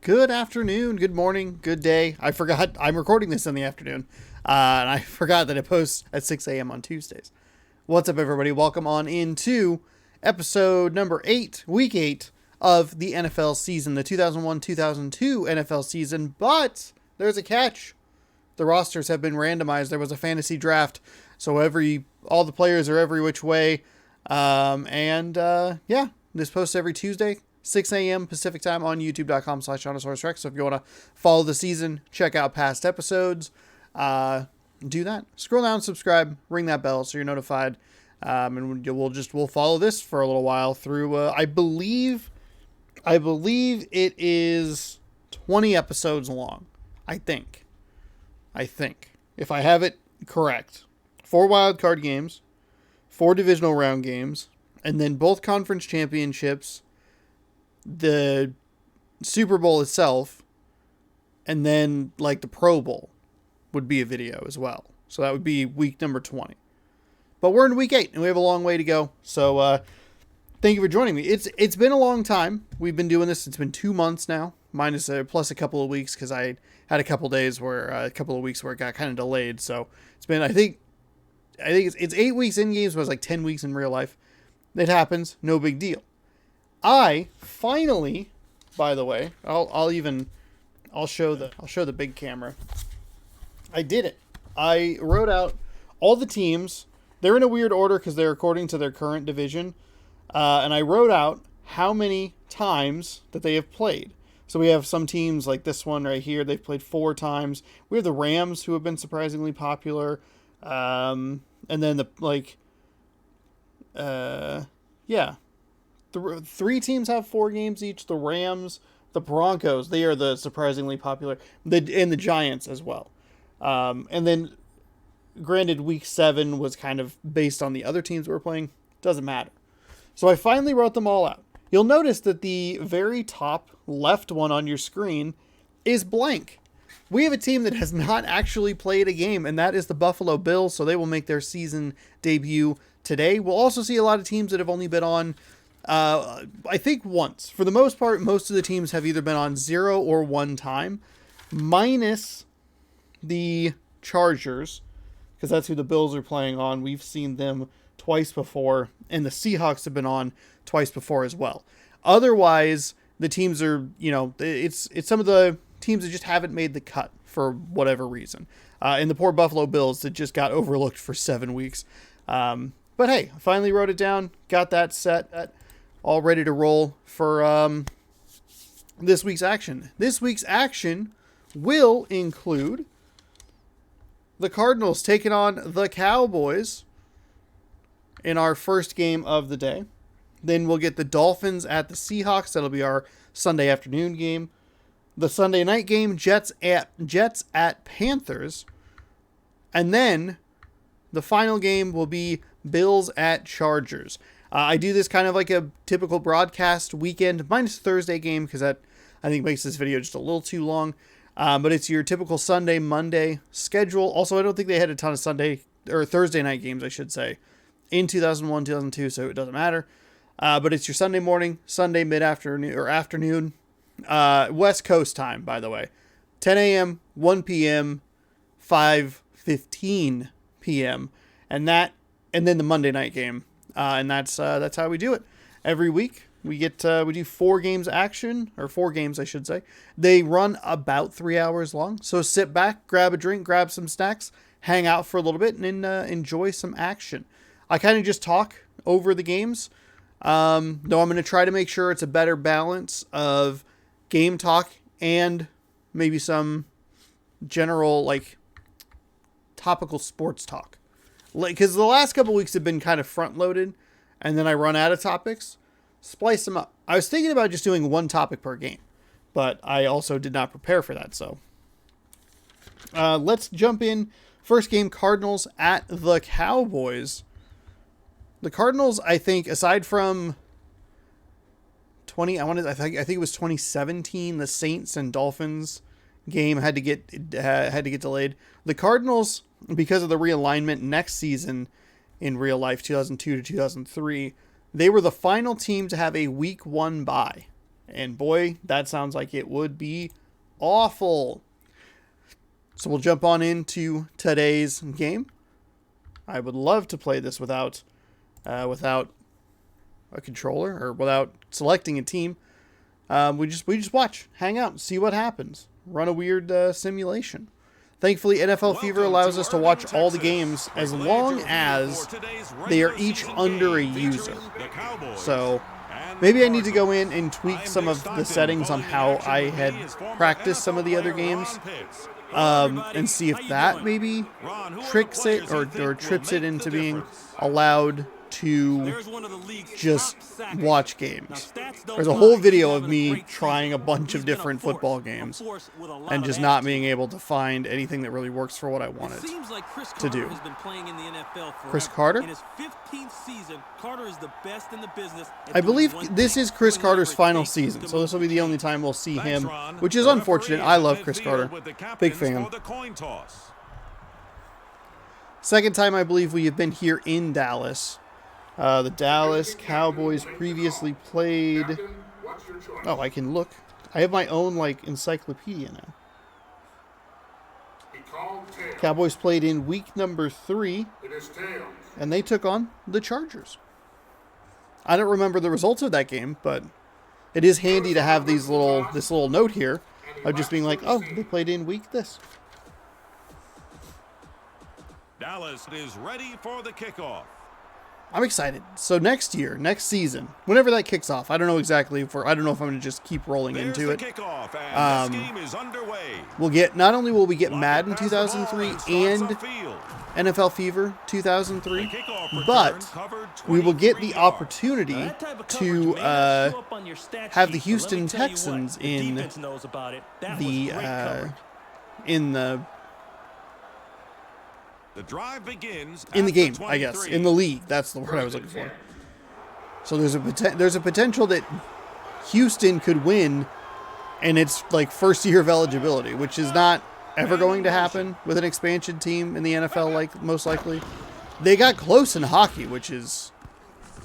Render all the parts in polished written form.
Good afternoon, good morning, good day. I forgot I'm recording this in the afternoon, and I forgot that it posts at 6 a.m. on Tuesdays. What's up, everybody? Welcome on into episode number 8, week 8 of the NFL season, the 2001-2002 NFL season. But there's a catch. The rosters have been randomized. There was a fantasy draft, so all the players are every which way. This posts every Tuesday, 6 a.m. Pacific time on youtube.com/Rex. So if you want to follow the season, check out past episodes, do that. Scroll down, subscribe, ring that bell so you're notified. And we'll follow this for a little while through, I believe it is 20 episodes long. I think, if I have it correct. 4 wildcard games, 4 divisional round games, and then both conference championships, the Super Bowl itself, and then like the Pro Bowl would be a video as well. So that would be week number 20. But we're in week 8 and we have a long way to go. So thank you for joining me. It's been a long time. We've been doing this. It's been 2 months now, plus a couple of weeks because I had a couple of weeks where it got kind of delayed. So it's been, I think it's 8 weeks in games, but it's like 10 weeks in real life. It happens. No big deal. I finally, by the way, I'll show the big camera. I did it. I wrote out all the teams. They're in a weird order because they're according to their current division. And I wrote out how many times that they have played. So we have some teams like this one right here. They've played 4 times. We have the Rams, who have been surprisingly popular. And then the 3 teams have 4 games each. The Rams, the Broncos, they are the surprisingly popular. And the Giants as well. And then, granted, week 7 was kind of based on the other teams we were playing. Doesn't matter. So I finally wrote them all out. You'll notice that the very top left one on your screen is blank. We have a team that has not actually played a game, and that is the Buffalo Bills, so they will make their season debut today. We'll also see a lot of teams that have only been on, I think, once. For the most part, most of the teams have either been on 0 or 1 time, minus the Chargers, because that's who the Bills are playing on. We've seen them twice before, and the Seahawks have been on twice before as well. Otherwise, the teams are, it's some of the teams that just haven't made the cut for whatever reason. And the poor Buffalo Bills that just got overlooked for 7 weeks. But hey, I finally wrote it down, got that set, all ready to roll for this week's action. This week's action will include the Cardinals taking on the Cowboys in our first game of the day. Then we'll get the Dolphins at the Seahawks. That'll be our Sunday afternoon game. The Sunday night game, Jets at Panthers. And then the final game will be Bills at Chargers. I do this kind of like a typical broadcast weekend, minus Thursday game, because that, I think, makes this video just a little too long. But it's your typical Sunday, Monday schedule. Also, I don't think they had a ton of Thursday night games, I should say, in 2001, 2002, so it doesn't matter. But it's your Sunday morning, Sunday mid-afternoon, or afternoon, West Coast time, by the way. 10 a.m., 1 p.m., 5:15 p.m., and then the Monday night game. And that's how we do it. Every week, we do 4 games action, or 4 games, I should say. They run about 3 hours long. So sit back, grab a drink, grab some snacks, hang out for a little bit, and enjoy some action. I kind of just talk over the games. Though I'm going to try to make sure it's a better balance of game talk and maybe some general, topical sports talk. Because the last couple weeks have been kind of front-loaded, and then I run out of topics. Splice them up. I was thinking about just doing 1 topic per game, but I also did not prepare for that, so. Let's jump in. First game, Cardinals at the Cowboys. The Cardinals, I think, aside from I think it was 2017, the Saints and Dolphins game had to get delayed. The Cardinals, because of the realignment next season in real life, 2002 to 2003, they were the final team to have a week 1 bye. And boy, that sounds like it would be awful. So we'll jump on into today's game. I would love to play this without a controller or without selecting a team. We just watch, hang out, see what happens. Run a weird simulation. Thankfully, NFL Fever allows us to watch all the games as long as they are each under a user. So maybe I need to go in and tweak some of the settings on how I had practiced some of the other games, and see if that maybe tricks it or trips it into being allowed to just watch games. There's a whole video of me trying a bunch of different football games and just not being able to find anything that really works for what I wanted to do. Chris Carter? I believe this is Chris Carter's final season, so this will be the only time we'll see him, which is unfortunate. I love Chris Carter. Big fan. Second time I believe we have been here in Dallas. The Dallas Cowboys previously played... Oh, I can look. I have my own, like, encyclopedia now. Cowboys played in week number 3, and they took on the Chargers. I don't remember the results of that game, but it is handy to have this little note here of just being like, oh, they played in week this. Dallas is ready for the kickoff. I'm excited. So next season, whenever that kicks off, I don't know exactly I don't know if I'm going to just keep rolling into it. Kickoff, and this game is underway. We'll get, not only will we get Madden 2003 and NFL Fever 2003, but we will get the opportunity to have the Houston Texans in the drive begins in the game, I guess. In the league. That's the word I was looking for. So there's a potential that Houston could win in its like first year of eligibility, which is not ever going to happen with an expansion team in the NFL, like most likely. They got close in hockey, which is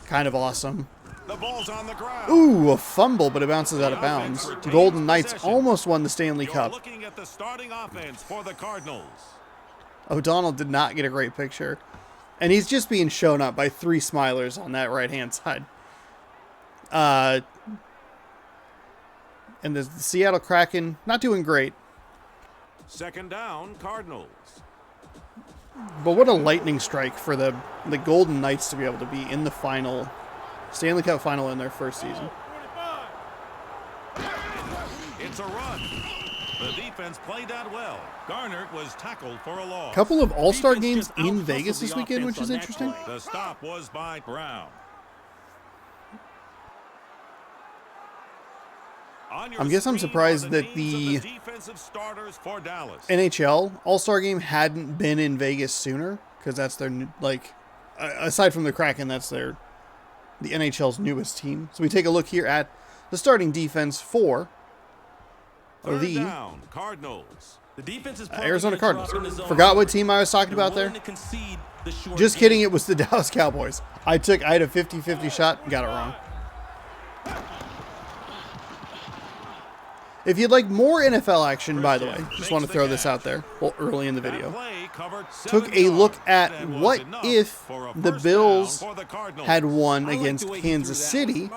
kind of awesome. The ball's on the ground. Ooh, a fumble, but it bounces out of bounds. The Golden Knights almost won the Stanley Cup. Looking at the starting offense for the Cardinals. O'Donnell did not get a great picture. And he's just being shown up by 3 smilers on that right-hand side. And the Seattle Kraken, not doing great. Second down, Cardinals. But what a lightning strike for the Golden Knights to be able to be in the final, Stanley Cup final in their first season. It's a run. The defense played that well. Garner was tackled for a loss. Couple of all-star games in Vegas this weekend, which is interesting. The stop was by Brown. I guess I'm surprised that the NHL All-Star game hadn't been in Vegas sooner, because that's their, like, aside from the Kraken, that's the NHL's newest team. So we take a look here at the starting defense for the Cardinals. Arizona Cardinals. Forgot what team I was talking about there. Just kidding, it was the Dallas Cowboys. I had a 50-50 shot, got it wrong. If you'd like more NFL action, by the way, just want to throw this out there early in the video. Took a look at what if the Bills had won against Kansas City.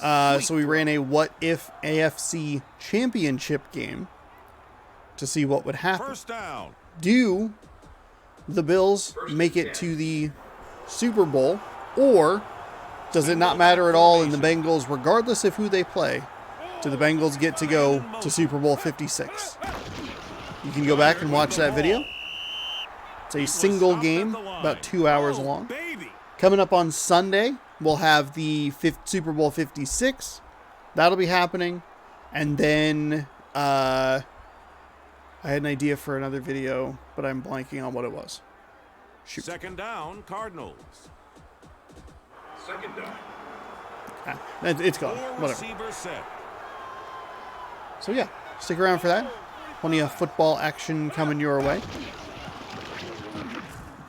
So we ran a what if AFC championship game to see what would happen. Do the Bills make it to the Super Bowl, or does it not matter at all in the Bengals, regardless of who they play? Do the Bengals get to go to Super Bowl 56? You can go back and watch that video. It's a single game, about 2 hours long. Coming up on Sunday, we'll have the Super Bowl 56. That'll be happening. And then I had an idea for another video, but I'm blanking on what it was. Shoot. Second down, Cardinals. Second down. It's gone. Whatever. So yeah, stick around for that. Plenty of football action coming your way.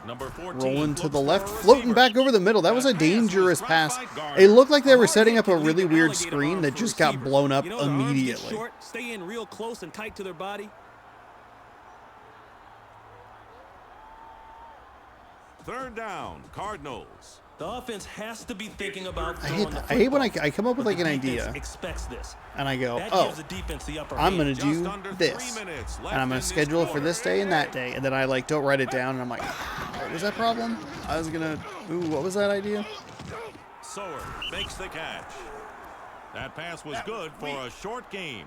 Number 14 Rolling to looks the for left, a floating receiver. back over the middle. That was a dangerous pass. It looked like they were setting up a really weird screen that just got blown up Their arms get immediately. short, stay in real close and tight to their body. Third down, Cardinals. The offense has to be thinking about I throwing the hate when football, I come up with but like an the defense idea expects this. and I go, That oh, gives the defense the upper I'm hand. going to Just do under 3 this. minutes And left I'm in going to this schedule it for quarter. this day and that day. And then I like don't write it down and I'm like, what was that problem? I was going to, ooh, what was that idea? Soward makes the catch. That pass was good for a short game.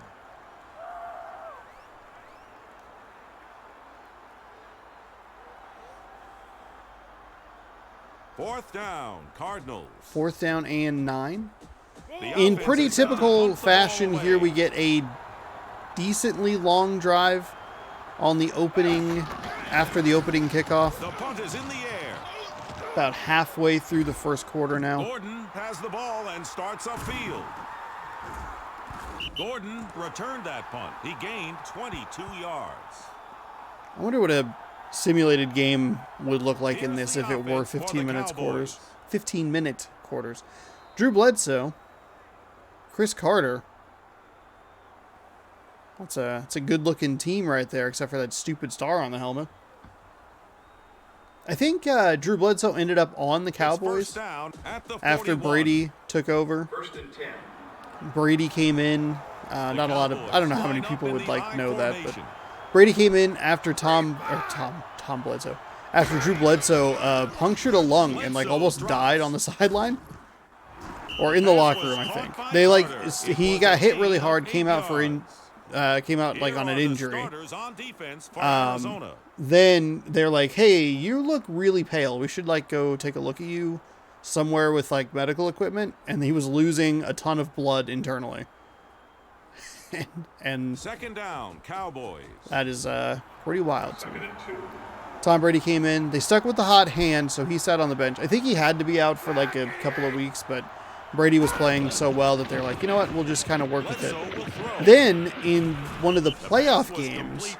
Fourth down, Cardinals. 4th down and 9. The In offense pretty is set to typical punt the ball fashion here, away. we get a decently long drive on the opening, after the opening kickoff. The punt is in the air. About halfway through the first quarter now. Gordon has the ball and starts upfield. Gordon returned that punt. He gained 22 yards. I wonder what a simulated game would look like in Here's this the if it were offense for the 15 minutes quarters. Cowboys. 15-minute quarters. Drew Bledsoe, Chris Carter. That's a good-looking team right there, except for that stupid star on the helmet. I think Drew Bledsoe ended up on the It's Cowboys first down at the after 41. Brady took over. First and 10. Brady came in. The Not a lot of, I don't know how many Cowboys people line would up in like the know I that, but formation. Brady came in after Tom Bledsoe. After Drew Bledsoe punctured a lung and like almost died on the sideline. Or in the locker room, I think. They like he got hit really hard, came out like on an injury. Then they're like, "Hey, you look really pale. We should like go take a look at you somewhere with like medical equipment." And he was losing a ton of blood internally. and Second down, Cowboys. that is pretty wild to me. Tom Brady came in. They stuck with the hot hand, so he sat on the bench. I think he had to be out for like a couple of weeks, but Brady was playing so well that they're like, you know what, we'll just kind of work with it. Then in one of the playoff games,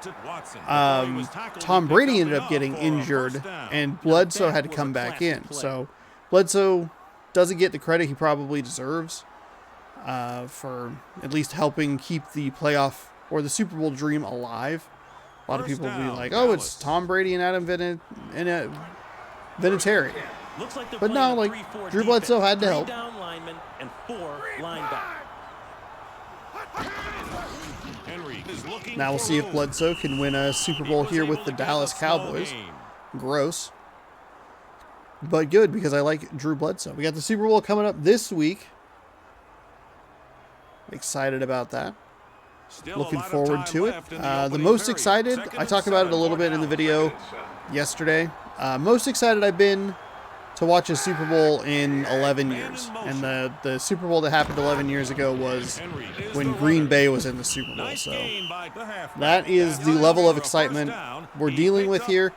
Tom Brady ended up getting injured, and Bledsoe had to come back in. So Bledsoe doesn't get the credit he probably deserves for at least helping keep the playoff or the Super Bowl dream alive. A lot of people will be like, oh, it's Tom Brady and Adam Vinatieri. Looks like they're But playing no, a like, 3-4 Drew Bledsoe had to defense. help. 3 down linemen and 4 linebackers. Henry is looking Now we'll for see if room. Bledsoe can win a Super Bowl here with the Dallas Cowboys. Gross. But good, because I like Drew Bledsoe. We got the Super Bowl coming up this week. Excited about that. Looking forward to it. The most excited, I talked about it a little bit in the video yesterday. Most excited I've been to watch a Super Bowl in 11 years. And the Super Bowl that happened 11 years ago was when Green Bay was in the Super Bowl. So that is the level of excitement we're dealing with here.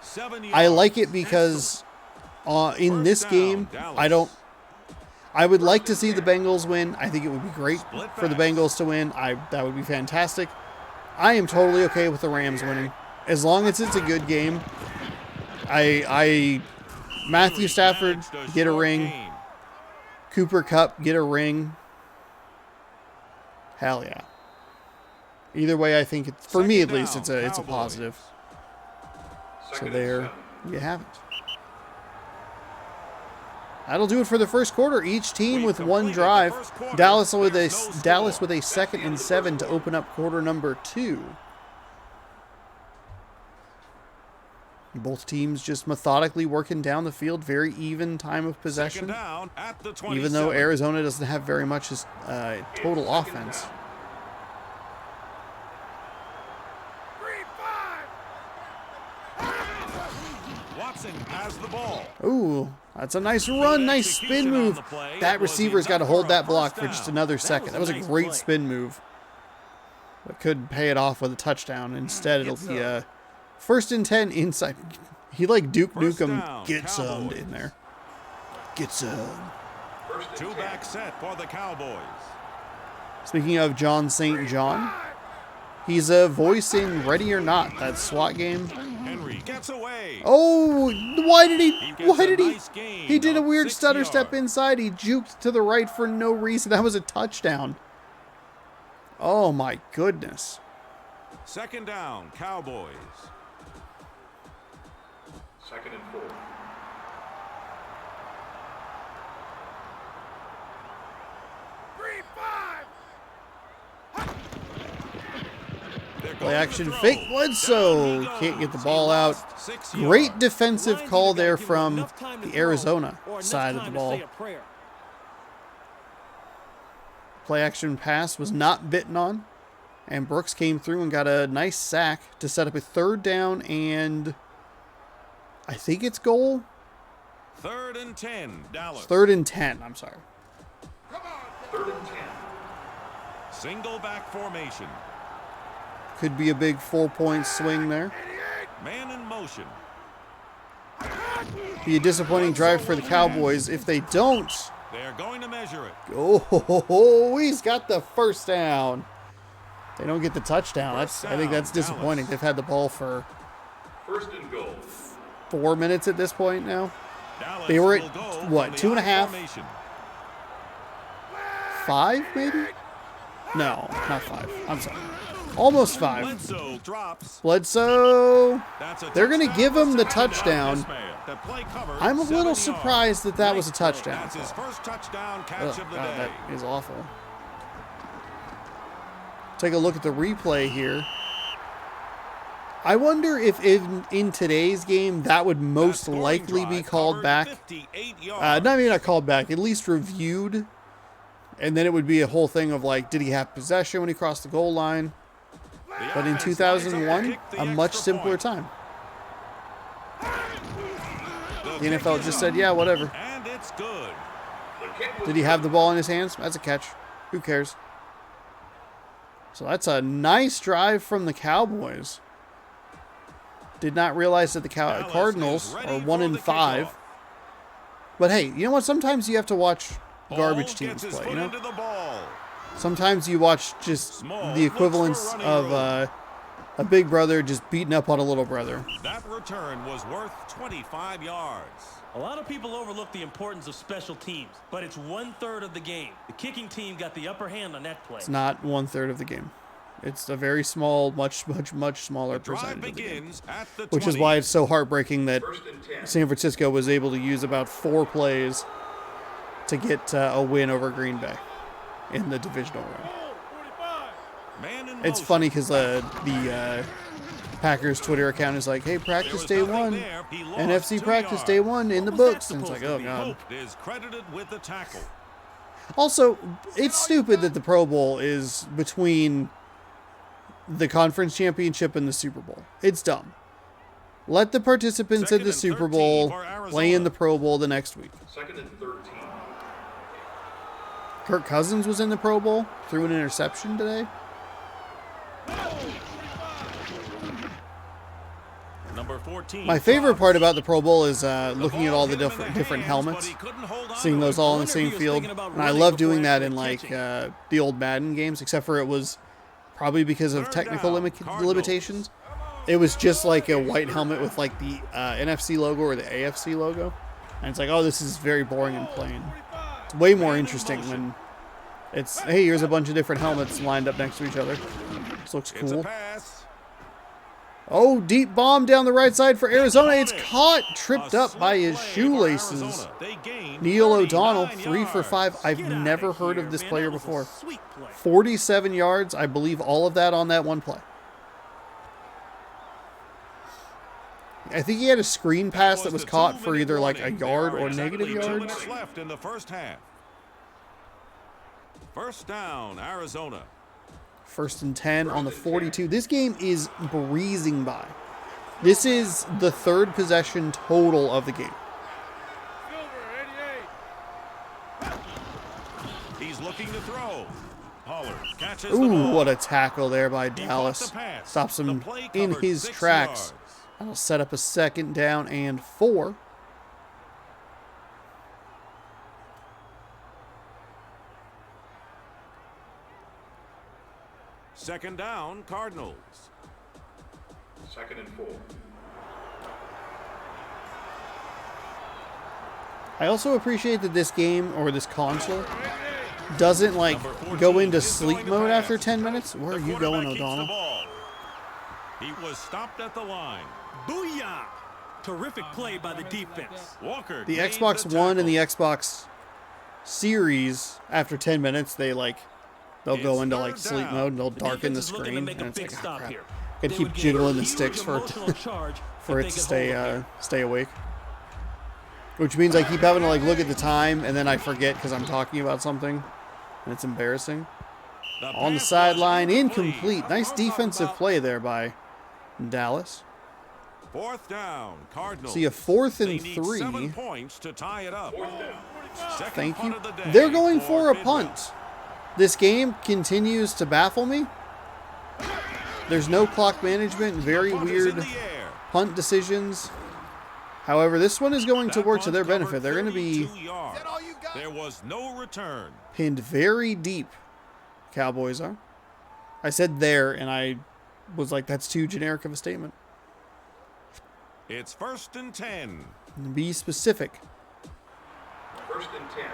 I like it because in this game, I would like to see the Bengals win. I think it would be great for the Bengals to win. That would be fantastic. I am totally okay with the Rams winning. As long as it's a good game. Matthew Stafford, get a ring. Cooper Kupp, get a ring. Hell yeah. Either way, I think for me at least, it's a positive. So there you have it. That'll do it for the first quarter. Each team with one drive. Dallas with a 2nd and 7 to open up quarter number 2. Both teams just methodically working down the field. Very even time of possession. Even though Arizona doesn't have very much as total offense. Watson has the ball. Ooh, that's a nice run, nice spin move. That receiver's got to hold that block for just another second. That was a great spin move. But could pay it off with a touchdown. Instead, it'll be a 1st and 10 inside. He like Duke Nukem get some in there. Get some. Two-back set for the Cowboys. Speaking of John St. John, he's a voice in Ready or Not, that SWAT game. Henry gets away. Oh, why did he? gets Why a did he? nice gain He did a of weird 6 stutter step yards. inside. He juked to the right for no reason. That was a touchdown. Oh my goodness. Second down, Cowboys. 2nd and 4. Play action fake Bledsoe. Can't get the ball out. Great defensive call there from the Arizona side of the ball. Play action pass was not bitten on. And Brooks came through and got a nice sack to set up a 3rd down and I think it's goal. 3rd and 10, Dallas. 3rd and 10, I'm sorry. 3rd and 10. Single back formation. Could be a big 4-point swing there. Man in motion. Be a disappointing drive for the Cowboys if they don't. They're going to measure it. Oh, he's got the 1st down. They don't get the touchdown. I think that's disappointing. Dallas. They've had the ball for 1st and goal. 4 minutes at this point now. Dallas They were will at, go what, from the 2.5? formation. 5 maybe? No, not 5. I'm sorry. Almost 5. Bledsoe drops. Bledsoe. That's a They're going to touchdown give him the for San Deigo. touchdown. This man, the play covered I'm a 7 little yards. surprised that that was a touchdown. That's his first touchdown catch Oh, of the God, day. that is awful. Take a look at the replay here. I wonder if in today's game that would most That scoring likely be drive called covered back. 58 yards. Not called back, at least reviewed. And then it would be a whole thing of like, did he have possession when he crossed the goal line? The But in offense 2001, lines up to kick the a much extra simpler point. time. The The kick NFL is just up, said, yeah, whatever. and it's good. The kick was Did he have the ball in his hands? That's a catch. Who cares? So that's a nice drive from the Cowboys. Did not realize that the Dallas Cardinals is ready are for 1 and the 5. kickoff. But hey, you know what? Sometimes you have to watch garbage Ball teams gets his play. foot You know, into the ball. sometimes you watch just Small the looks for equivalence running of room. a big brother just beating up on a little brother. That return was worth 25 yards. A lot of people overlook the importance of special teams, but it's 1/3 of the game. The kicking team got the upper hand on that play. It's not 1/3 of the game. It's a very small, much smaller Drive percentage of the game. begins at the Which is 20. why it's so heartbreaking that 1st and 10. San Francisco was able to use about 4 plays to get a win over Green Bay in the divisional round. Man in It's motion. funny because the Packers Twitter account is like, hey, There practice was day nothing 1, there. He lost NFC 2 practice yards. day 1 in the What was that books. And it's like, supposed oh, to be? God. Hope is credited with the tackle. Also, it's stupid that the Pro Bowl is between the conference championship and the Super Bowl. It's dumb. Let the participants in Second the and Super 13 Bowl for Arizona. play in the Pro Bowl the next week. 2nd and 13. Kirk Cousins was in the Pro Bowl, threw an interception today. Number 14. My favorite drops. part about the Pro Bowl is The looking at ball all the hit him in the different hands, but helmets, he couldn't hold on seeing to those it. all in the wonder same he was field. thinking about And I running love doing before that in actually like catching. the old Madden games, except for it was probably because of Third technical down, Cardinals. limitations. It was just like a white helmet with like the NFC logo or the AFC logo. And it's like, oh, this is very boring and plain. It's way more Man in interesting motion. when it's, hey, here's a bunch of different helmets lined up next to each other. This looks It's a cool. pass. Oh, deep bomb down the right side for Arizona. It's Caught it. caught, A tripped up by slick his play for shoelaces. Arizona. They gained Neil 39 O'Donnell, 3 for 5. yards. I've Get outta never heard here, of this man. player That was a before. sweet play. 47 yards. I believe all of that on that one play. I think he had a screen pass that was the caught for 2-minute either like a warning. yard There are or negative exactly 2 yards. minutes left in the first half. First down, Arizona. 1st and 10 on the 42. This game is breezing by. This is the 3rd possession total of the game. He's looking to throw. Pollard catches the Ooh, ball. what a tackle there by He caught Dallas. the pass. Stops The him play in covered his 6 tracks. yards. That'll set up a 2nd down and 4. Second down, Cardinals. 2nd and 4. I also appreciate that this game, or this console, doesn't like go into sleep mode after 10 minutes. Where are you going, O'Donnell? He was stopped at the line. Booyah! Terrific play by the defense. Walker. The gained Xbox the One and the tackle. Xbox Series, after 10 minutes, they'll go into like sleep mode and they'll darken the screen, and it's like, oh, crap. Gotta keep jiggling the sticks for it to stay awake. Which means I keep having to like look at the time, and then I forget because I'm talking about something, and it's embarrassing. On the sideline, incomplete. Nice defensive play there by Dallas. 4th down, Cardinals. See a 4th and They need 3. 7 points to tie it up. Second Thank you. punt of the day They're going for a Bidwell. punt. This game continues to baffle me. There's no clock management, very Punt is in weird the air. punt decisions. However, this one is going to That work to punt their covered benefit. They're going to be 32 yards. There was no return. pinned very deep. Cowboys are. I said there, and I was like, that's too generic of a statement. It's 1st and 10. Be specific. 1st and 10.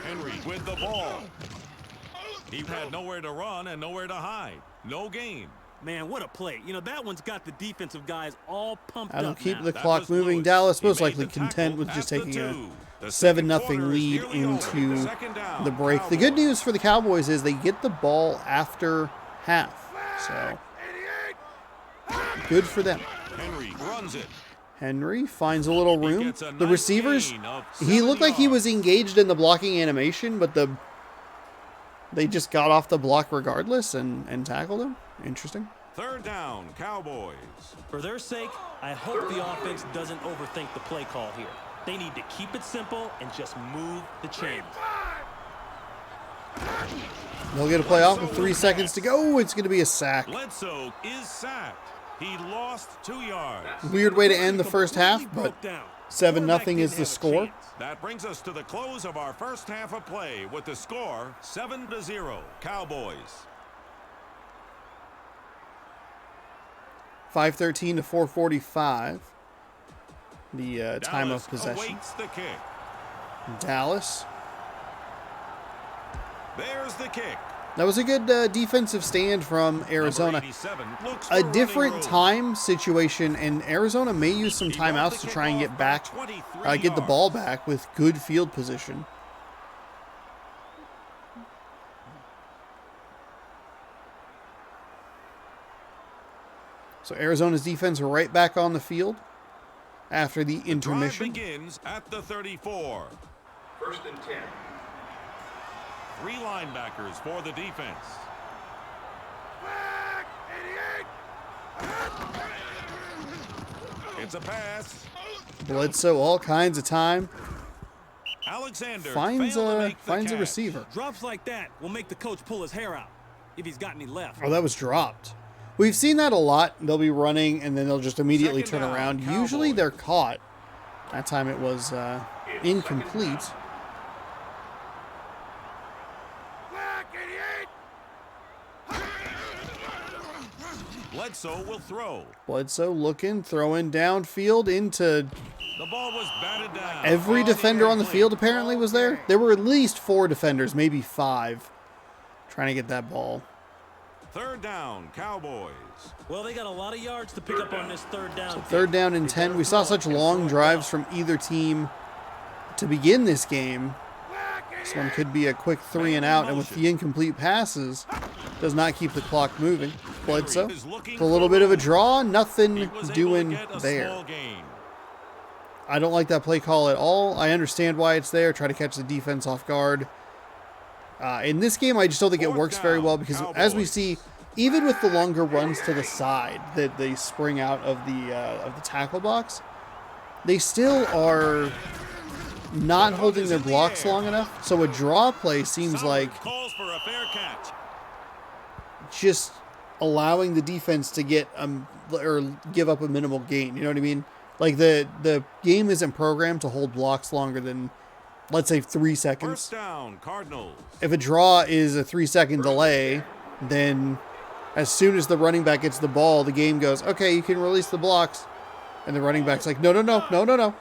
Henry with the ball. He had nowhere to run and nowhere to hide. No gain. Man, what a play. You know, that one's got the defensive guys all pumped That'll up keep now. the That clock was moving. Lewis. Dallas He most made likely the content tackle with at just the taking 2. a The 7-0 quarter is lead nearly over. into Second down, the break. The good Cowboys. news for the Cowboys is they get the ball after half. So good for them. Henry runs it. Henry finds a little He room. gets a The nice receivers, gain of he 7 looked like he was yards. engaged in the blocking animation, but they just got off the block regardless and tackled him. Interesting. 3rd down, Cowboys. For their sake, I hope the offense doesn't overthink the play call here. They need to keep it simple and just move the chains. They'll get a play off with 3 seconds to go. It's going to be a sack. Bledsoe is sacked. He lost 2 yards. Weird way to end the first half, but 7-0 is the score. That brings us to the close of our first half of play with the score 7-0 Cowboys. 5:13 to 4:45. The time Dallas of possession. awaits the kick. Dallas. There's the kick. That was a good defensive stand from Arizona. Number 87 looks A for different running room. time situation, and Arizona may use some He won timeouts the to try and kickoff get back, 23 get the yards. ball back with good field position. So Arizona's defense right back on the field after the Drive intermission. begins at the 34. 1st and 10. 3 linebackers for the defense. It's a pass. Bledsoe all kinds of time. Alexander Finds failed to a make the finds a catch. receiver. Drops like that will make the coach pull his hair out if he's got any left. Oh, that was dropped. We've seen that a lot. They'll be running and then they'll just immediately Second turn down, around. Cowboys. Usually they're caught. That time it was incomplete. Bledsoe will throw. Bledsoe looking, throwing downfield into The ball was batted down. every Ball defender on the incomplete. field apparently was there. There were at least 4 defenders, maybe 5, trying to get that ball. 3rd down, Cowboys. Well, they got a lot of yards to pick up on this 3rd down. 3rd down and 10. We saw such long drives from either team to begin this game. This one could be a quick 3 and out, and with the incomplete passes, does not keep the clock moving. Bledsoe, a little bit of a draw, He nothing was able to doing get a there. small gain. I don't like that play call at all. I understand why it's there. Try to catch the defense off guard. In this game, I just don't think it 4th works very down, well because, as we Cowboys. see, even with the longer runs to the side that they spring out of the tackle box, they still are not holding their blocks long enough. So a draw play seems like Calls for a fair catch. just allowing the defense to get or give up a minimal gain. You know what I mean? Like the game isn't programmed to hold blocks longer than, let's say, 3 seconds. 1st down, Cardinals. If a draw is a 3-second delay, then as soon as the running back gets the ball, the game goes, okay, you can release the blocks. And the running back's like, no. Garner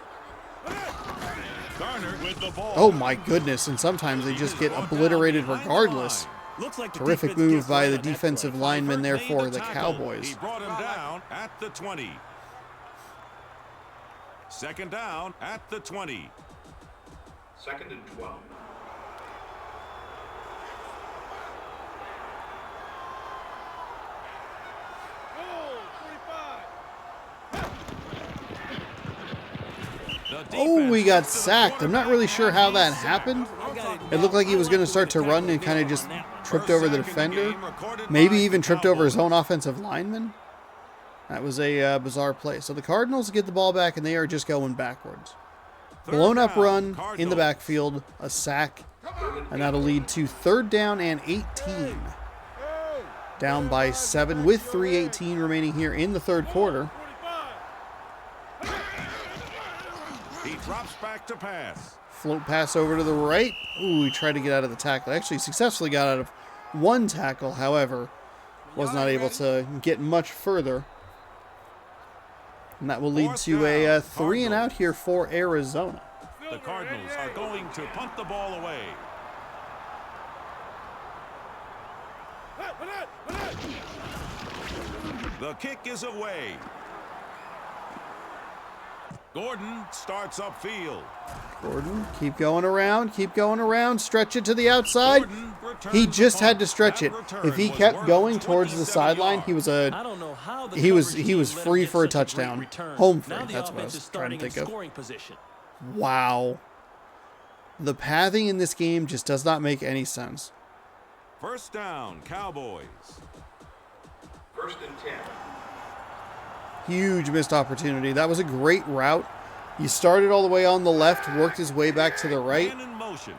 with the ball. Oh my goodness, and sometimes they just get obliterated regardless. Looks like the Terrific defense move gets by right the on that defensive play. lineman there Made for the the tackle. Cowboys. He brought him down at the 20. Second down at the 20. Second and 12. Oh, we got sacked. I'm not really sure how that happened. It looked like he was going to start to run and kind of just tripped over the defender. Maybe even tripped over his own offensive lineman. That was a bizarre play. So the Cardinals get the ball back, and they are just going backwards. Blown up run in the backfield, a sack, and that'll lead to 3rd down and 18. Down by 7 with 3:18 remaining here in the third quarter. He drops back to pass. Float pass over to the right. Ooh, he tried to get out of the tackle. Actually successfully got out of one tackle, however, was not able to get much further. And that will lead to a 3 and out here for Arizona. The Cardinals are going to punt the ball away. The kick is away. Gordon starts upfield. Gordon, keep going around, stretch it to the outside. He just had to stretch it. If he kept going towards the sideline, he was I don't know how the he was coverage team let him free get for a such great touchdown. return. Home free. Now the That's what I offense was is trying to starting think in of. scoring position. Wow. The pathing in this game just does not make any sense. First down, Cowboys. First and 10. Huge missed opportunity. That was a great route. He started all the way on the left, worked his way back to the right, Man in motion.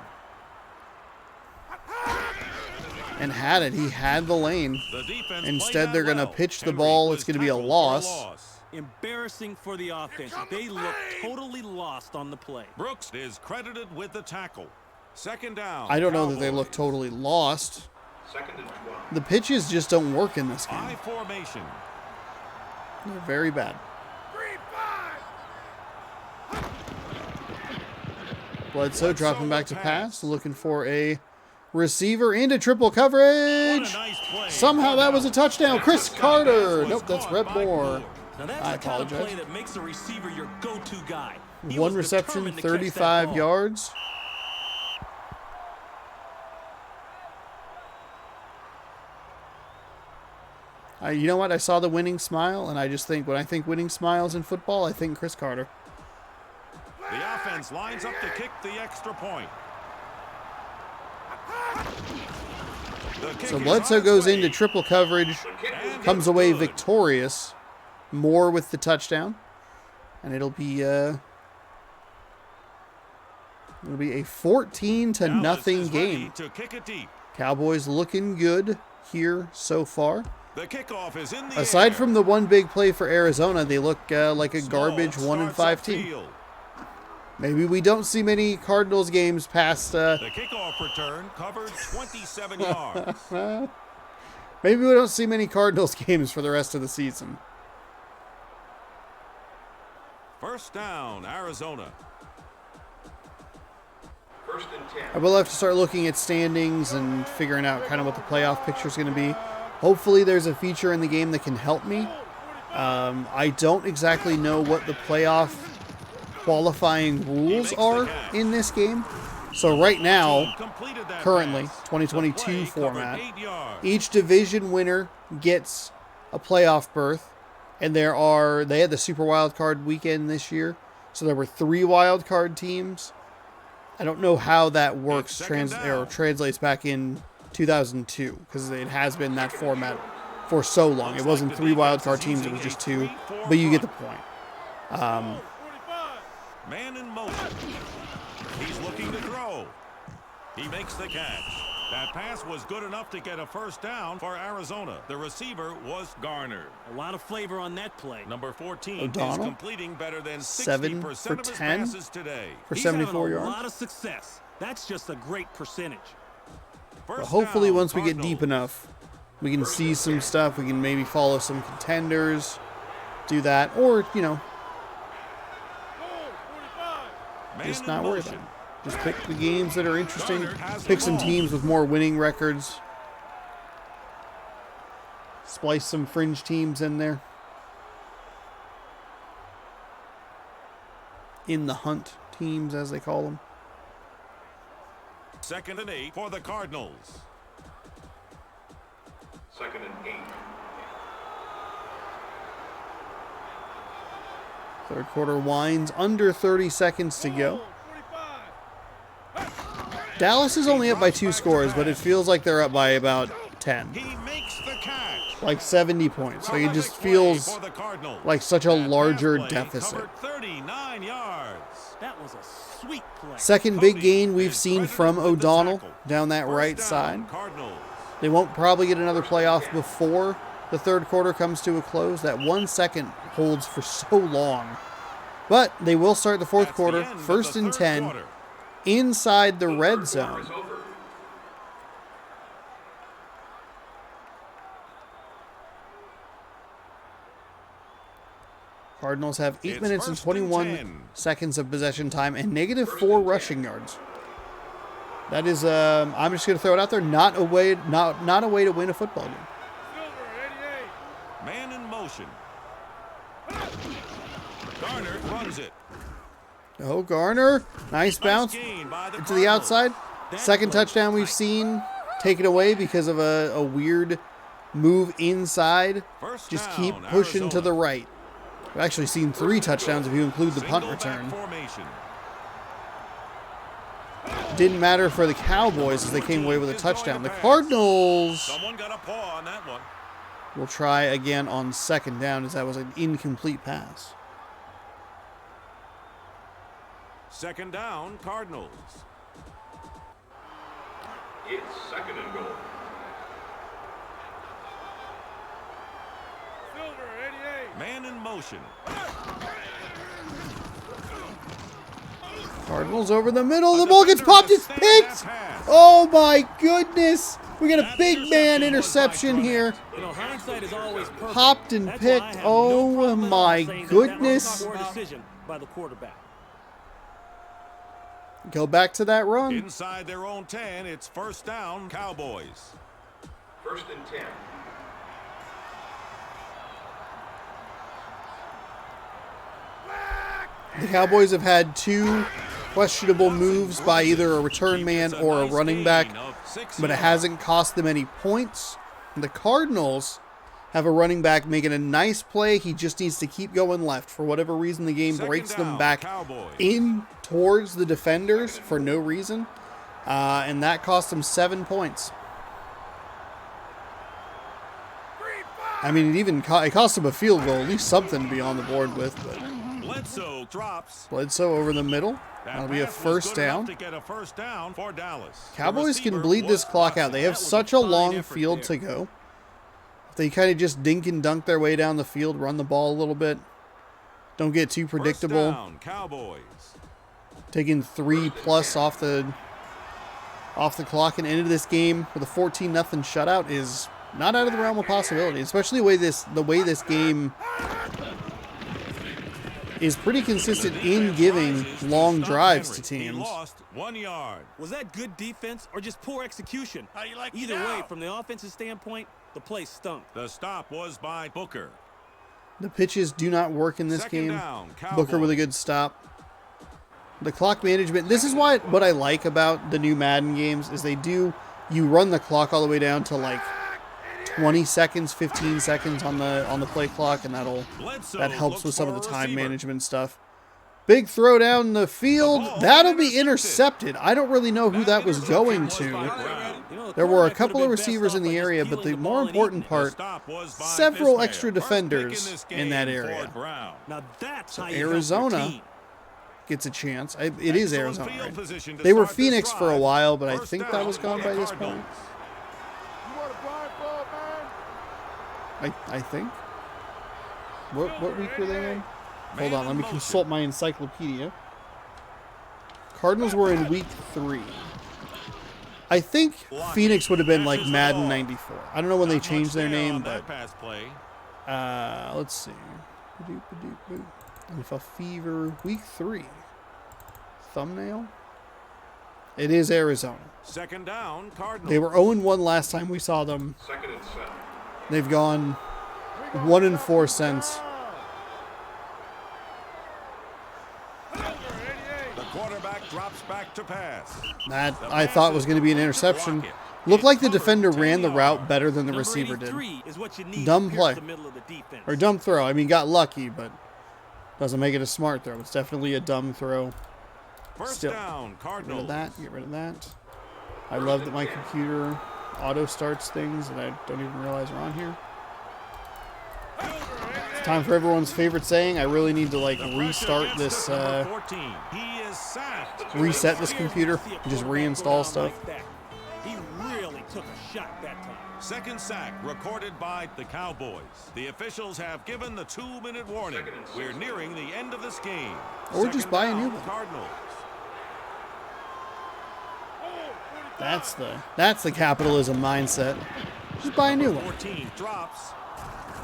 and had it. He had the lane. The defense Instead, played that they're going to well. pitch the Henry ball. was It's going to be a tackled for loss. Embarrassing for the offense. They look totally lost on the play. Brooks is credited with the tackle. Second down. I don't know that they look Cowboys. totally lost. Second and 12. The pitches just don't work in this game. I formation. They're very bad. Bledsoe dropping back to pass, looking for a receiver into triple coverage. What a nice play. Somehow that was a touchdown. Chris Carter. Nope, that's Rhett Moore. Now that's I the kind of apologize. play that makes a receiver your go-to guy. He One was reception, determined to catch that 35 ball. yards. You know what? I saw the winning smile, and I just think, when I think winning smiles in football, I think Chris Carter. The offense lines up to kick the extra point. The kick So is Bledsoe on its goes way. into triple coverage, And comes it's away good. victorious. Moore with the touchdown. And it'll be a 14 to Dallas nothing is ready game. to kick it deep. Cowboys looking good here so far. The kickoff is in the Aside air. from the one big play for Arizona, they look like a Small garbage 1-5 starts team. upfield. Maybe we don't see many Cardinals games past. The kickoff return covered 27 yards. Maybe we don't see many Cardinals games for the rest of the season. First down, Arizona. First and 10. I will have to start looking at standings and figuring out kind of what the playoff picture is going to be. Hopefully there's a feature in the game that can help me. I don't exactly know what the playoff qualifying rules are in this game. So right now, Completed that currently, pass. 2022 The play covered format, 8 yards. each division winner gets a playoff berth. And they had the Super Wild Card weekend this year. So there were 3 wild card teams. I don't know how that works, It's second down. translates back in 2002, because it has been that format for so long. It wasn't 3 wild card teams, it was just 2, but you get the point. Man in motion. He's looking to throw. He makes the catch. That pass was good enough to get a first down for Arizona. The receiver was Garner. A lot of flavor on that play. Number 14 is O'Donnell? completing better than 7 60% for of his 10 passes today. for He's 74 having a yards. lot of success. That's just a great percentage. First Hopefully down, once we get Cardinals. deep enough, We can see some stuff. We can maybe follow some contenders. Do that. Or, you know, just not worry about it. Just pick the games that are interesting. Pick some teams with more winning records. Splice some fringe teams in there. In the hunt teams, as they call them. 2nd and 8 for the Cardinals. 2nd and 8. Third quarter winds, under 30 seconds to go. Dallas is only up by 2 scores, but it feels like they're up by about 10. He makes the catch. Like 70 points. Like it just feels like such a larger deficit. 39 yards. That was a sweet play. Second big gain we've seen from O'Donnell down that right side. They won't probably get another playoff before the third quarter comes to a close. That 1 second holds for so long. But they will start the fourth quarter, 1st and 10, inside the red zone. Cardinals have 8 minutes and 21 seconds of possession time and -4 rushing yards. That is, I'm just going to throw it out there, not a way to win a football game. Man in motion. Garner runs it. Oh, Garner. Nice bounce to the outside. Second touchdown we've seen taken away because of a weird move inside. Just keep pushing to the right. We've actually seen 3 touchdowns if you include the punt return. Didn't matter for the Cowboys as they came away with a touchdown. The Cardinals Someone got a paw on that one. will try again on 2nd down as that was an incomplete pass. 2nd down, Cardinals. It's 2nd and goal. Man in motion. Cardinals over the middle. The ball gets popped. It's picked. Oh my goodness. We got a big man interception here. You know, hindsight is always perfect. Popped and That's why I picked. have no Oh problem my saying that goodness. that was a poor decision by the quarterback. Go back to that run. Inside their own 10, it's 1st down, Cowboys. 1st and 10. The Cowboys have had 2 questionable moves by either a return man or a running back, but it hasn't cost them any points. The Cardinals have a running back making a nice play. He just needs to keep going left. For whatever reason, the game breaks them back in towards the defenders for no reason, and that cost them 7 points. I mean, it cost them a field goal, at least something to be on the board with. But Bledsoe drops. Bledsoe over the middle. That'll be a 1st down. To get a 1st down for Dallas. Cowboys can bleed this clock out. They have such a long field to go. If they kind of just dink and dunk their way down the field, run the ball a little bit, don't get too predictable. 1st down, Cowboys. Taking 3+ off the clock and into this game with a 14-0 shutout is not out of the realm of possibility, especially the way this game is pretty consistent in giving long drives to teams. Lost 1 yard. Was that good defense or just poor execution? Either way, from the offensive standpoint, the play stunk. The stop was by Booker. The pitches do not work in this 2nd game. down, Booker with a good stop. The clock management, this is what I like about the new Madden games is you run the clock all the way down to like 20 seconds, 15 seconds on the play clock, and that helps with some of the time management stuff. Big throw down the field. That'll be intercepted. I don't really know who that was going to. There were a couple of receivers in the area, but the more important part, several extra defenders in that area. Now that's So how you help your Arizona team. gets a chance. It is Arizona, right? They were Phoenix for a while, but I think that was gone by this point. I think. What week were they in? Hold on, let me consult my encyclopedia. Cardinals were in week 3. I think Phoenix would have been like Madden 94. I don't know when they changed their name, but let's see. NFL Fever Week 3 thumbnail. It is Arizona. Second down, Cardinals. They were 0-1 last time we saw them. Second and 7. They've gone 1-4 since. The quarterback drops back to pass. That I thought was going to be an interception. Looked like the defender ran the route better than the receiver did. Dumb play. Or dumb throw. I mean, got lucky, but doesn't make it a smart throw. It's definitely a dumb throw. First Still, down, get rid Cardinals. of that. Get rid of that. I love that my computer auto starts things that I don't even realize are on here. It's time for everyone's favorite saying. I really need to like restart this, reset this computer, and just reinstall stuff. He really took a shot that time. Second sack recorded by the Cowboys. The officials have given the 2-minute warning. We're nearing the end of this game. Or just buy a new one. Cardinals. That's the capitalism mindset. Just buy a new one. 14 drops.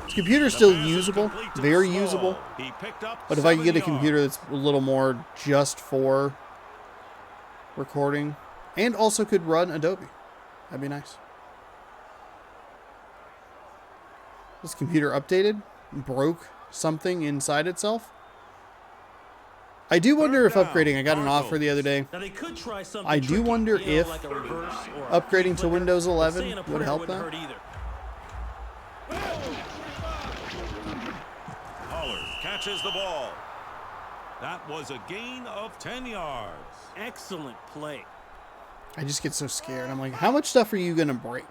This computer's still usable, very usable. He picked up But if I could get a 7 computer yards. that's a little more just for recording and also could run Adobe, that'd be nice. This computer updated, broke something inside itself. I do wonder if upgrading, I got an offer the other day. Now they could try something I do tricky, wonder you know, if like a reverse or a upgrading to flipper. Windows But 11 staying a would player help wouldn't that. hurt either. Pollard catches the ball. That was a gain of 10 yards. Excellent play. I just get so scared. I'm like, how much stuff are you going to break?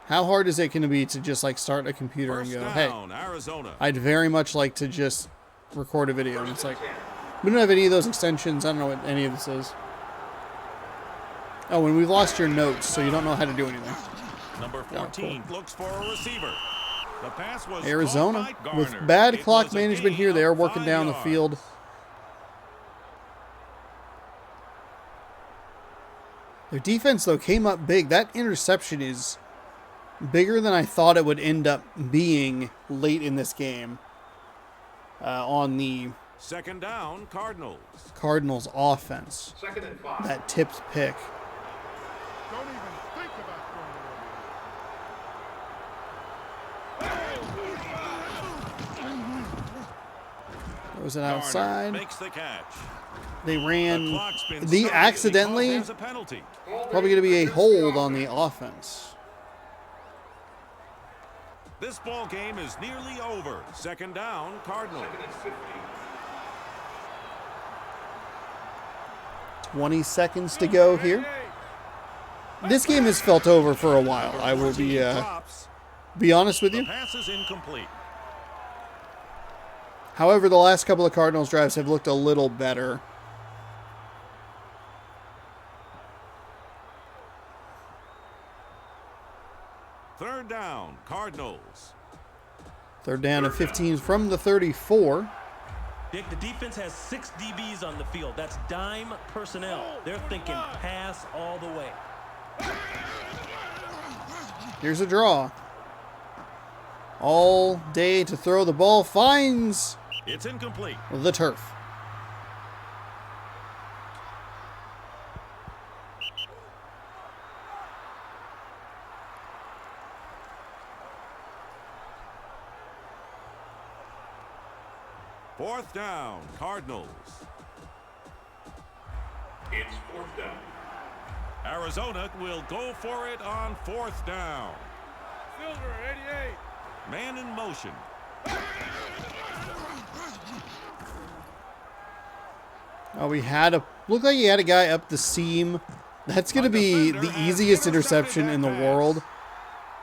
How hard is it going to be to just like start a computer and First go, hey, down, Arizona. I'd very much like to just record a video. And it's like, we don't have any of those extensions. I don't know what any of this is. Oh, and we've lost your notes, so you don't know how to do anything. Number 14 looks for a receiver. The pass was Arizona, caught by with Garner. bad It clock was a management gain here, they are of working 5 down the yards. field. Their defense, though, came up big. That interception is bigger than I thought it would end up being late in this game on the Second down, Cardinals. Cardinals offense. Second and 5. That tipped pick. Don't even think about Throws it Garner outside. makes the catch. They The ran clock's been the started accidentally. because there's a penalty. Probably going to be a hold on the offense. This ball game is nearly over. Second down, Cardinals. Second and 50. 20 seconds to go here. This game has felt over for a while. I will Drops. be honest with The you. pass is incomplete. However, the last couple of Cardinals drives have looked a little better. Third down, Cardinals. Third down and 15 from the 34. Dick, the defense has 6 DBs on the field. That's dime personnel. They're thinking pass all the way. Here's a draw. All day to throw the ball. Finds It's incomplete. the turf. Fourth down, Cardinals. It's fourth down. Arizona will go for it on fourth down. Silver, 88. Man in motion. Oh, we had a looked like he had a guy up the seam. That's going to be the easiest interception in the world.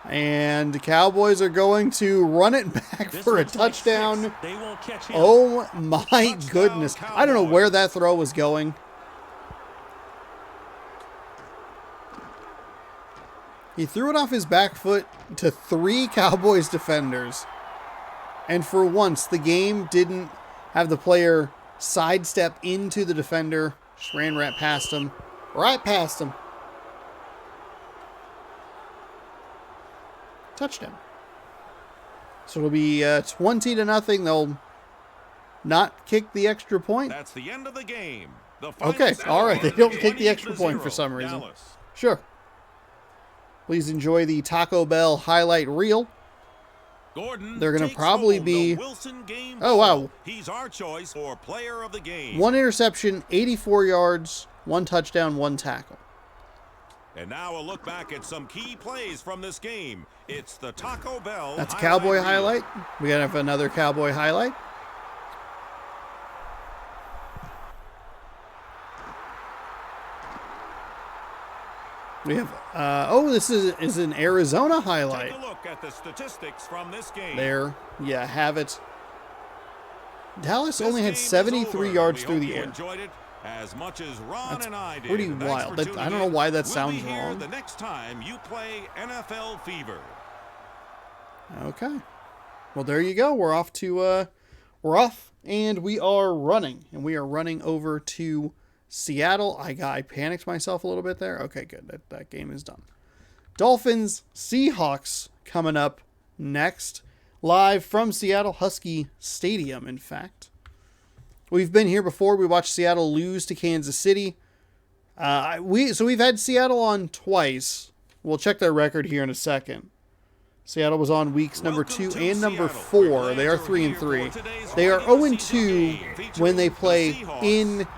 And the Cowboys are going to run it back This for a looks like 6. touchdown. They won't catch him. Oh my Touchdown, goodness. I don't know Cowboys. where that throw was going. He threw it off his back foot to 3 Cowboys defenders. And for once, the game didn't have the player sidestep into the defender. Just ran right past him. Right past him. touchdown. So it'll be 20-0. They'll not kick the extra point. That's the end of the game. Okay, all right. They don't kick the extra point for some reason. Dallas. Sure. Please enjoy the Taco Bell highlight reel. Gordon They're going to takes probably home be... the Wilson game Oh, wow. He's our choice for player of the game. 1 interception, 84 yards, 1 touchdown, 1 tackle. And now a look back at some key plays from this game. It's the Taco Bell. That's a Cowboy reel. highlight. We got to have another Cowboy highlight. We have, this is an Arizona highlight. Take a look at the statistics from this game. There, yeah, have it. Dallas This only had game is 73 over. yards We through hope the you air. enjoyed it as much as Ron That's and I did. pretty Thanks wild. for That- tuning I don't know in. why that We'll sounds be here wrong. the next time you play NFL Fever. Okay. Well, there you go. We're off to we're off and we are running. And we are running over to Seattle. I panicked myself a little bit there. Okay, good. That game is done. Dolphins, Seahawks coming up next. Live from Seattle Husky Stadium, in fact. We've been here before. We watched Seattle lose to Kansas City. We've had Seattle on twice. We'll check their record here in a second. Seattle was on weeks number 2 and number 4. They are 3-3. They are 0-2 when they play in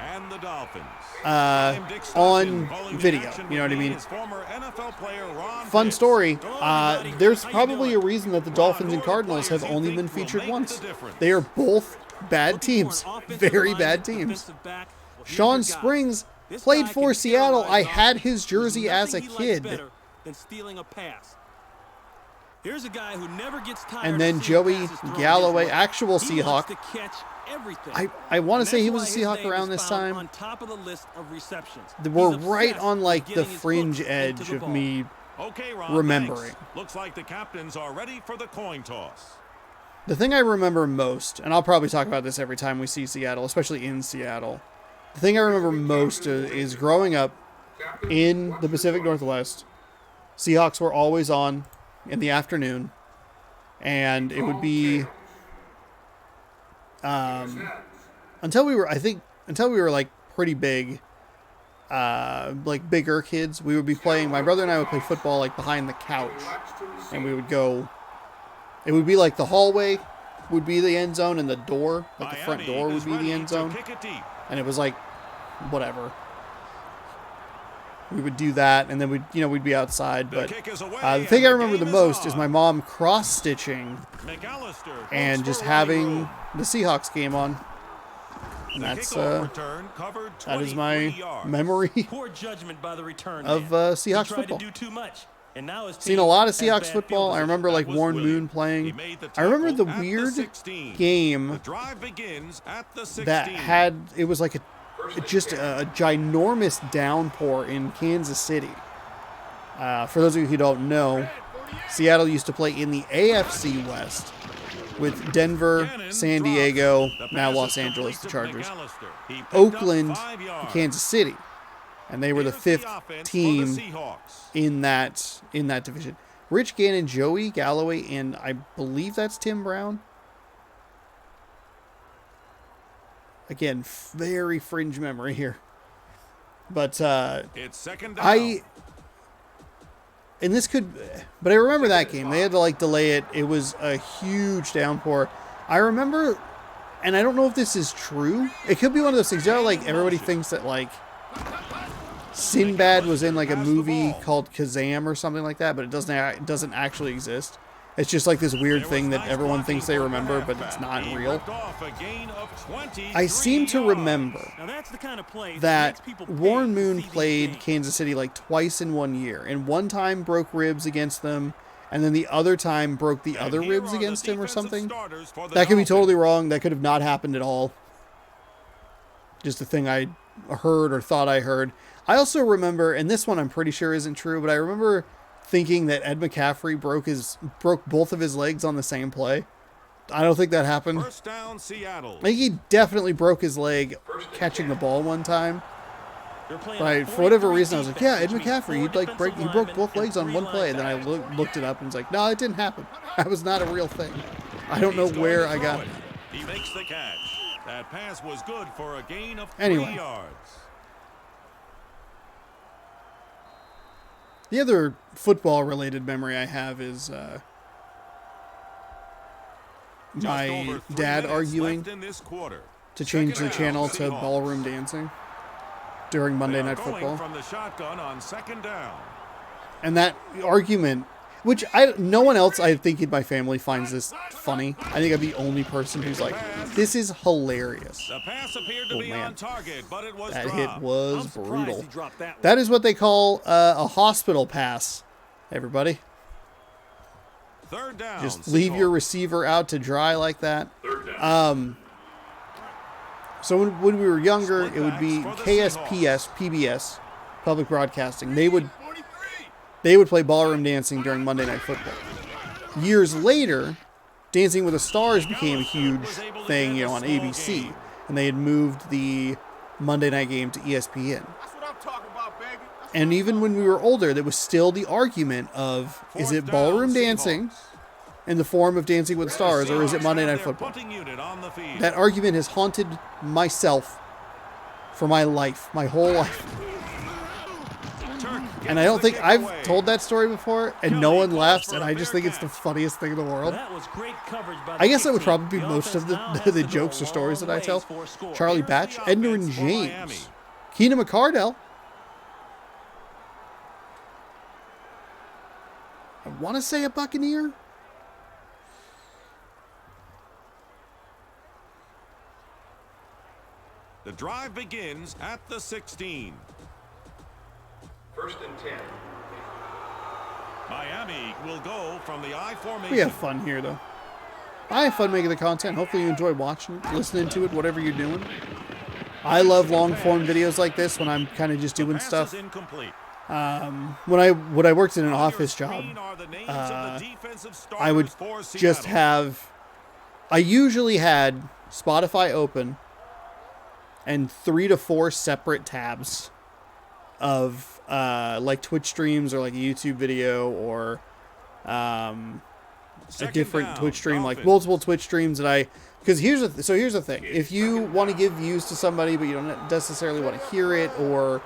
on video. You know what I mean? Fun story. There's probably a reason that the Dolphins and Cardinals have only been featured once. They are both bad teams. Very bad teams. Sean Springs played for Seattle. I had his jersey as a kid. Here's a guy who never gets tired. And then Joey Galloway, actual Seahawk. Everything. I want to say he was a Seahawk around this time. On top of the list of receptions. We're right on like the fringe edge of me remembering. Thanks. Looks like the captains are ready for the coin toss. The thing I remember most, and I'll probably talk about this every time we see Seattle, especially in Seattle. The thing I remember most is growing up in the Pacific Northwest. Seahawks were always on in the afternoon, and it would be until we were like pretty big, like bigger kids. We would be playing. My brother and I would play football like behind the couch, and we would go. It would be like the hallway would be the end zone, and the door, like the front door, would be the end zone, and it was like whatever. We would do that, and then we'd be outside. But the thing I remember the most is my mom cross-stitching and just having the Seahawks game on. And that is my memory Poor judgment by the return of man. Seahawks He tried football. to do too much, and now his Seen team a lot of has Seahawks bad football. field I remember like position. Warren Moon playing. I remember the weird game that had, it was like just a ginormous downpour in Kansas City. For those of you who don't know, Seattle used to play in the AFC West with Denver, San Diego, now Los Angeles, the Chargers, Oakland, and Kansas City, and they were the 5th team in that division. Rich Gannon, Joey Galloway, and I believe that's Tim Brown. Again, very fringe memory here. But it's second down. But I remember that game. They had to like delay it. It was a huge downpour. I remember, and I don't know if this is true. It could be one of those things. You know, like everybody thinks that like Sinbad was in like a movie called Kazam or something like that, but it doesn't actually exist. It's just like this weird thing that everyone thinks they remember, but it's not real. I seem to remember that Warren Moon played Kansas City like twice in 1 year, and one time broke ribs against them, and then the other time broke the other ribs against him or something. That could be totally wrong. That could have not happened at all. Just a thing I heard or thought I heard. I also remember, and this one I'm pretty sure isn't true, but I remember thinking that Ed McCaffrey broke both of his legs on the same play. I don't think that happened. First down, Seattle. I think he definitely broke his leg catching the ball one time. But for whatever reason, I was like, yeah, Ed McCaffrey, he broke both legs on one play. And then I looked it up and was like, no, it didn't happen. That was not a real thing. I don't know where I got it. He makes the catch. That pass was good for a gain of 3 Anyway. yards. The other football-related memory I have is my dad arguing to change the channel to ballroom dancing during Monday Night Football. From the shotgun on 2nd down. And that argument, which no one else I think in my family finds this funny. I think I'm the only person who's like, this is hilarious. The pass appeared to be on target, but it was That dropped. hit was brutal. he dropped that one. That is what they call a hospital pass, everybody. 3rd down. Just leave your receiver out to dry like that. 3rd down. So when we were younger, it would be KSPS, PBS, Public Broadcasting. They would play ballroom dancing during Monday Night Football. Years later, Dancing with the Stars became a huge thing, on ABC, and they had moved the Monday night game to ESPN. That's what I'm talking about, baby. And even when we were older, there was still the argument of, is it ballroom dancing in the form of Dancing with the Stars, or is it Monday Night Football? That argument has haunted myself for my life, my whole life. And I don't think I've told that story before, and no one laughs, and I just think it's the funniest thing in the world. That was great coverage by I guess that would team. probably be The most of offense now the has to go jokes or a stories that I long tell. ways for a score. Charlie Here's Batch, the Edgar offense for Miami. James, Keenan McCardell. I want to say a Buccaneer. The drive begins at the 16. 1st and 10. Miami will go from the I formation. We have fun here, though. I have fun making the content. Hopefully you enjoy watching it, listening to it, whatever you're doing. I love long-form videos like this when I'm kind of just doing Pass stuff. is incomplete. When I worked in an office job, I would just have... I usually had Spotify open and 3 to 4 separate tabs of like Twitch streams or like a YouTube video or a different Twitch stream, like multiple Twitch streams that I... Because here's the thing. If you want to give views to somebody but you don't necessarily want to hear it, or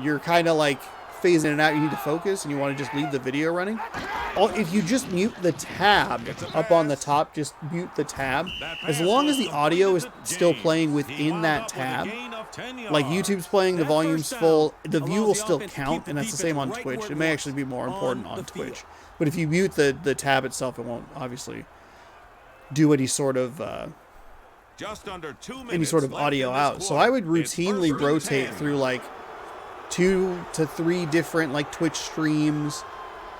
you're kind of like phasing it out, you need to focus and you want to just leave the video running, if you just mute the tab up on the top, just mute the tab, as long as the audio is still playing within that tab, like YouTube's playing, the volume's full, the view will still count, and that's the same on Twitch. It may actually be more important on Twitch, but if you mute the tab itself, it won't obviously do any sort of Just under 2 minutes any sort of left audio in this out. So quarter. I would It's routinely 1st and rotate 10. through like 2 to 3 different like Twitch streams.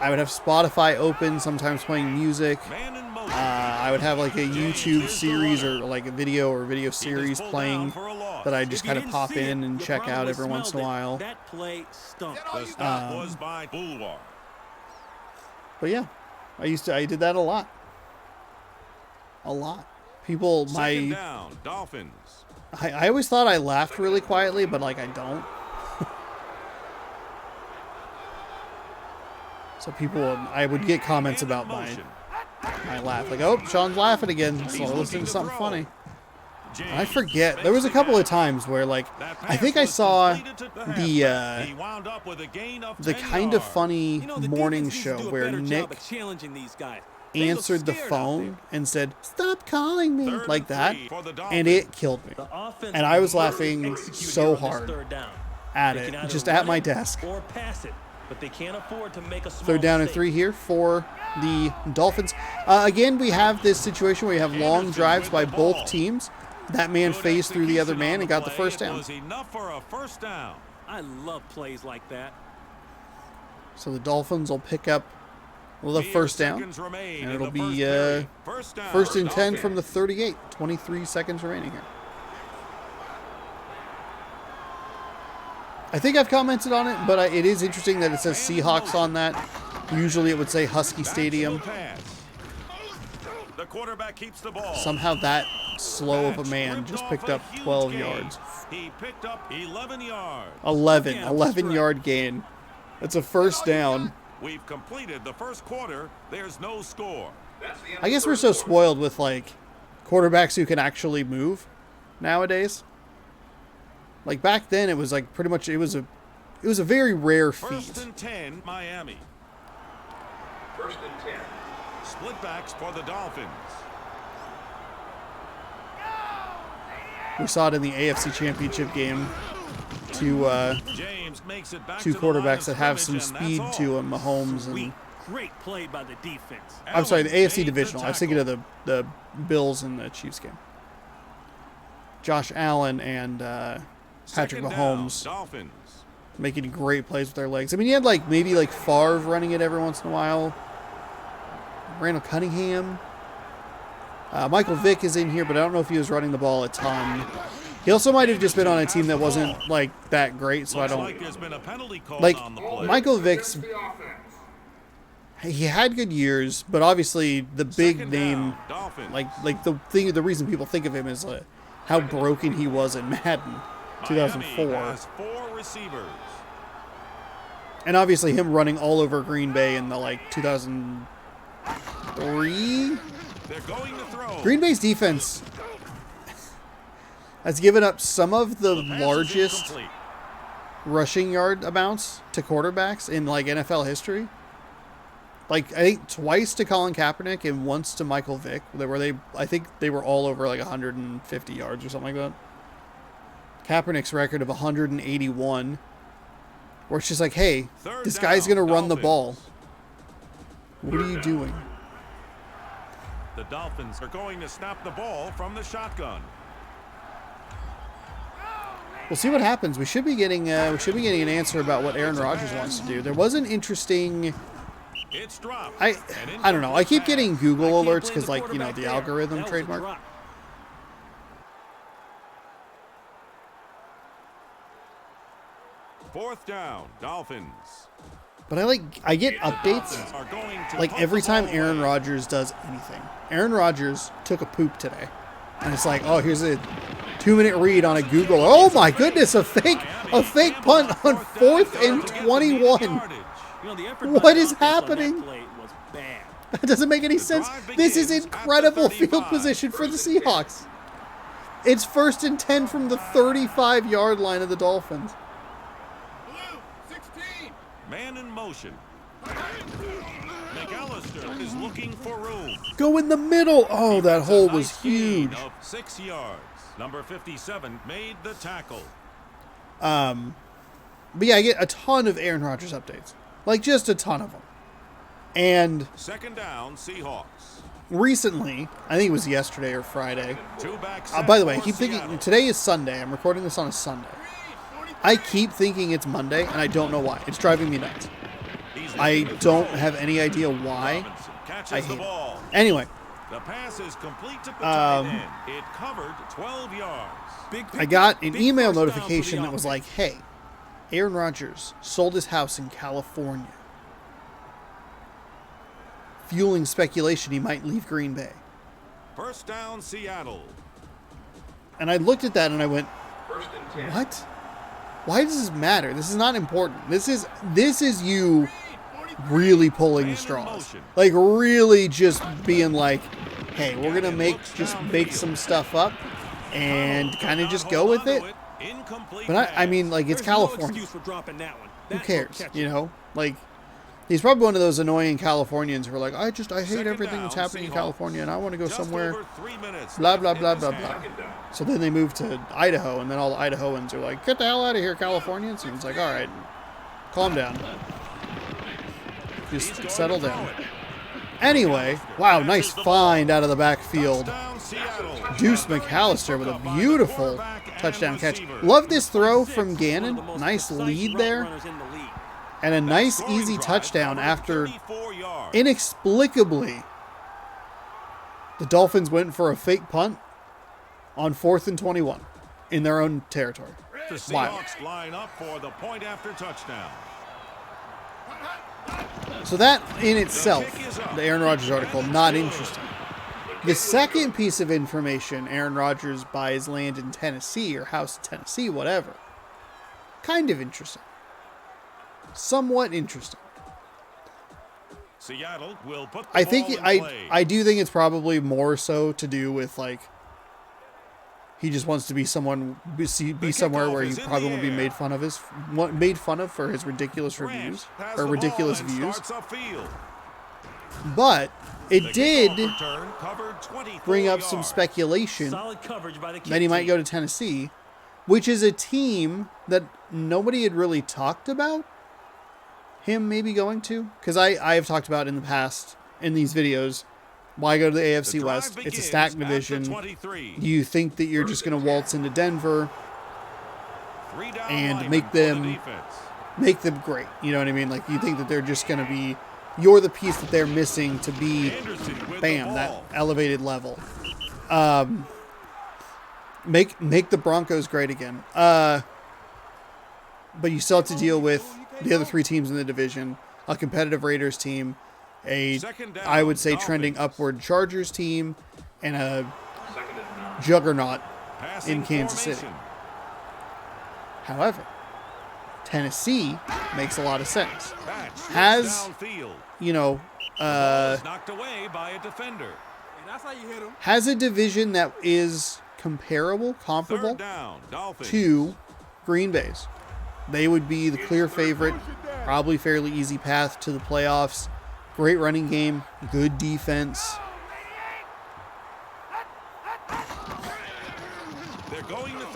I would have Spotify open, sometimes playing music. Man in motion. I would have like a YouTube series or like a video series playing that I just If you kind of didn't pop see it, in and you check out probably every once in a smelled it. while. That play stunk. The stop was by Boulevard. But yeah, I did that a lot. People, 2nd down, Dolphins. I always thought I laughed really quietly, but like I don't. So I would get comments Man in about my motion. laugh. Like, oh, Sean's laughing again. So listening to something funny. And I forget. There was a couple of times where like, I think I saw the kind of funny morning show where Nick answered the phone and said, "Stop calling me," like that, and it killed me. And I was laughing so hard at it, just at my desk. Or pass it, but they can't afford to make a small 3rd down and mistake. 3 here for the Dolphins. Again, we have this situation where we have long drives by both teams. That man phased through the other man and got the first down. Was enough for a first down. I love plays like that. So the Dolphins will pick up the first down, and it'll be 1st and 10 from the 38. 23 seconds remaining here. I think I've commented on it, but it is interesting that it says Seahawks on that. Usually it would say Husky Stadium. The quarterback keeps the ball. Somehow that slow of a Catch man ripped just off picked a up huge 12 gain. yards. He picked up 11 yards. 11 yard gain. That's a first down. We've completed the first quarter. There's no score. That's the end I of guess the we're first so quarter. spoiled with like quarterbacks who can actually move nowadays. Like back then, it was like pretty much it was a very rare First feat. and 10, Miami. First and 10. Split backs for the Dolphins. We saw it in the AFC Championship game. James makes it back Two to the line quarterbacks of that have some scrimmage, and speed that's to all. them, Mahomes and Sweet. Great play by the defense. I'm sorry, the Allen AFC made the divisional. I was thinking of tackle. the Bills and the Chiefs game. Josh Allen and Patrick Second down, Mahomes Dolphins. making great plays with their legs. I mean, you had like maybe like Favre running it every once in a while. Randall Cunningham. Michael Vick is in here, but I don't know if he was running the ball a ton. He also might have just been on a team that wasn't like that great, so Looks I don't like there's been a penalty called like on the play. Michael Vick's. Against the offense. He had good years, but obviously the big Second name, down, Dolphins. like the reason people think of him is how broken he was in Madden, Miami 2004, has 4 receivers. and obviously him running all over Green Bay in the like 2003. They're going to throw. Green Bay's defense has given up some of the Pass is largest incomplete. rushing yard amounts to quarterbacks in like NFL history. Like I think twice to Colin Kaepernick and once to Michael Vick, I think they were all over like 150 yards or something like that. Kaepernick's record of 181, where it's just like, hey, Third this guy's down, gonna run the ball. Dolphins. What are you doing? The Dolphins are going to snap the ball from the shotgun. We'll see what happens. We should be getting an answer about what Aaron Rodgers wants to do. There was an interesting. It's dropped. I don't know. I keep getting Google alerts because, like, you know, the algorithm trademark. Fourth down, Dolphins. But I get updates Dolphins are going to like punt every the time ball Aaron away. Rodgers does anything. Aaron Rodgers took a poop today, and it's like, oh, here's a 2-minute read on a Google. Oh my goodness, a fake punt on 4th and 21. You know, the effort What by the is offense on that happening? play was bad. That doesn't make any sense. drive This is begins at the incredible field 35. position for the Seahawks. It's 1st and 10 from the 35-yard line of the Dolphins. Blue, 16. Man in motion. McAllister is looking for room. Go in the middle. Oh, that hole was Nice gain huge. Of 6 yards. Number 57 made the tackle. But yeah, I get a ton of Aaron Rodgers updates. Like, just a ton of them. And Second down, Seahawks. recently, I think it was yesterday or Friday. Two back By the way, I for keep thinking, Seattle. today is Sunday. I'm recording this on a Sunday. I keep thinking it's Monday, and I don't know why. It's driving me nuts. He's I looking to don't throw. have any idea why. Robinson catches I the hate it. ball. Anyway, The pass is complete to the tight end. It covered 12 yards. I got an Big email first down for the notification that was like, offense. hey, Aaron Rodgers sold his house in California, fueling speculation he might leave Green Bay. First down, Seattle. And I looked at that and I went, First and 10. what? Why does this matter? This is not important. This is you really pulling Man in straws. motion. Like really just being like, hey, we're gonna make some stuff up and kind of just go with it. Incomplete But I mean, like, it's There's no California. excuse for dropping that one. Who That cares? will catch You it. know, like he's probably one of those annoying Californians who are like, I hate Second everything that's down, happening in Seahawks. California, and I want to go Just somewhere. over 3 minutes Blah left blah in blah this blah half. blah. Second down. So then they moved to Idaho, and then all the Idahoans are like, get the hell out of here, Californians. And it's like, all right, calm down. He's Just going settle to throw down. it. Anyway, wow, nice find out of the backfield. Touchdown, Seattle. Deuce McAllister with a beautiful touchdown catch. Love this throw from Gannon. One of the most Nice precise lead route there. runners in the league. And a nice, Scoring easy drive touchdown covered after 34 yards. inexplicably the Dolphins went for a fake punt on 4th and 21 in their own territory. The Wild. Seahawks line up for the point after touchdown. So that in itself, the Aaron Rodgers article, not interesting. The second piece of information, Aaron Rodgers buys land in Tennessee or house in Tennessee, whatever. Kind of interesting. Somewhat interesting. Seattle will put the I think ball in play. I do think it's probably more so to do with like he just wants to be somewhere where he probably won't be made fun of for his ridiculous reviews or ridiculous views. But it did bring up some speculation that he might go to Tennessee, which is a team that nobody had really talked about him maybe going to. Because I have talked about in the past in these videos, why go to the AFC West? It's a stacked division. You think that you're just going to waltz into Denver and make them great. You know what I mean? Like you think that they're just going to be, you're the piece that they're missing to be, bam, that elevated level. Make the Broncos great again. But you still have to deal with the other three teams in the division, a competitive Raiders team, I would say trending upward Chargers team, and a juggernaut in Kansas City. However, Tennessee makes a lot of sense. Has, knocked away by a defender. Has a division that is comparable to Green Bay's. They would be the clear favorite, probably fairly easy path to the playoffs. Great running game, good defense.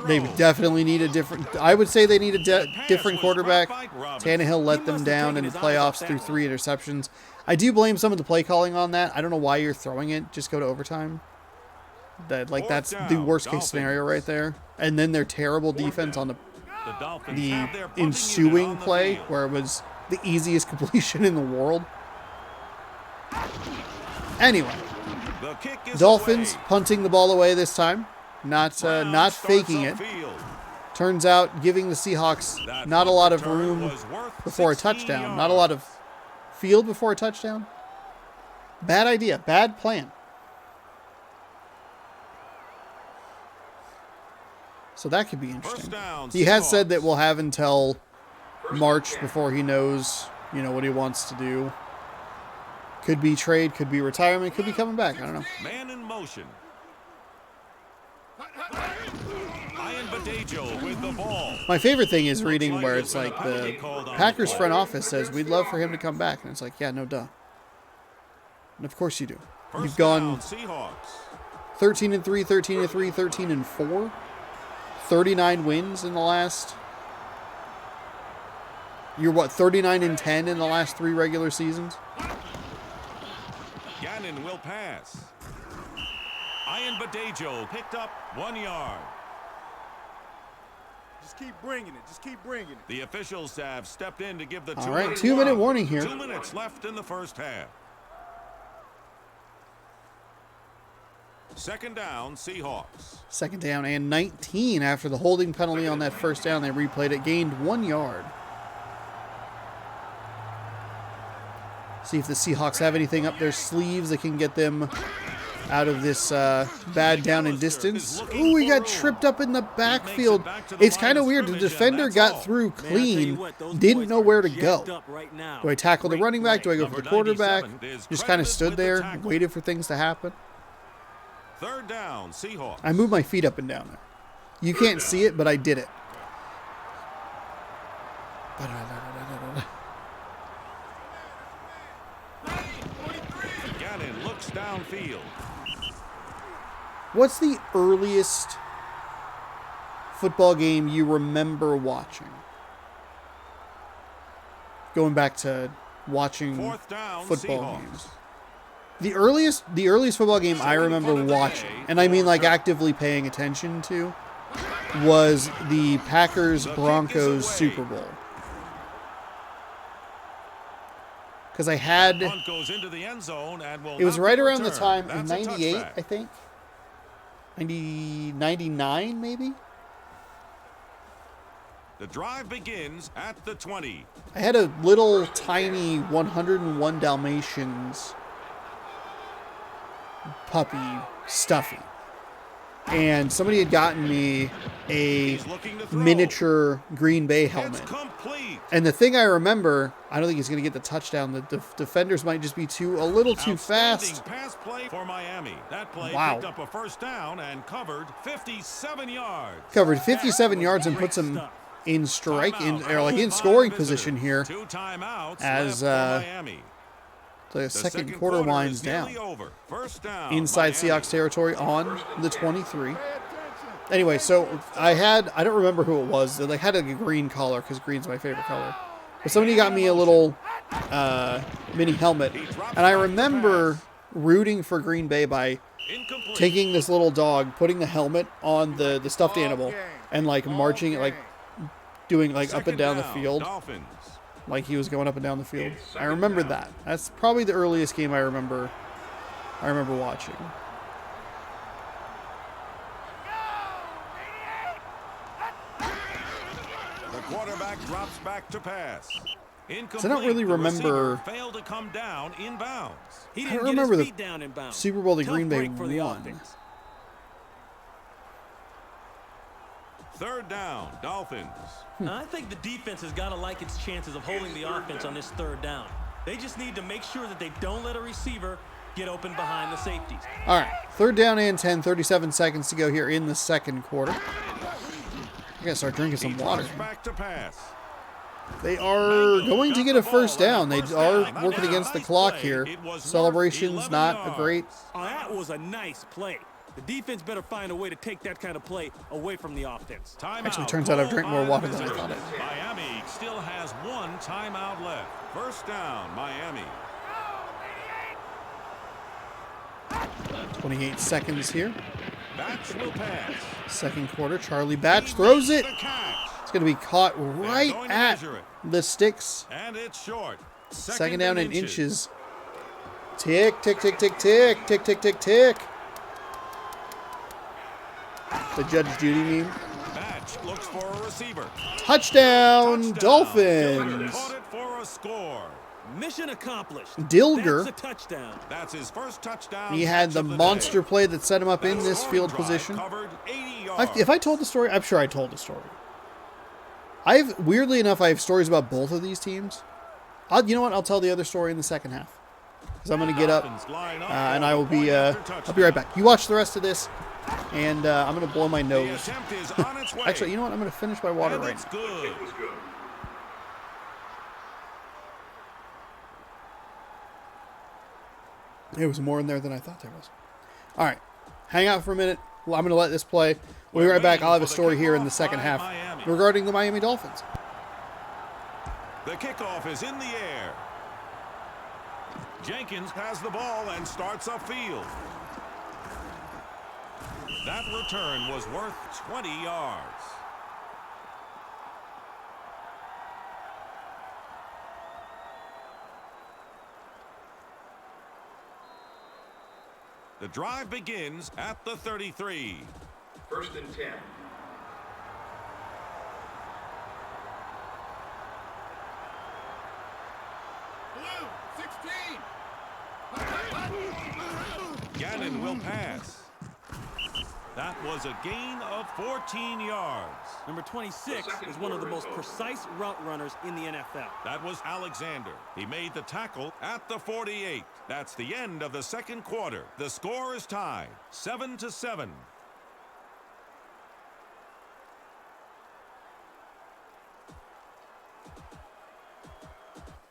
They definitely need a different, I would say they need a different quarterback. Tannehill let them down in the playoffs through 3 interceptions. I do blame some of the play calling on that. I don't know why you're throwing it. Just go to overtime. That's the worst case scenario right there. And then their terrible defense on the ensuing play where it was the easiest completion in the world. Anyway, Dolphins punting the ball away this time. Not faking it. Turns out giving the Seahawks not a lot of room before a touchdown. Not a lot of field before a touchdown. Bad idea. Bad plan. So that could be interesting. He has said that we'll have until March before he knows, what he wants to do. Could be trade, could be retirement, could be coming back. I don't know. Man in motion. With the ball. My favorite thing is reading where it's like the Packers front office says, we'd love for him to come back. And it's like, yeah, no duh. And of course you do. You've gone 13-3, 13-3, 13-4. 39 wins in the last... You're 39-10 in the last 3 regular seasons? Gannon will pass. Ian Badejo picked up 1 yard. Just keep bringing it. Just keep bringing it. The officials have stepped in to give the 2 All right, 2-minute warning here. 2 minutes left in the first half. Second down, Seahawks. Second down and 19 after the holding penalty on that first down. They replayed it, gained 1 yard. See if the Seahawks have anything up their sleeves that can get them out of this bad down and distance. Ooh, he got tripped up in the backfield. It's kind of weird. The defender got through clean, didn't know where to go. Do I tackle the running back? Do I go for the quarterback? Just kind of stood there, waited for things to happen. Third down, Seahawks. I moved my feet up and down there. You can't see it, but I did it. Gannon looks downfield. What's the earliest football game you remember watching? Going back to watching football games. The earliest football game I remember watching, and I mean like actively paying attention to, was the Packers-Broncos Super Bowl. Because I had, it was right around the time, in 98, I think. 99, maybe? The drive begins at the 20. I had a little tiny 101 Dalmatians puppy, stuffy. And somebody had gotten me a miniature Green Bay helmet. And the thing I remember, I don't think he's going to get the touchdown. The defenders might just be a little too fast. Pass play for Miami. That play Wow. picked up a first down and covered 57 yards. Covered 57 yards and puts him in scoring position here Two timeouts as left for Miami. the second quarter winds down. First down, Inside Miami. Seahawks territory on the 23. Anyway, so I don't remember who it was. They had a green collar because green's my favorite color. But somebody got me a little mini helmet. And I remember rooting for Green Bay by Incomplete. taking this little dog, putting the helmet on the stuffed animal, and like marching, like doing like up and down the field. Dolphins. Like he was going up and down the field. I remember that. That's probably the earliest game I remember watching. The quarterback drops back to pass. Incomplete. So I don't really The remember. receiver failed to come down inbounds. He I didn't don't get remember his the feet down inbounds. Super Bowl that Tough Green Bay break for the won. offense. Third down, Dolphins. I think the defense has got to like its chances of holding the offense on this third down. They just need to make sure that they don't let a receiver get open behind the safeties. All right, third down and 10, 37 seconds to go here in the second quarter. I gotta start drinking some water. Back to pass. They are going to get a first down. They are working against the clock here. Celebrations not a great. Oh, that was a nice play. The defense better find a way to take that kind of play away from the offense. Actually, turns out I've drank more water than I thought I did. Miami still has one timeout left. First down, Miami. 28 seconds here. Batch will pass. Second quarter. Charlie Batch throws it. The catch. It's going to be caught right going to at measure it. the sticks. And it's short. Second down and inches. Tick, tick, tick, tick, tick, tick, tick, tick, tick. The Judge Judy meme. Batch looks for a receiver. Touchdown, Dolphins. Caught it for a score. Mission accomplished. Dilger. That's a touchdown. That's his first touchdown. He had catch the of monster day. play that set him up in That this scoring field drive position. covered 80 yards. If I told the story, I'm sure I told the story. Weirdly enough, I have stories about both of these teams. You know what? I'll tell the other story in the second half. Because I'm going to get up, Dolphins line up and for I will the be, point after I'll be touchdown. right back. You watch the rest of this, and I'm going to blow my The nose. attempt is on its way. Actually, you know what? I'm going to finish my water And right it's now. good. It was good. There was more in there than I thought there was. All right. Hang out for a minute. Well, I'm going to let this play. We'll be right back. I'll have a story here in the second half regarding the Miami Dolphins. The kickoff is in the air. Jenkins has the ball and starts upfield. That return was worth 20 yards. The drive begins at the 33. First and 10. Blue, 16. Gannon will pass. That was a gain of 14 yards. Number 26 is one of the most precise route runners in the NFL. That was Alexander. He made the tackle at the 48. That's the end of the second quarter. The score is tied, 7-7.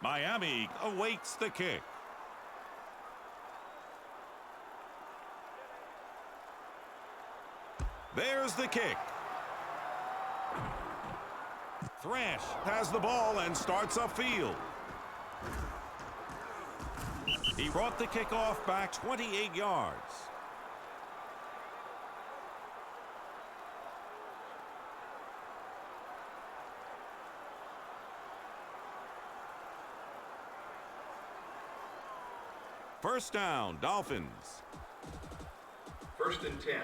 Miami awaits the kick. There's the kick. Thrash has the ball and starts upfield. He brought the kickoff back 28 yards. First down, Dolphins. First and 10.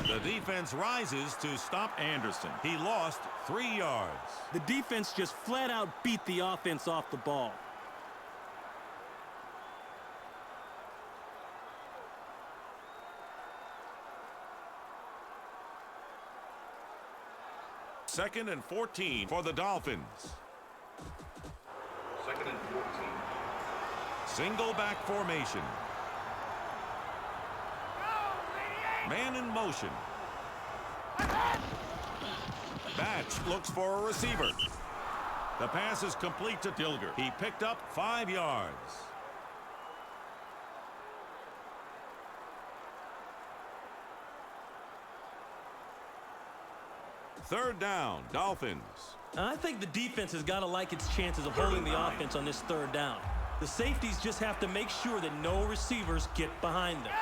The defense rises to stop Anderson. He lost 3 yards. The defense just flat out beat the offense off the ball. Second and 14 for the Dolphins. Second and 14. Single back formation. Man in motion. Batch looks for a receiver. The pass is complete to Dilger. He picked up 5 yards. Third down, Dolphins. I think the defense has got to like its chances of holding the offense on this third down. The safeties just have to make sure that no receivers get behind them.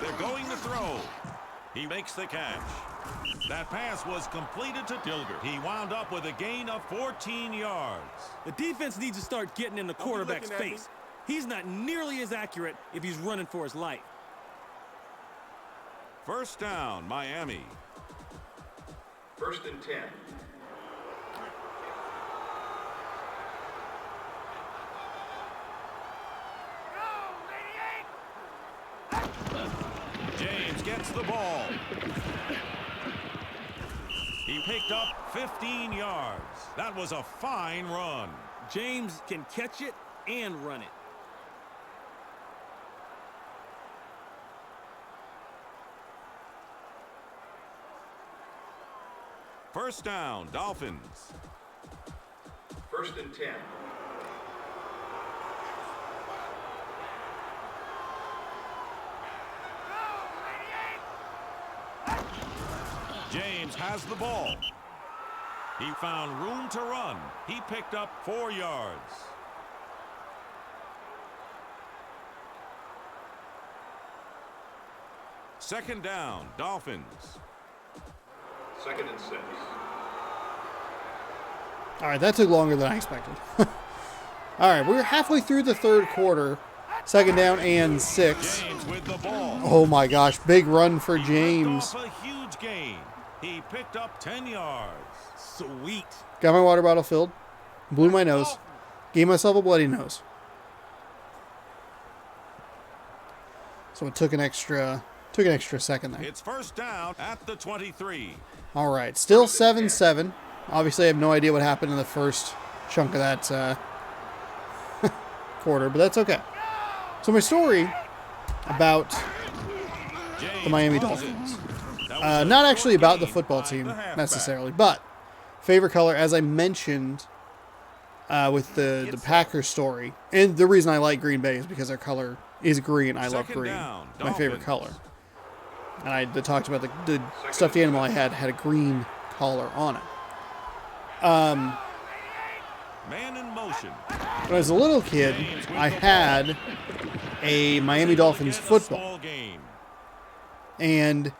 They're going to throw. He makes the catch. That pass was completed to Dilger. He wound up with a gain of 14 yards. The defense needs to start getting in the quarterback's face. He's not nearly as accurate if he's running for his life. First down, Miami. First and 10. James gets the ball. He picked up 15 yards. That was a fine run. James can catch it and run it. First down, Dolphins. First and 10. James has the ball. He found room to run. He picked up 4 yards. Second down, Dolphins. Second and 6. All right, that took longer than I expected. All right, we're halfway through the third quarter. Second down and 6. James with the ball. Oh my gosh, big run for He James. picked off a huge gain. He picked up 10 yards. Sweet. Got my water bottle filled. Blew my nose. Gave myself a bloody nose. So it took an extra second there. It's first down at the 23. All right, still 7-7. Obviously, I have no idea what happened in the first chunk of that quarter, but that's okay. So my story about the Miami Dolphins. Not actually about the football team necessarily, but favorite color, as I mentioned with the Packers story. And the reason I like Green Bay is because their color is green. I love green. My favorite color. And I talked about the stuffed animal I had a green collar on it. Man in motion. When I was a little kid, I had a Miami Dolphins football. Game. And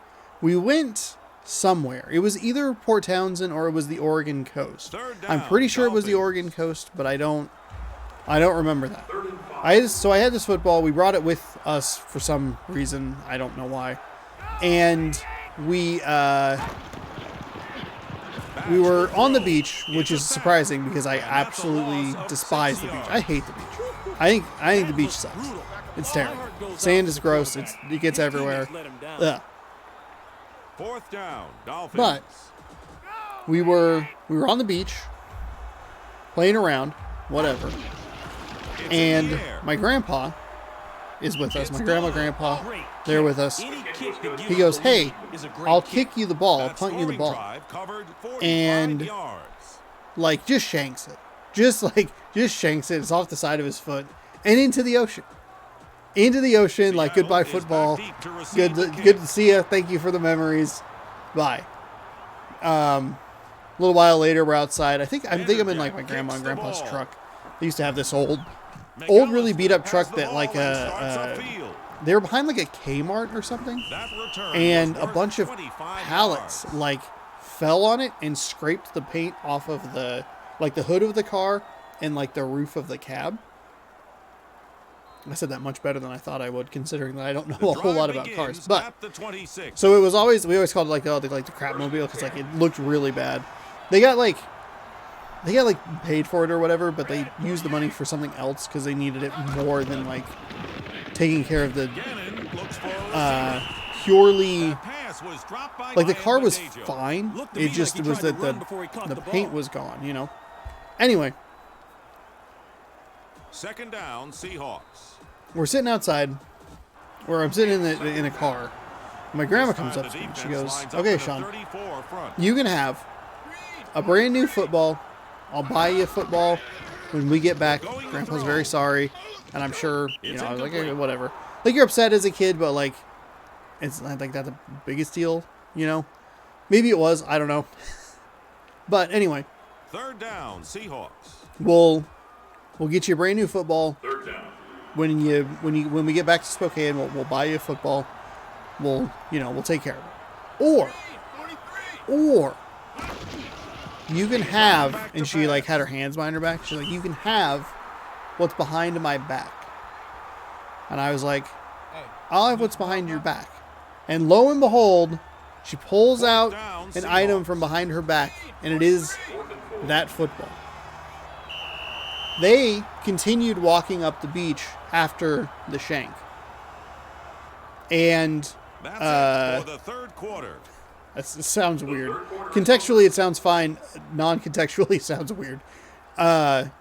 we went somewhere. It was either Port Townsend or it was the Oregon coast. Third down, I'm pretty sure it was the Dolphins. Oregon coast, but I don't remember that. I had this football. We brought it with us for some reason. I don't know why. And we were on the beach, which is surprising because I absolutely despise the beach. I hate the beach. I think the beach sucks. It's terrible. Sand is gross. It gets everywhere. Ugh. Fourth down, Dolphins. But we were on the beach, playing around, whatever. It's in And the air. my grandpa is with us. My grandpa, they're with us. Any kick that gives He goes, the "Hey, lead is a great I'll kick." kick you the ball. I'll That punt you the scoring ball." drive covered 45 And- yards. Like, just shanks it. Just shanks it. It's off the side of his foot and into the ocean. Into the ocean. Like, Seattle goodbye is back football. deep to receive Good the to, kick. good to see you. Thank you for the memories. Bye. A little while later, we're outside. I think I'm in like my grandma and grandpa's truck. They used to have this old, really beat up truck that like they were behind like a Kmart or something, and a bunch of pallets like fell on it and scraped the paint off of the hood of the car and like the roof of the cab. I said that much better than I thought I would, considering that I don't know The a whole lot drive about cars. begins But at the 26. so we always called it like the crapmobile because like it looked really bad. They got paid for it or whatever, but they used the money for something else because they needed it more than like taking care of the Gannon looks for a receiver. purely That pass was dropped by like the Ryan car was Badejo. fine. Looked to me It just like he was tried that to run before he caught the the paint ball. was gone, you know. Anyway, Second down, Seahawks. we're sitting outside, or I'm sitting in a car. My grandma comes up to me. She goes, "Okay, Sean, you can have a brand new football. I'll buy you a football when we get back. Grandpa's very sorry, and I'm sure, you know." I was like, "Okay, whatever." Like, you're upset as a kid, but like, it's not like that the biggest deal, you know. Maybe it was. I don't know. But anyway, Third down, Seahawks. we'll get you a brand new football. Third down. When we get back to Spokane, we'll buy you a football. We'll take care of it. Or you can have, and she like had her hands behind her back. She's like, "You can have what's behind my back." And I was like, "I'll have what's behind your back." And lo and behold, she pulls out an item from behind her back, and it is that football. They continued walking up the beach after the shank. And That's it for the third quarter. it sounds weird. Contextually, it sounds fine. Non-contextually, it sounds weird.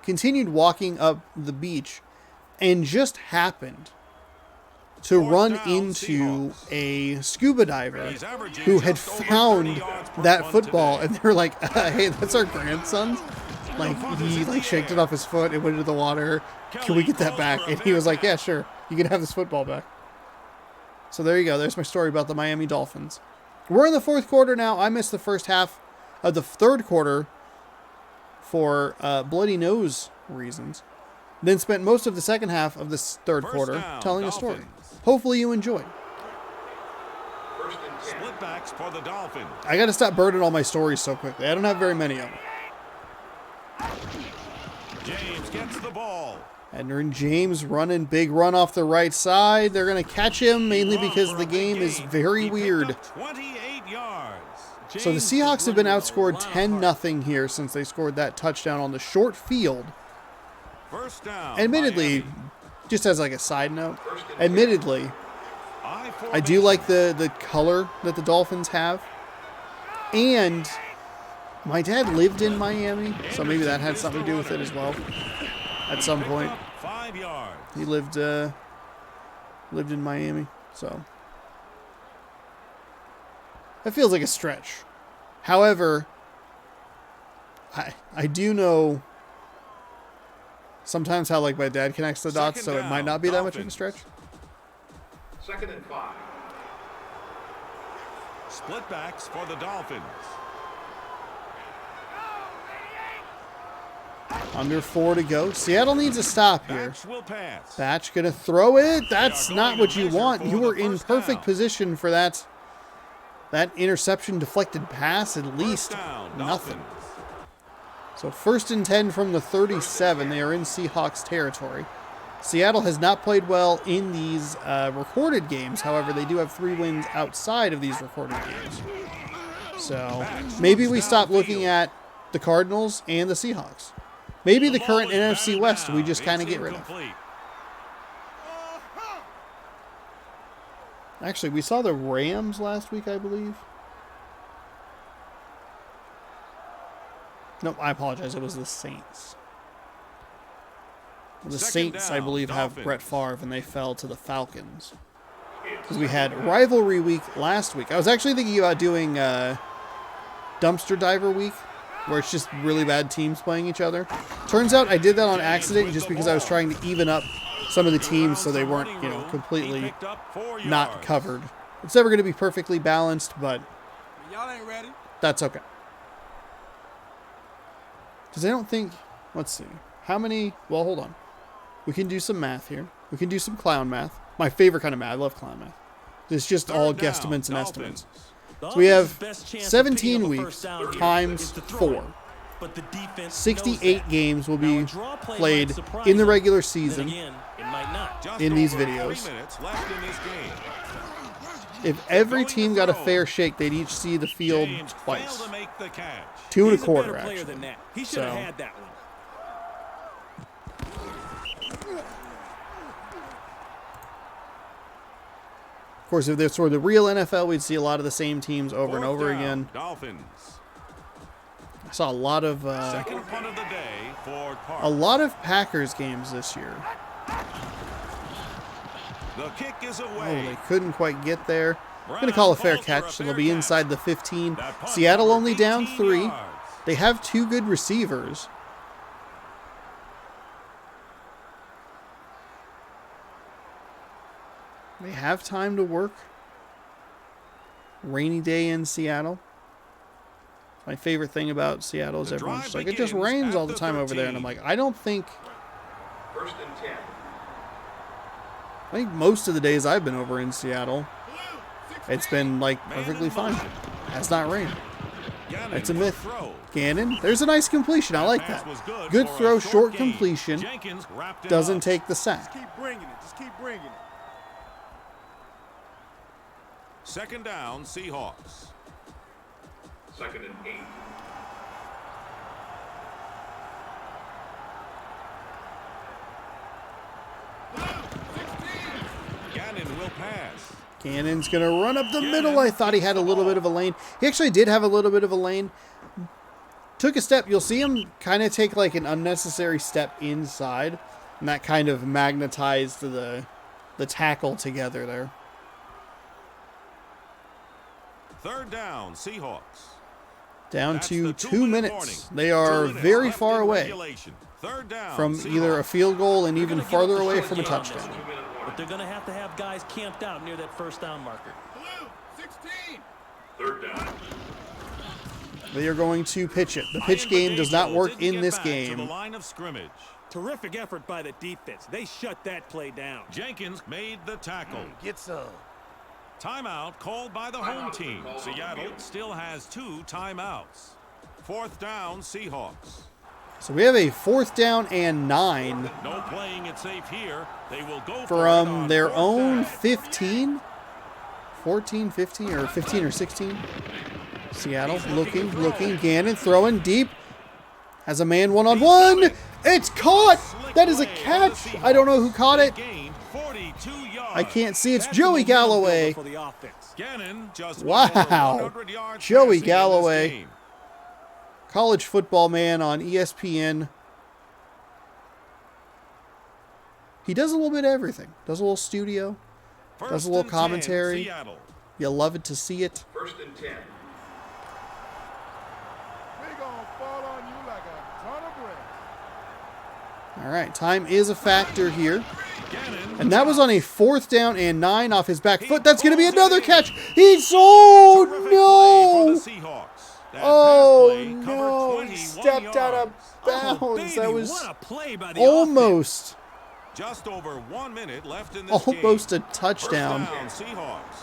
Continued walking up the beach and just happened to run into a scuba diver who had found that football, and they were like, "Hey, that's our grandson's. Like, he like shanked it off his foot and went into the water. Can we get that back?" And he was like, "Yeah, sure. You can have this football back." So there you go. There's my story about the Miami Dolphins. We're in the fourth quarter now. I missed the first half of the third quarter for bloody nose reasons. Then spent most of the second half of this third First quarter down, telling a story. Dolphins. Hopefully you enjoy. First and 10. Split backs for the Dolphins. I got to stop burning all my stories so quickly. I don't have very many of them. James gets the ball. Edner and James running, big run off the right side. They're going to catch him mainly because the game is very He picked weird. up 28 yards. So the Seahawks have been outscored 10-0 here since they scored that touchdown on the short field. First down. Admittedly, Miami. just as like a side note, admittedly, I do like the color that the Dolphins have. And my dad lived in Miami, so maybe that had something to do with it as well. At some point, 5 yards. he lived in Miami, so that feels like a stretch. However, I do know sometimes how like my dad connects the dots, so it might not be that much of a stretch. Second and 5. Split backs for the Dolphins. Under 4 to go. Seattle needs a stop here. Batch will pass. Batch gonna throw it. That's They are not going what to you measure want. for You the were in first perfect down. position for that interception deflected pass. At least down, nothing. Dolphins. So first and 10 from the 37. They are in Seahawks territory. Seattle has not played well in these recorded games. However, they do have 3 wins outside of these recorded games. So maybe we stop looking at the Cardinals and the Seahawks. Maybe the current ball is NFC batted West we down. just kind of It's get rid of. incomplete. Actually, we saw the Rams last week, I believe. No, I apologize. It was the Saints. The Second Saints, I down, believe, have Dolphins. Brett Favre, and they fell to the Falcons. Because we had rivalry week last week. I was actually thinking about doing dumpster diver week, where it's just really bad teams playing each other. Turns out I did that on accident just because I was trying to even up some of the teams so they weren't, you know, He completely picked up 4 not yards. covered. It's never going to be perfectly balanced, but Y'all ain't ready. that's okay. Because I don't think, let's see, how many, well, hold on. We can do some math here. We can do some clown math. My favorite kind of math. I love clown math. It's just all Third down, guesstimates and Dolphins. estimates. The So we have offense's best chance of 17 picking up a weeks first down here times is to throw 4. it. But the defense knows 68 that. games will Now, be a draw play played might surprise in the them. regular Then season. again, it might not. Just in these over videos. 3 minutes left in this game. If every team got a fair shake, they'd each see the field James twice. failed to make the catch. 2 He's and a quarter, better player actually. than that. He should have So- had that one. Of course, if this were the real NFL, we'd see a lot of the same teams over and Fourth over down, again. Dolphins. I saw a lot of Second punt of the day, Ford Park. Packers games this year. The kick is Oh, away. they couldn't quite get there. I'm going to call a fair catch, so they'll be inside the 15. That punt Seattle covered only down 18 3. yards. They have 2 good receivers. They have time to work. Rainy day in Seattle. My favorite thing about Seattle is The everyone's drive just like, it just begins rains at all the the time over there. And 13. I'm like, I don't think... First and 10. I think most of the days I've been over in Seattle, Blue, 16. it's been like Man perfectly in fine. motion. Has not rained. Gannon It's a will myth. throw. Gannon, there's a nice completion. I like Pass that. was Good for a throw, short gain. completion. Jenkins wrapped it Doesn't up. take the sack. Keep bringing it. Just keep bringing it. Second down, Seahawks. Second and 8. Gannon will pass. Cannon's going to run up the middle. I thought he had a little bit of a lane. He actually did have a little bit of a lane. Took a step. You'll see him kind of take like an unnecessary step inside. And that kind of magnetized the tackle together there. Third down, Seahawks. Down That's to the 2 2-minute minutes. warning. They 2 are minutes very left far in away regulation. Third down, from Seahawks. either a field goal and even gonna give farther up the away short from a game on this touchdown. one. 2-minute warning. But they're going to have guys camped out near that first down marker. Blue, 16. Third down. They are going to pitch it. The Ryan pitch game does not Badajo work didn't in get this back to the game. line of scrimmage. Terrific effort by the defense. They shut that play down. Jenkins made the tackle. Get some. Timeout called by the Timeout home has been team. called on the Seattle field. still has 2 timeouts. Fourth down, Seahawks. So we have a 4th down and 9 No playing it safe here. They will go for it from on their fourth own down. 15. 14, 15, or 15 or 16. Seattle looking. Gannon throwing deep. Has a man one-on-one. It's caught. That is a catch. I don't know who caught it. Gained 42 yards. I can't see. It's That's Joey the momentum builder Galloway. for the offense. Gannon just Wow. went over 100 yards Joey passing in this Galloway. game. College football man on ESPN. He does a little bit of everything. Does a little studio. Does First a little and 10, commentary. Seattle. You love it to see it. First and 10. We gonna fall on you like a ton of bread. All right, time is a factor here. Gannon. And that was on a 4th down and 9 off his back foot. That's going to be another catch. He's oh Terrific play no! for the Seahawks. That Oh pass play covered no! 21 He stepped out of yards. Oh, bounds. baby, That was what a play by the almost Just over 1 minute left in this almost game. a touchdown. First down, Seahawks.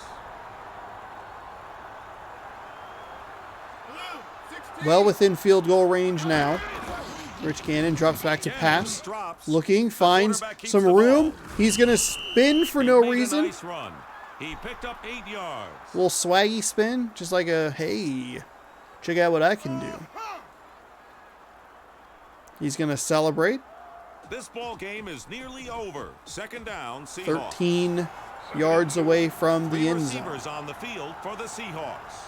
Blue, 16. Well within field goal range now. Rich Gannon drops back to pass. Looking, finds some room. He's going to spin for no He made a reason. nice run. He picked up 8 yards. Little swaggy spin, just like a, hey, check out what I can do. He's going to celebrate. This ball game is nearly over. Second down, Seahawks. 13 yards away from the Three end zone. receivers on the field for the Seahawks.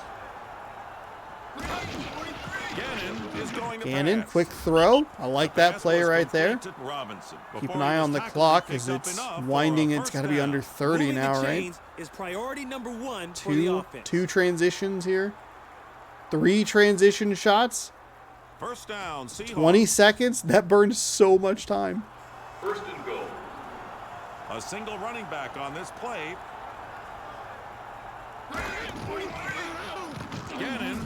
Gannon is going to Gannon, pass. quick throw. I like that Pass play was right there. complete to Robinson. Keep Before an he eye was on the tackled, clock he as picked up it's enough for winding. a It's first got to be down. under 30 Moving now, the right? chains is priority number 1 for the offense. Two transitions here. 3 transition shots. First down, Seahawks. 20 seconds. That burns so much time. First and goal. A single running back on this play.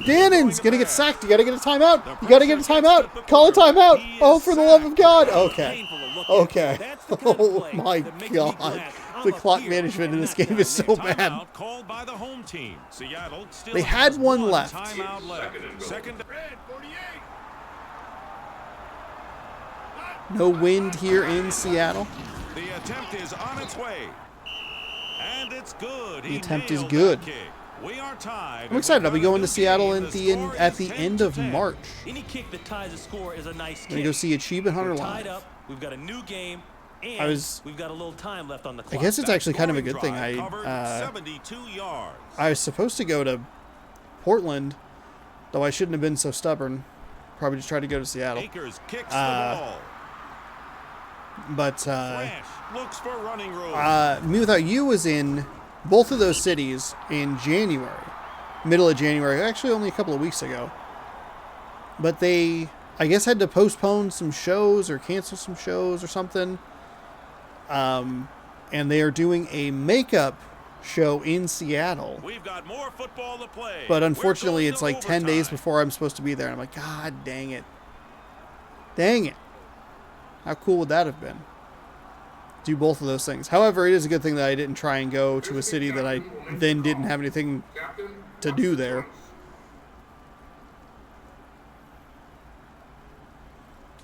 Gannon's going to get sacked. You got to get a timeout. You got to get a timeout. Call a timeout. Oh, for the love of God. Okay. Okay. Oh, my God. The clock management in this game is so bad. Timeout called by the home team. Seattle still They has had one left. Timeout left. Second and goal. Second. Red, 48. No wind here in Seattle. The attempt is on its way. And it's good. The attempt is good. We are tied. I'm excited. I'll be going to Seattle at the end of March. Any kick that ties the score is a nice kick. I'm gonna go see Achievement Hunter We're tied live. up. We've got a new game, and we've got a little time left on the clock. I guess it's actually kind of a good thing. 72 yards. I was supposed to go to Portland, though I shouldn't have been so stubborn. Probably just tried to go to Seattle. Akers kicks the ball. But Flash looks for running room. Me Without You was in both of those cities in January, middle of January, actually only a couple of weeks ago. But they, I guess, had to postpone some shows or cancel some shows or something. And they are doing a makeup show in Seattle. We've got more football to play. But unfortunately, it's like 10 days overtime. before I'm supposed to be there. And I'm like, God dang it. Dang it. How cool would that have been? Do both of those things. However, it is a good thing that I didn't try and go to a city that I then didn't have anything to do there.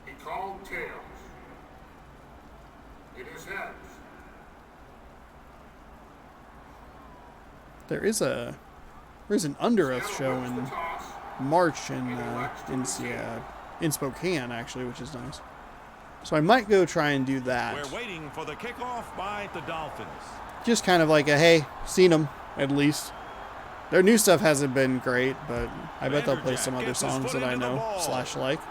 He called tails. It is heads. There's an Under Oath show in March in Spokane, actually, which is nice. So I might go try and do that. We're waiting for the kickoff by the Dolphins. Just kind of like a, hey, seen them, at least. Their new stuff hasn't been great, but I bet they'll play some other songs that I know / like.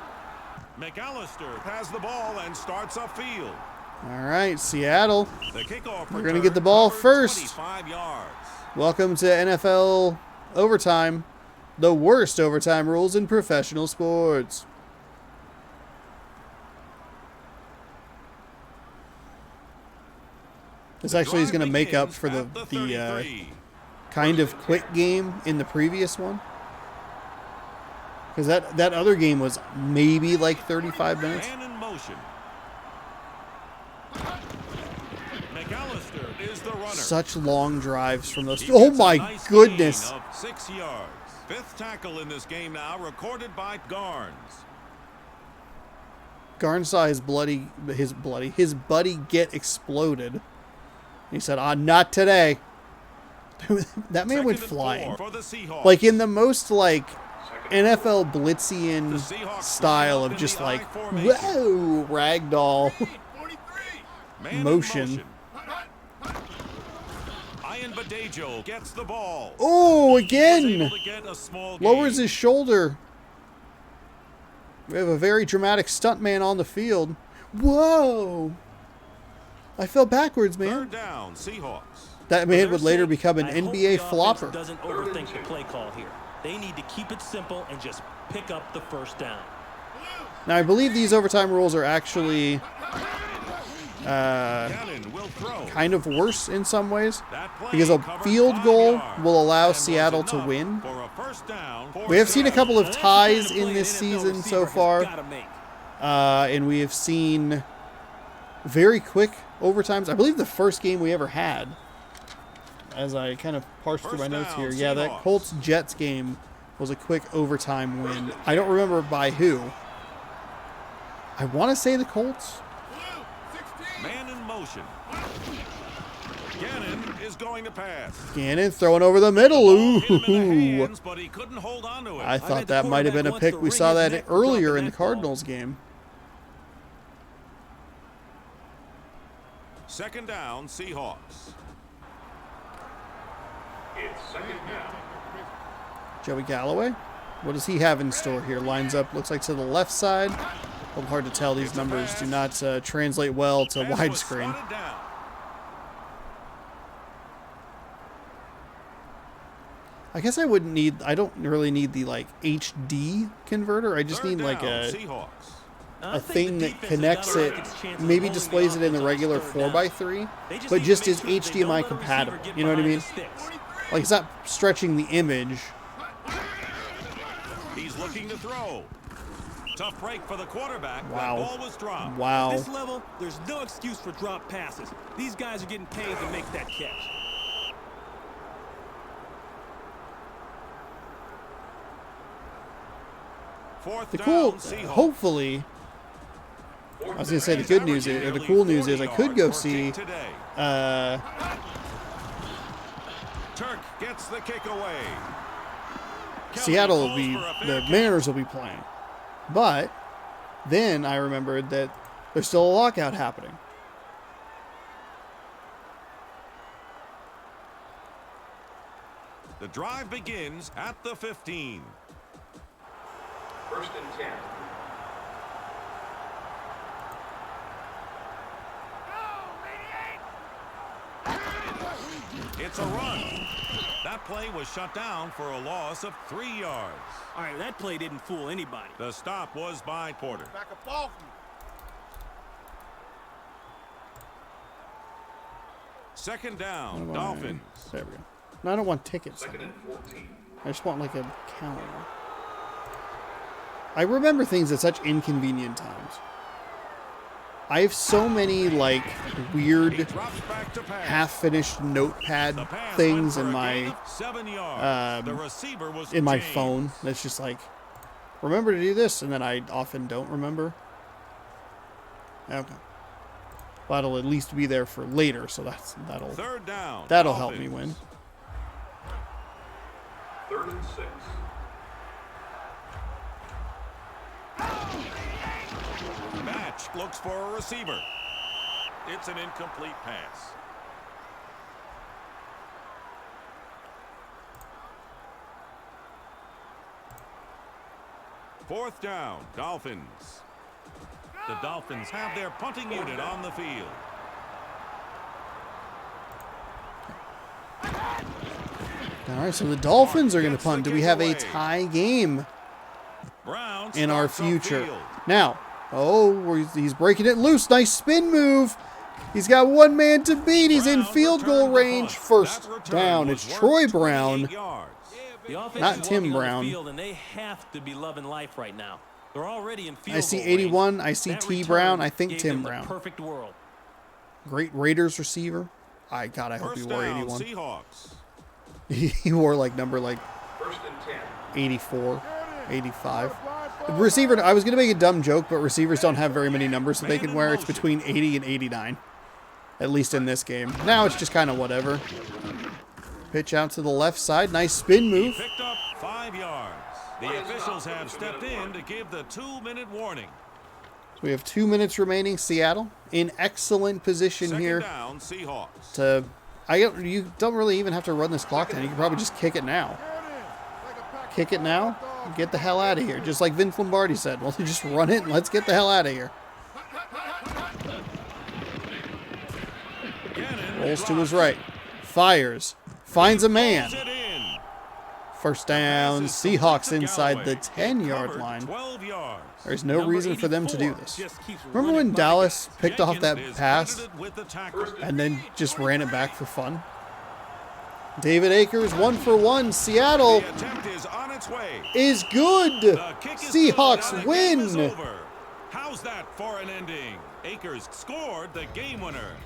McAllister has the ball and starts upfield. All right, Seattle. The kickoff We're going to get the ball first. 25 yards. Welcome to NFL overtime. The worst overtime rules in professional sports. This actually is going to make up for the kind of quick game in the previous one. Because that other game was maybe like 35 minutes. Man in motion. McAllister is the runner. Such long drives from those. He Oh gets a my nice goodness. gain of 6 yards. Fifth tackle in this game now, recorded by Garnes. Garn saw his buddy get exploded. He said, not today. That man went flying. Like in the most like NFL Blitzian style of just like, whoa, ragdoll motion. Ian Badejo gets the ball. Oh, He's again. able to get a small Lowers gain. his shoulder. We have a very dramatic stuntman on the field. Whoa. I fell backwards, man. Third down, Seahawks. That man would later become an I hope NBA the offense flopper. doesn't overthink the play call here. They need to keep it simple and just pick up the first down. Now, I believe these overtime rules are actually Gannon will throw. kind of worse in some ways. That play Because a covered field 5 goal yards will allow and was Seattle to enough win. for a first down for We have seen a couple of Now, that's the ties kind of in play this an NFL season so receiver has far. gotta make. And we have seen very quick overtimes. I believe the first game we ever had, as I kind of parsed through my First notes down, here, yeah, that Seahawks. Colts-Jets game was a quick overtime win. I don't remember by who. I want to say the Colts. Man in motion. Gannon is going to pass. Gannon throwing over the middle. Ball hit him in the Ooh. hands, but he couldn't hold on to it. I bet thought the that might have been a quarterback pick. wants We to saw wring his that neck for earlier dropping in the that ball. Cardinals game. Second down, Seahawks. It's second down. Joey Galloway. What does he have in store here? Lines up, looks like to the left side. A little hard to tell. These numbers do not translate well to Pass was widescreen. swatted down. I guess I wouldn't need, I don't really need the like HD converter. I just Third need like down, a Seahawks. I think thing the that defense has connects gotta it, like its chances of maybe holding displays it in the offense on regular this third 4x3, down. They but need to just make is sure that they don't HDMI let a compatible. receiver get You know what I behind mean? the sticks. Like it's not stretching the image. He's looking to throw. Tough break for the quarterback. Wow. That ball was dropped. At Wow. this level, there's no excuse for drop passes. These guys are getting paid to make that catch. Fourth The down, cool, Seahawks. hopefully, was gonna say the good news is, or the cool news is, I could go see. Turk gets the kick away. Seattle will be, the Mariners will be playing, but then I remembered that there's still a lockout happening. The drive begins at the 15. First and 10. It's a run. That play was shut down for a loss of 3 yards. All right, that play didn't fool anybody. The stop was by Porter. Back up off me. Second down, Dolphins. There we go. No, I don't want tickets. Second and 14. I just want like a calendar. I remember things at such inconvenient times. I have so many like weird He drops back to pass. half-finished notepad The pass things went in for a my gain of 7 yards. The receiver was James. phone. That's just like, remember to do this, and then I often don't remember. Okay. But it'll at least be there for later, so that'll Third down, help me win. Third and 6. Match looks for a receiver. It's an incomplete pass. Fourth down, Dolphins. The Dolphins have their punting unit on the field. All right, so the Dolphins are going to punt. Do we have a tie game Browns in our starts future? upfield. Now, he's breaking it loose. Nice spin move. He's got one man to beat. He's in Brown field goal returned the range. punt. First That return down. was It's worth Troy 28 Brown. yards. The offense Not is Tim walking on the Brown. field, and they have to be loving life right now. They're already in field I see goal 81. range. I see That T. return Brown. I think gave Tim them the Brown. perfect world. Great Raiders receiver. I hope he First wore down, 81. Seahawks. He wore like number like First and 10. 84, 85. The receiver, I was going to make a dumb joke, but receivers don't have very many numbers that they can wear. It's between 80 and 89, at least in this game. Now it's just kind of whatever. Pitch out to the left side. Nice spin He move. picked up 5 yards. The officials have stepped in to give the 2-minute warning. So we have 2 minutes remaining. Seattle in excellent position Second here down, Seahawks. to... you don't really even have to run this clock down. You can probably just kick it now. Kick it now. Get the hell out of here. Just like Vince Lombardi said. Well, just run it and let's get the hell out of here. Rolls to his right. Fires. Finds a man. Pulls it in. First down. Passes Seahawks complete to inside the Galloway. 10-yard Covered line. 12 yards. There's no reason for them to do this. Just keeps Remember running when by. Dallas picked off that Jenkins is pass credited with the tackle. and then just ran it back for fun? David Akers, 1 for 1. Seattle The attempt is on its way. is good. The kick is good, Seahawks and the game is win. over. How's that for an ending? Akers scored the game winner.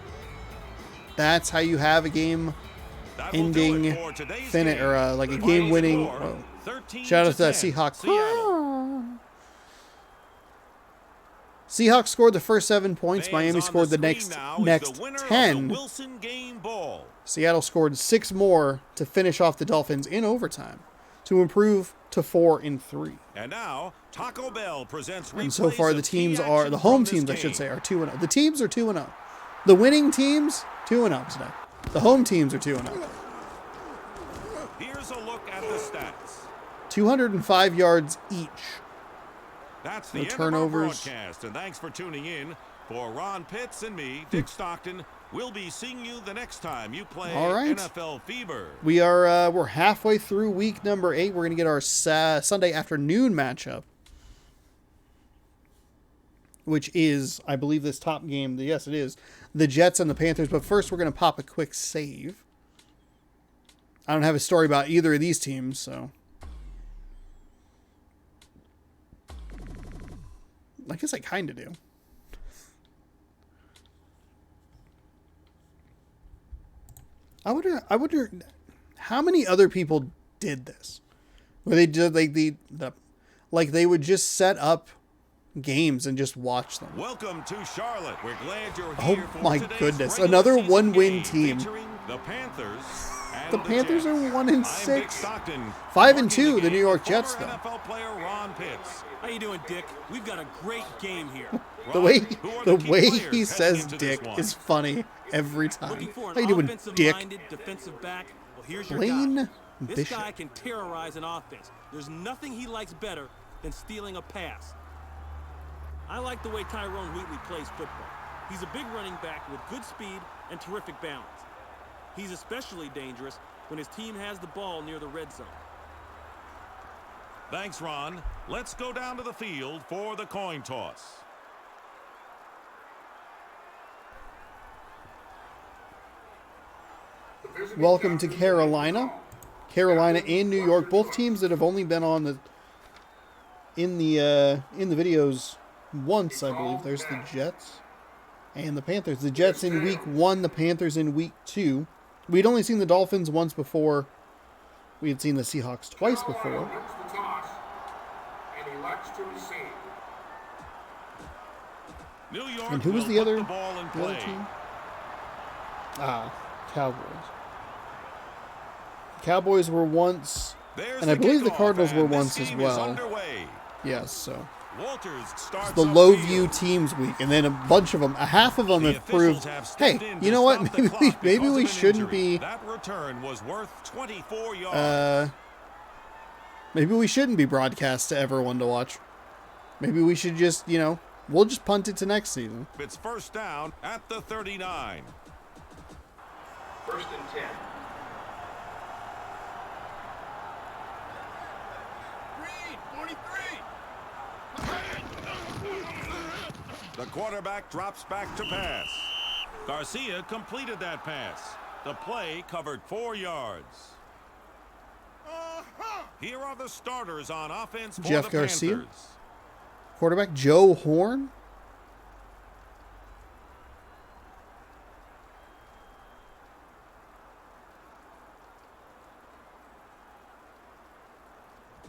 That's how you have a game That will do ending it for today's finish, game. or like a Final game winning. score, 13 Shout out to that 10. Seahawks. Seattle. Seahawks scored the first 7 points. Fans Miami on scored the screen next now is the winner of the 10. Wilson game ball. Seattle scored 6 more to finish off the Dolphins in overtime to improve to 4-3. And now Taco Bell presents And so replays far, the of key teams are action the home from this teams, I should game. say, are 2-0. The teams are 2-0. The winning teams 2-0 today. The home teams are 2-0. Here's a look at the stats. 205 yards each. That's the No end turnovers. of our broadcast, and thanks for tuning in. For Ron Pitts and me, Dick Stockton, we'll be seeing you the next time you play All right. NFL Fever. We're halfway through week number 8. We're going to get our Sunday afternoon matchup, which is, I believe, this top game. Yes, it is. The Jets and the Panthers. But first, we're going to pop a quick save. I don't have a story about either of these teams, so. I guess I kind of do. I wonder how many other people did this. Where they did like like they would just set up games and just watch them. Welcome to Charlotte. We're glad you're Oh here for my today's goodness, regular another season one-win game team. featuring the Panthers. And The Panthers Jets. are 1-6. I'm Dick Stockton. 5-2, Marking the New York game, Jets, former though. NFL player Ron Pitts. How you doing, Dick? We've got a great game here. The Ron, way who are the key way players he heading says into this "dick" one? is funny every time. Looking for How an you doing, Dick? offensive-minded defensive back? Well, here's your Blaine guy. This Bishop. guy can terrorize an offense. There's nothing he likes better than stealing a pass. I like the way Tyrone Wheatley plays football. He's a big running back with good speed and terrific balance. He's especially dangerous when his team has the ball near the red zone. Thanks, Ron. Let's go down to the field for the coin toss. Welcome to Carolina. Carolina and New York, both teams that have only been on the in the videos once, I believe. There's the Jets and the Panthers. The Jets in week 1, the Panthers in week 2. We'd only seen the Dolphins once before. We had seen the Seahawks twice before. Wins the toss and elects to receive. New York And who was will the put other the ball in play. team? Cowboys. Cowboys were once, There's and I believe the kickoff, Cardinals were and this once as game is well. underway. Yes, so Walters starts the up low field. view teams week, and then a bunch of them, a half of them The have proved, officials have hey, stepped in you to know what? stop the Maybe clock maybe because we of an shouldn't injury. be. That return was worth 24 yards. Maybe we shouldn't be broadcast to everyone to watch. Maybe we should just, we'll just punt it to next season. It's first down at the 39. First and 10. Green, 43. The quarterback drops back to pass. Garcia completed that pass. The play covered 4 yards. Here are the starters on offense for Jeff the Garcia. Panthers. Quarterback Joe Horn.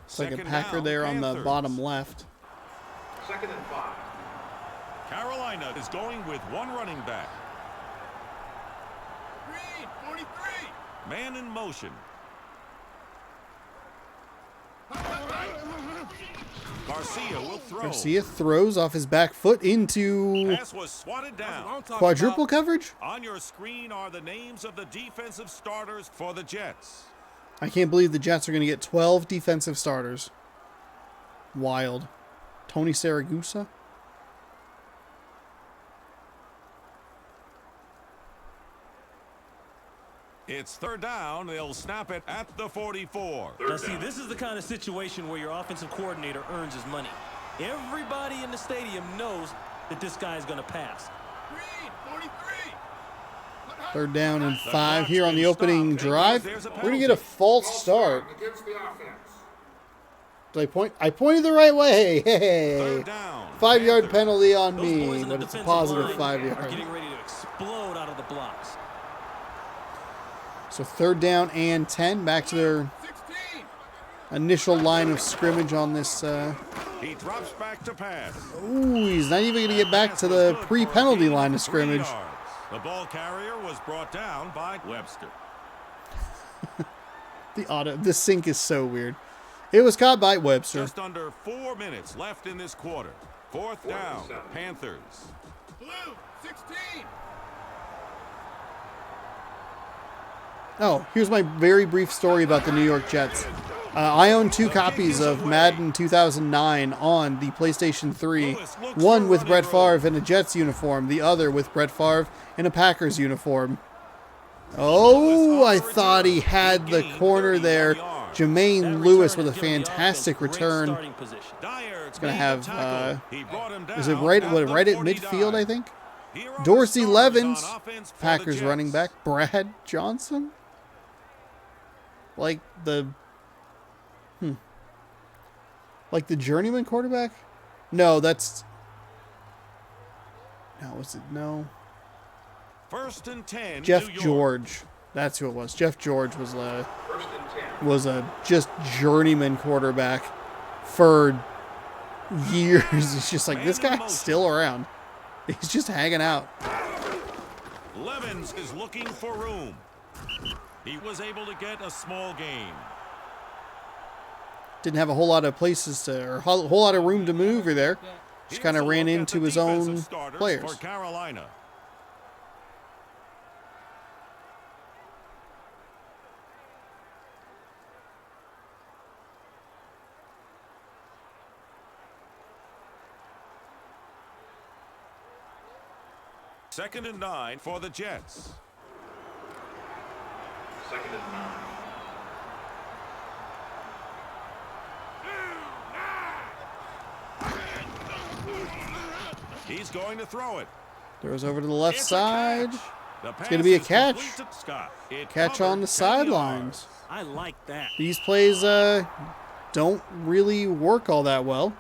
It's like a Second Packer down, there on the Panthers. bottom left. Second and 5. Carolina is going with one running back. Green, 43. Man in motion. Garcia will throw. Garcia throws off his back foot into Pass was swatted down. quadruple coverage. On your screen are the names of the defensive starters for the Jets. I can't believe the Jets are going to get 12 defensive starters. Wild. Tony Saragusa. It's third down. They'll snap it at the 44. Now, see, this is the kind of situation where your offensive coordinator earns his money. Everybody in the stadium knows that this guy is going to pass. Green, 43. Third down and 5 here on the opening drive. We're going to get a false start. Against the offense. Did I point? I pointed the right way. Hey. Third down. 5-yard Panthers. penalty on Those boys me, in the but it's a defensive positive line 5 are yards. getting ready to explode out of the blocks. So third down and 10. Back to their 16. initial line of scrimmage on this. He drops back to pass. Ooh, he's not even going to get back to the pre-penalty line of scrimmage. 3 yards. The ball carrier was brought down by Webster. The sync is so weird. It was caught by Webster. Just under 4 minutes left in this quarter. Fourth down, Panthers. Blue, 16. Oh, here's my very brief story about the New York Jets. I own 2 copies of Madden 2009 on the PlayStation 3. One with Brett Favre in a Jets uniform, the other with Brett Favre in a Packers uniform. Oh, I thought he had the corner there. Jermaine Lewis with a fantastic return. It's Going to have, is it right at midfield, I think? Dorsey Levens, Packers running back. Brad Johnson? Like the journeyman quarterback? No, that's... No, is it? No. First and 10. Jeff New York. George. That's who it was. Jeff George was First and 10. a just journeyman quarterback for years. It's just like, this guy's still around. He's just hanging out. Levens is looking for room. He was able to get a small gain. Didn't have a whole lot of places to, or a whole lot of room to maneuver there. Just kind of ran into his own players. For Carolina. Second and 9 for the Jets. Second and 9. He's going to throw it. Throws over to the left side. It's going to be a catch. Catch on the sidelines. I like that. These plays don't really work all that well.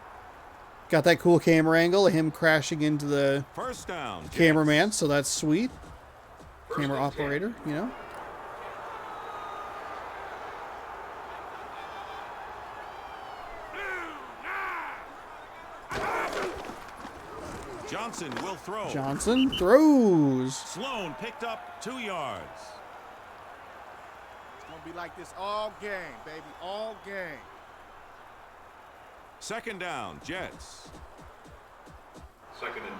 Got that cool camera angle of him crashing into the First down, cameraman, so that's sweet. Camera operator, you know. Johnson will throw. Johnson throws. Sloan picked up 2 yards. It's going to be like this all game, baby. All game. Second down, Jets. Second and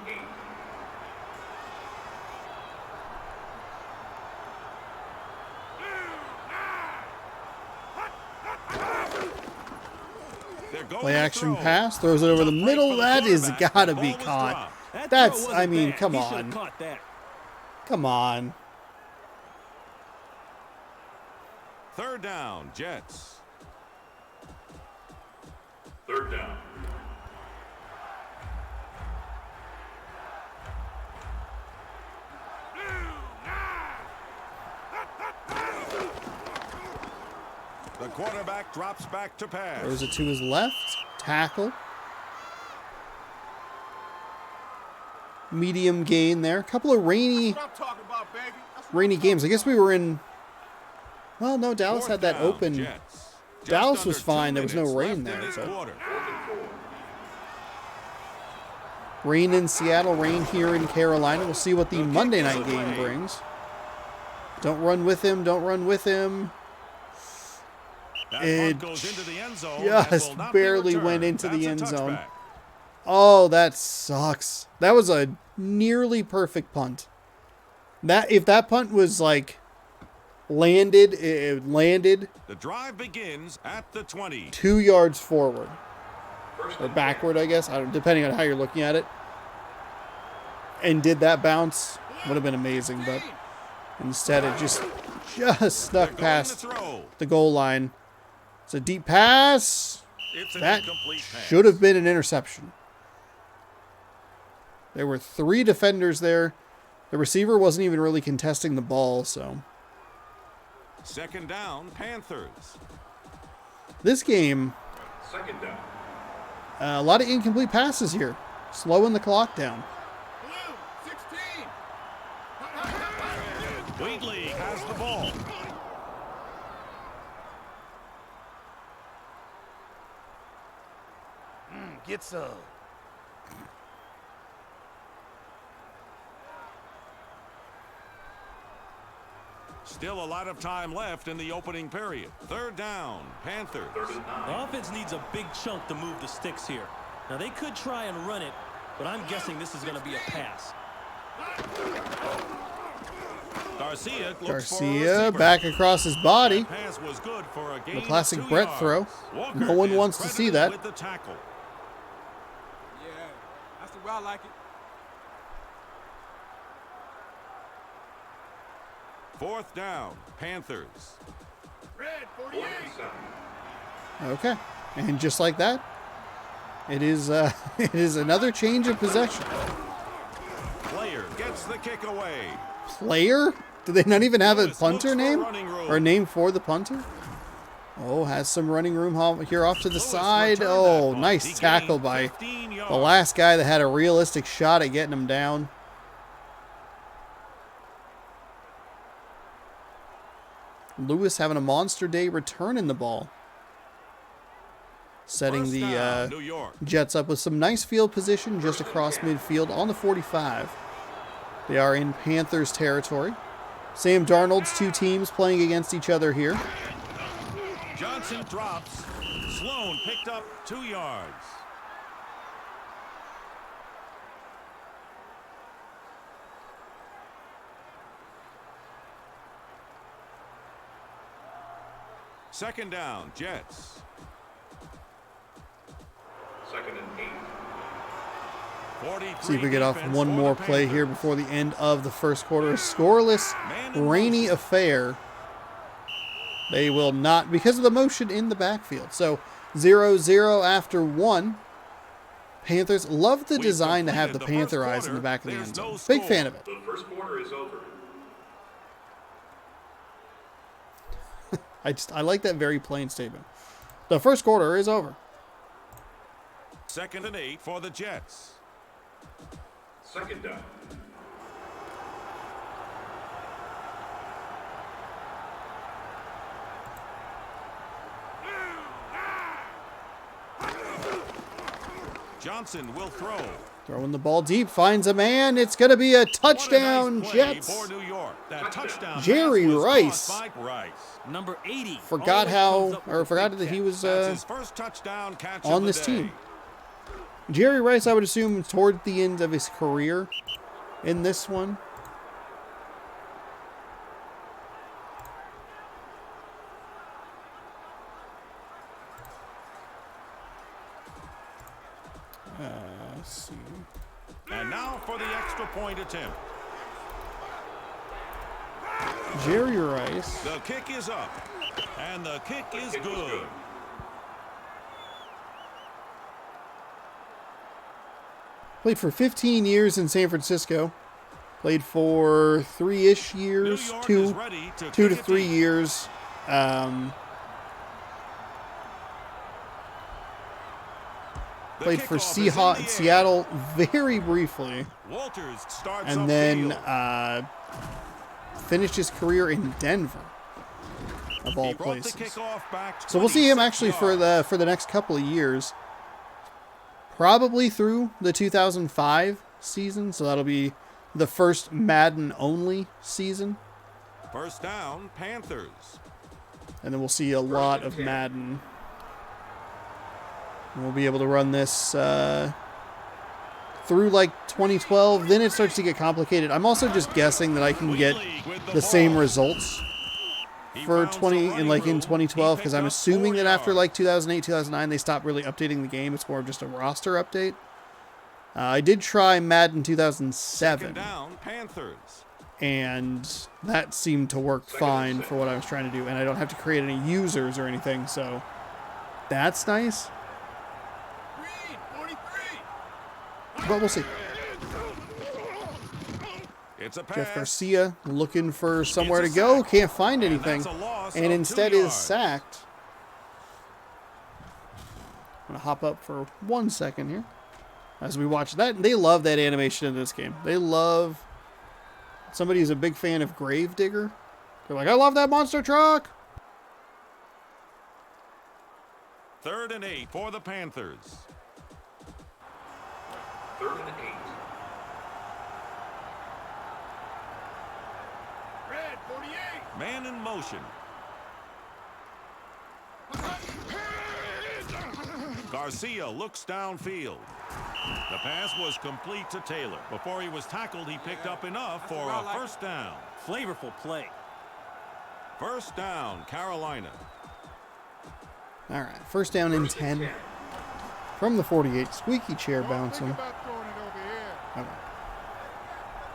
8. Play action pass. Throws it over the middle. That is gotta be caught. That's, I mean, come on. Come on. Third down, Jets. Third down. The quarterback drops back to pass. Throws it to his left. Tackle. Medium gain there. A couple of rainy games. I guess we were in... Well, no, Dallas had that open... Dallas was fine. There was no rain there. But... Rain in Seattle, rain here in Carolina. We'll see what the Monday night game brings. Don't run with him. Don't run with him. It just barely went into the end zone. Oh, that sucks. That was a nearly perfect punt. If that punt was like landed, it landed. The drive begins at the 20. 2 yards forward. Or backward, I guess. Depending on how you're looking at it. And did that bounce, would have been amazing, but instead it just snuck past the goal line. It's a deep pass. That should have been an interception. There were 3 defenders there. The receiver wasn't even really contesting the ball, so. Second down, Panthers. This game, Second down. a lot of incomplete passes here. Slowing the clock down. Blue, 16. Wheatley has the ball. Get some. Still a lot of time left in the opening period. Third down, Panthers. Third and 9. The offense needs a big chunk to move the sticks here. Now, they could try and run it, but I'm guessing this is going to be a pass. Garcia back across his body. Pass was good for a gain The classic of 2 Brett yards. throw. Walker No one is wants to see that. credited with the tackle. Yeah, that's the way I like it. Fourth down, Panthers. Red, 47. Okay. And just like that, it is it is another change of possession. Player gets the kick away. Player? Do they not even have a Lewis punter looks for name? running room. Or a name for the punter? Oh, has some running room here off to the Lewis side. returned Oh, that punt. nice He tackle gained by 15 the yards. last guy that had a realistic shot at getting him down. Lewis having a monster day returning the ball. setting First the down, New York. Jets up with some nice field position just across midfield on the 45. They are in Panthers territory. Sam Darnold's two teams playing against each other here. Johnson drops. Sloan picked up 2 yards. Second down, Jets. Second and 8. 43 See if we get off defense one for more the play here Panthers. before the end of the first quarter. A scoreless, rainy affair. They will not, because of the motion in the backfield. So 0-0 after one. Panthers love the We've design to have the completed the Panther first eyes in the back of the quarter. end There's zone. no Big fan of it. The first quarter is over. I like that very plain statement. The first quarter is over. Second and 8 for the Jets. Second down. Johnson will throw. Throwing the ball deep, finds a man. It's going to be a touchdown, What a nice play Jets. for New York. That touchdown Jerry pass was Rice. caught by Rice. Number 80. Forgot always comes how, up with or a forgot big that he catch. was That's his first touchdown catch of on the this day. team. Jerry Rice, I would assume, toward the end of his career in this one. Let's see. And now for the extra point attempt. Jerry Rice. The kick is up. And the kick is good. Played for 15 years in San Francisco. Played for 3-ish years, New York two is ready to to kick it 3 deep. years. The Played for kickoff is in the air. Seattle very briefly, Walters starts and then upfield. finished his career in Denver, of He all brought places. the kickoff back So we'll see him 26 actually yards. for the next couple of years, probably through the 2005 season. So that'll be the first Madden only season, First down, Panthers. and then we'll see a lot of Madden. And we'll be able to run this through like 2012. Then it starts to get complicated. I'm also just guessing that I can get the same results He for found some 20 in running like in room. 2012 He because picked I'm up assuming 4 that after yards. like 2008 2009 they stopped really updating the game. It's more of just a roster update. I did try Madden 2007 Second down, Panthers. and that seemed to work fine for what I was trying to do, and I don't have to create any users or anything, so that's nice. Reed, 43. But we'll see. It's a pass. Jeff Garcia looking for somewhere to go, can't find And anything, that's a loss and of 2 instead is yards. sacked. I'm going to hop up for 1 second here as we watch that. They love that animation in this game. They love... Somebody who's a big fan of Gravedigger. They're like, I love that monster truck! Third and 8 for the Panthers. Third and 8. Red, 48. Man in motion. Garcia looks downfield. The pass was complete to Taylor. Before he was tackled, he picked up enough for a first down. Flavorful play. First down, Carolina. All right, first down and 10 from the 48. Squeaky chair bouncing. Think about throwing it over here. All right.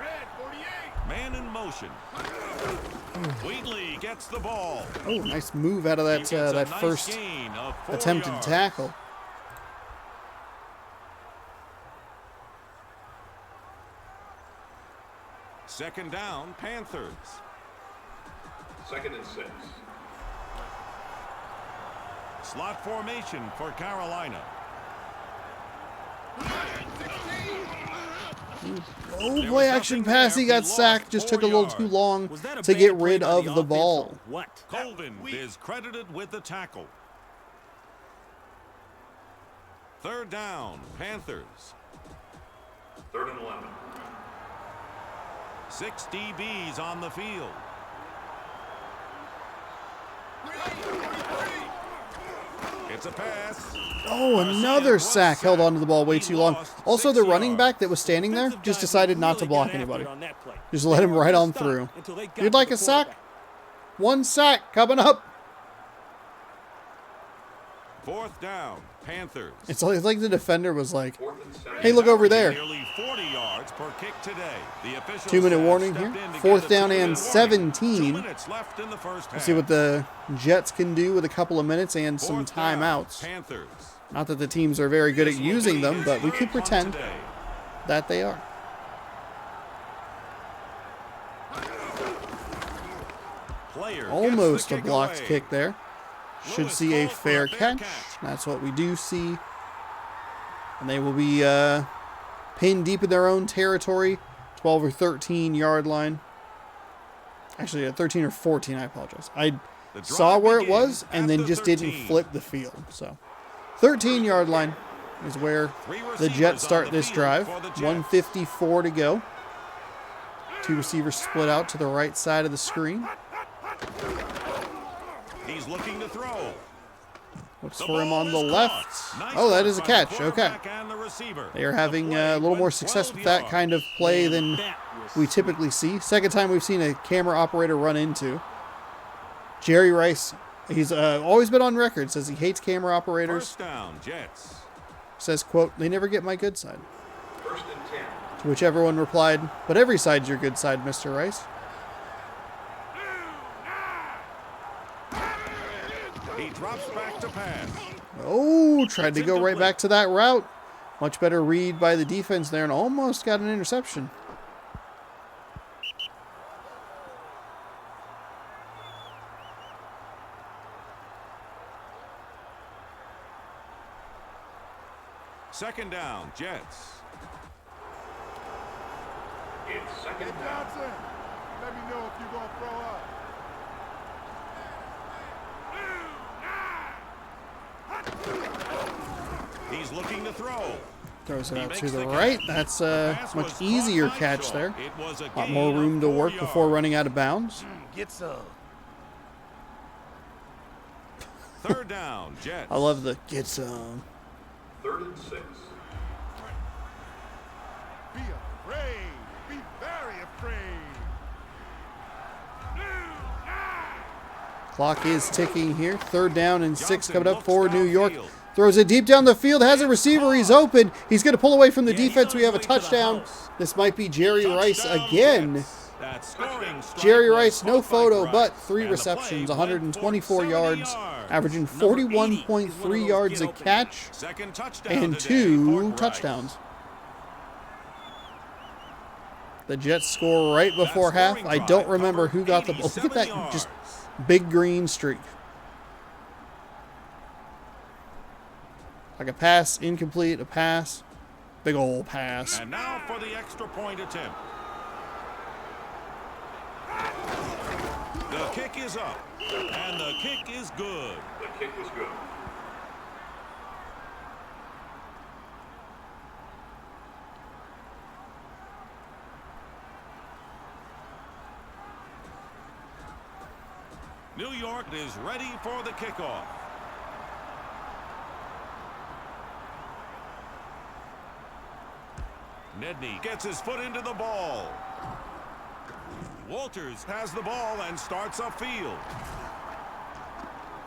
Red, 48. Man in motion. Wheatley gets the ball. Oh, nice move out of He that gets a that nice first gain of 4 attempted yards. tackle. Second down, Panthers. Second and 6. Slot formation for Carolina. Oh, play action pass. He got sacked. Just took a little too long Was that a to bad get play rid by of the offense ball. or What? Colvin is credited with the tackle. Third down, Panthers. 3rd and 11. 6 DBs on the field. It's a pass. Oh, another sack. Held onto the ball way too long. Also, the running back that was standing there just decided not to block anybody. Just let him right on through. You'd like a sack? 1 sack coming up. 4th down, Panthers. It's like the defender was like, 4th and 7. hey, look over there. Nearly 40 yards per kick today. The official 2-minute staff warning stepped here. in to 4th get a down 2-minute and warning. 17. 2 minutes left in the first half. Let's see what the Jets can do with a couple of minutes and some 4th down, timeouts. Panthers. Not that the teams are very good at using them, but we could pretend Today. that they are. Player Almost gets the a blocked away. kick there. Should Lewis see a called for fair catch. That's what we do see. And they will be pinned deep in their own territory. 12 or 13 yard line. Actually, 13 or 14, I apologize. I The saw drive where it begins was and at then the just 13. didn't flip the field. So 13 yard line is where 3 the receivers Jets on start the this field drive. for the Jets. 154 to go. 2 receivers split out to the right side of the screen. He's looking to throw. Looks The for him ball on the is left. caught. Nice Oh, that work is a by the catch. Okay. quarterback and the receiver. They are The having play a little went more success 12 with that kind of play than That was we typically see. Second time we've seen a camera operator run into. Jerry Rice, he's always been on record, says he hates camera operators. First down, Jets. Says, quote, they never get my good side. 1st and 10. To which everyone replied, but every side's your good side, Mr. Rice. He drops back to pass. Oh, tried to go right back to that route. Much better read by the defense there and almost got an interception. Second down, Jets. It's 2nd Hey, down. Johnson, let me know if you're going to throw up. He's looking to throw. Throws it He out to makes the the right. catch. That's The a pass much was caught easier by catch Shaw. there. It was a A lot gain more room of to 4 work before yards. running out of bounds. Get some. Third down, Jets. I love the get some. 3rd and 6. Be afraid. Be very afraid. Clock is ticking here. Third down and 6 Johnson coming up looks for New York. downfield. Throws it deep down the field. Has a receiver. He's open. He's going to pull away from the Yeah, he's defense. on We have a his way to the touchdown. house. This might be Jerry Rice Touchdown, again. Jets. That scoring strike Jerry was Rice, no caught by photo, Grice, but 3 and the receptions, play went 124 for 70 yards, averaging Number 80 is one of 41.3 those yards a get-open catch, Second touchdown and today 2 for Grice. touchdowns. The Jets score right before half. scoring I drive don't remember covered who got the ball. Look at that 87 just yards. big green streak. Like a pass, incomplete, a pass, big old pass. And now for the extra point attempt. The kick is up, and the kick is good. The kick was good. New York is ready for the kickoff. Nedney gets his foot into the ball. Walters has the ball and starts upfield.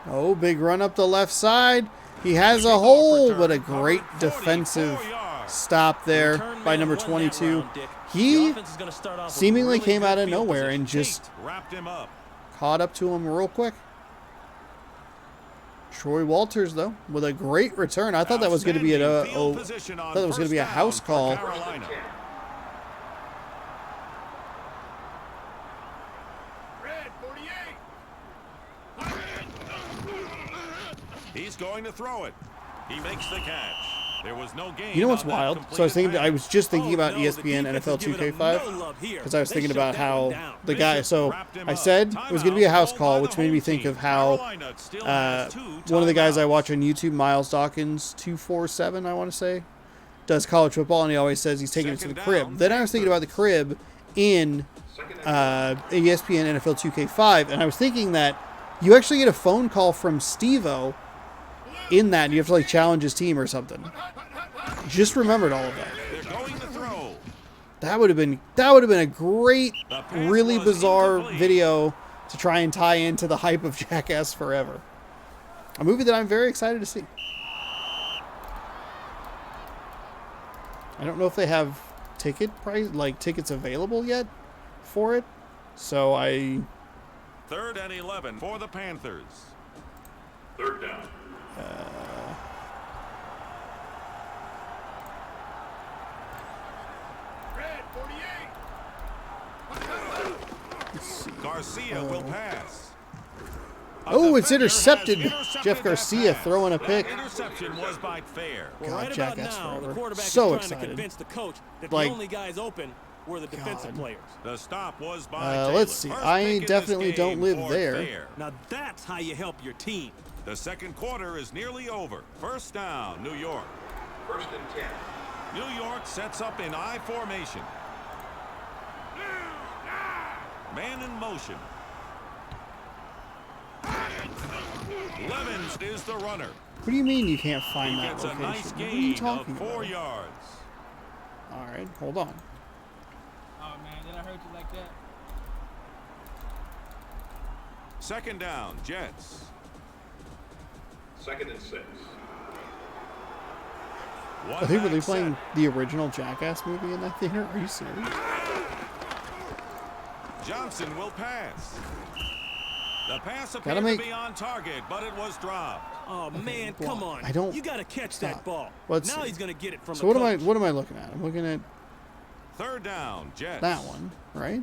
Oh, big run up the left side. He has a hole, but a great Covered 44 defensive yards. stop there Return by man number won that 22. round, Dick. The He offense is gonna start off with seemingly really came good out of field nowhere position. and just Wrapped him up. caught up to him real quick. Troy Walters, though, with a great return. I thought that was going to be Outstanding field position on thought that was going to be a first house down for call. Carolina. 1st and 10. Red 48. He's going to throw it. He makes the catch. There was no game. You know what's on that wild? So I was completed thinking, I was just thinking Oh, about no, the ESPN defense NFL is giving up no 2K5 love here. because I was They thinking shut about that how one down. the guy. Bishop So wrapped him I up. said it was going to be a house Timeout call, called by which the made me home think team. of how Carolina still has 2 one of the guys I timeouts. watch on YouTube, Miles Dawkins 247, I want to say, does college football, and he always says he's taking it to the Second crib. down, Then I was thinking about the crib in ESPN NFL 2K5, and I was thinking that you actually get a phone call from Steve-O in that, and you have to like challenge his team or something. Just remembered all of that. They're going to throw. That would have been a great, The pass really was bizarre incomplete. video to try and tie into the hype of Jackass Forever. A movie that I'm very excited to see. I don't know if they have tickets available yet for it. So I 3rd and 11 for the Panthers. 3rd down. Red 48. let's see. Garcia will pass. A Oh, it's defender has intercepted. intercepted Jeff that Garcia pass. throwing a That pick. interception was by Fair. Well, God, right about Jackass now, Forever. the quarterback So is trying excited. to convince the coach that Like- the only guys open were the defensive God. players. The stop was by Let's Taylor. see. First I pick in this definitely game don't live for there. Fair. Now that's how you help your team. The second quarter is nearly over. First down, New York. 1st and 10. New York sets up in I formation. Man in motion. Levens is the runner. What do you mean you can't find He that gets a location? nice What are you gain talking of 4 about? yards. All right, hold on. Oh man, did I hurt you like that? Second down, Jets. 2nd and 6. One Are they really back playing set. the original Jackass movie in that theater? Are you serious? Johnson will pass. The pass Gotta appeared make- to be on target, but it was dropped. Oh man, well, come on! I don't- You got to catch that Stop. ball. Let's now see. he's gonna get it from So the what coach. am I looking at? I'm looking at Third down, Jets. that one, right?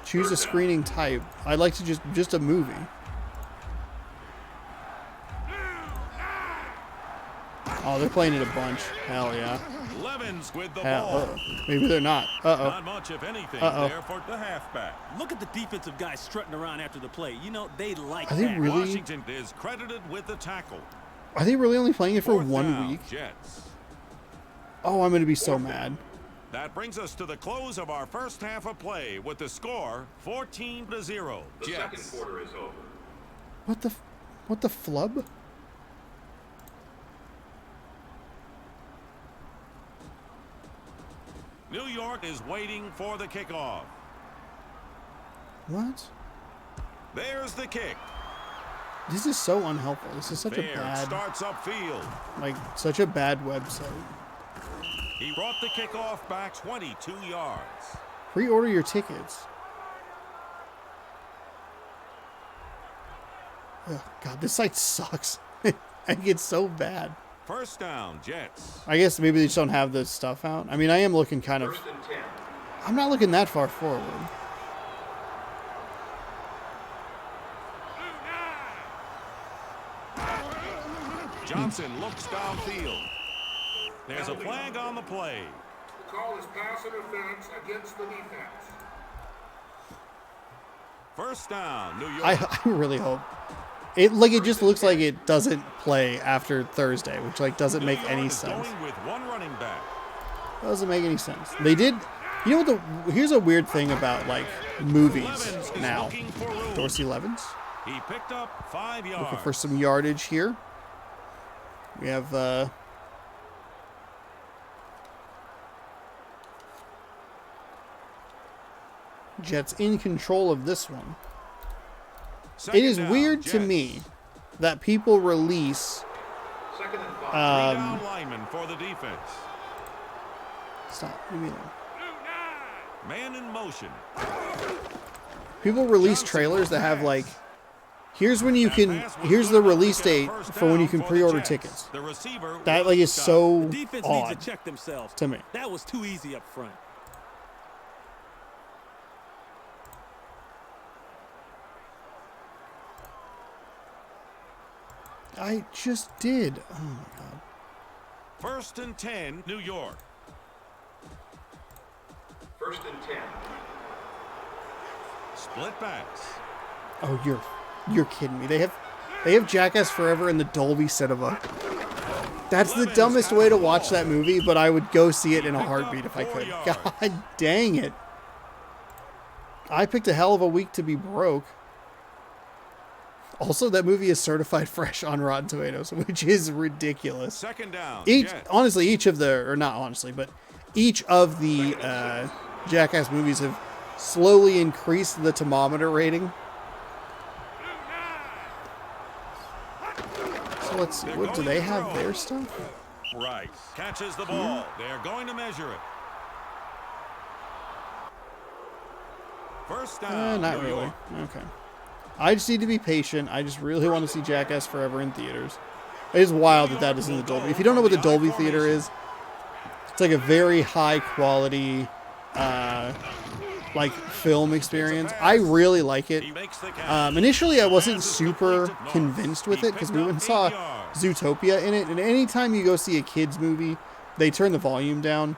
Choose a screening type. I'd like to just a movie. Oh, they're playing it a bunch. Hell yeah. Levens with the Hell. ball. Uh-oh. Maybe they're not. Uh-oh. Not much, if anything, Uh-oh. there for the halfback. Look at the defensive guys strutting around after the play. You know they like Are they that. really- Washington is credited with the tackle. Are they really only playing it for Fourth 1 down, week? Jets. Oh, I'm going to be so mad. That brings us to the close of our first half of play with the score 14-0. The Jets. 2nd quarter is over. What the flub? New York is waiting for the kickoff. What? There's the kick. This is so unhelpful. This is such a Fair bad, starts upfield. such a bad website. He brought the kickoff back 22 yards. Pre-order your tickets. Oh, God, this site sucks. I get so bad. First down, Jets. I guess maybe they just don't have this stuff out. I mean, I am looking kind of... 1st and 10. I'm not looking that far forward. Johnson looks downfield. There's a flag on the play. The call is pass interference against the defense. First down, New York. I really hope... It just looks like it doesn't play after Thursday, which doesn't make New any York is sense. Going with one running back. Doesn't make any sense. They did... You know what here's a weird thing about movies Levens is now. looking for room. Dorsey Levens. He picked up 5 yards. Looking for some yardage here. We have Jets in control of this one. Second It is down, weird to Jets. me that people release 2nd and 5. Three down linemen for the defense. stop. Leave me alone. Man in motion. People release Johnson trailers that have pass. here's when you That can pass was here's good the enough to release get a date first for when you down can for the pre-order Jets. tickets. The receiver That was is stopped. so The defense odd needs to check themselves. to me. That was too easy up front. I just did. Oh my God. First and 10, New York. First and 10. Split backs. Oh, you're kidding me. They have Jackass Forever in the Dolby Cinema. That's the dumbest way to watch that movie, but I would go see it in a heartbeat if I could. God dang it. I picked a hell of a week to be broke. Also, that movie is certified fresh on Rotten Tomatoes, which is ridiculous. Second down. Honestly, each of the Jackass movies have slowly increased the thermometer rating. So let's see. What do they have their stuff? Right. Catches the ball. They're going to measure it. First down. Not New really. York. Okay. I just need to be patient. I just really want to see Jackass Forever in theaters. It is wild that is in the Dolby. If you don't know what the Dolby Theater is, it's like a very high quality like film experience. I really like it. Initially, I wasn't super convinced with it because we went and saw Zootopia in it. And anytime you go see a kids movie, they turn the volume down.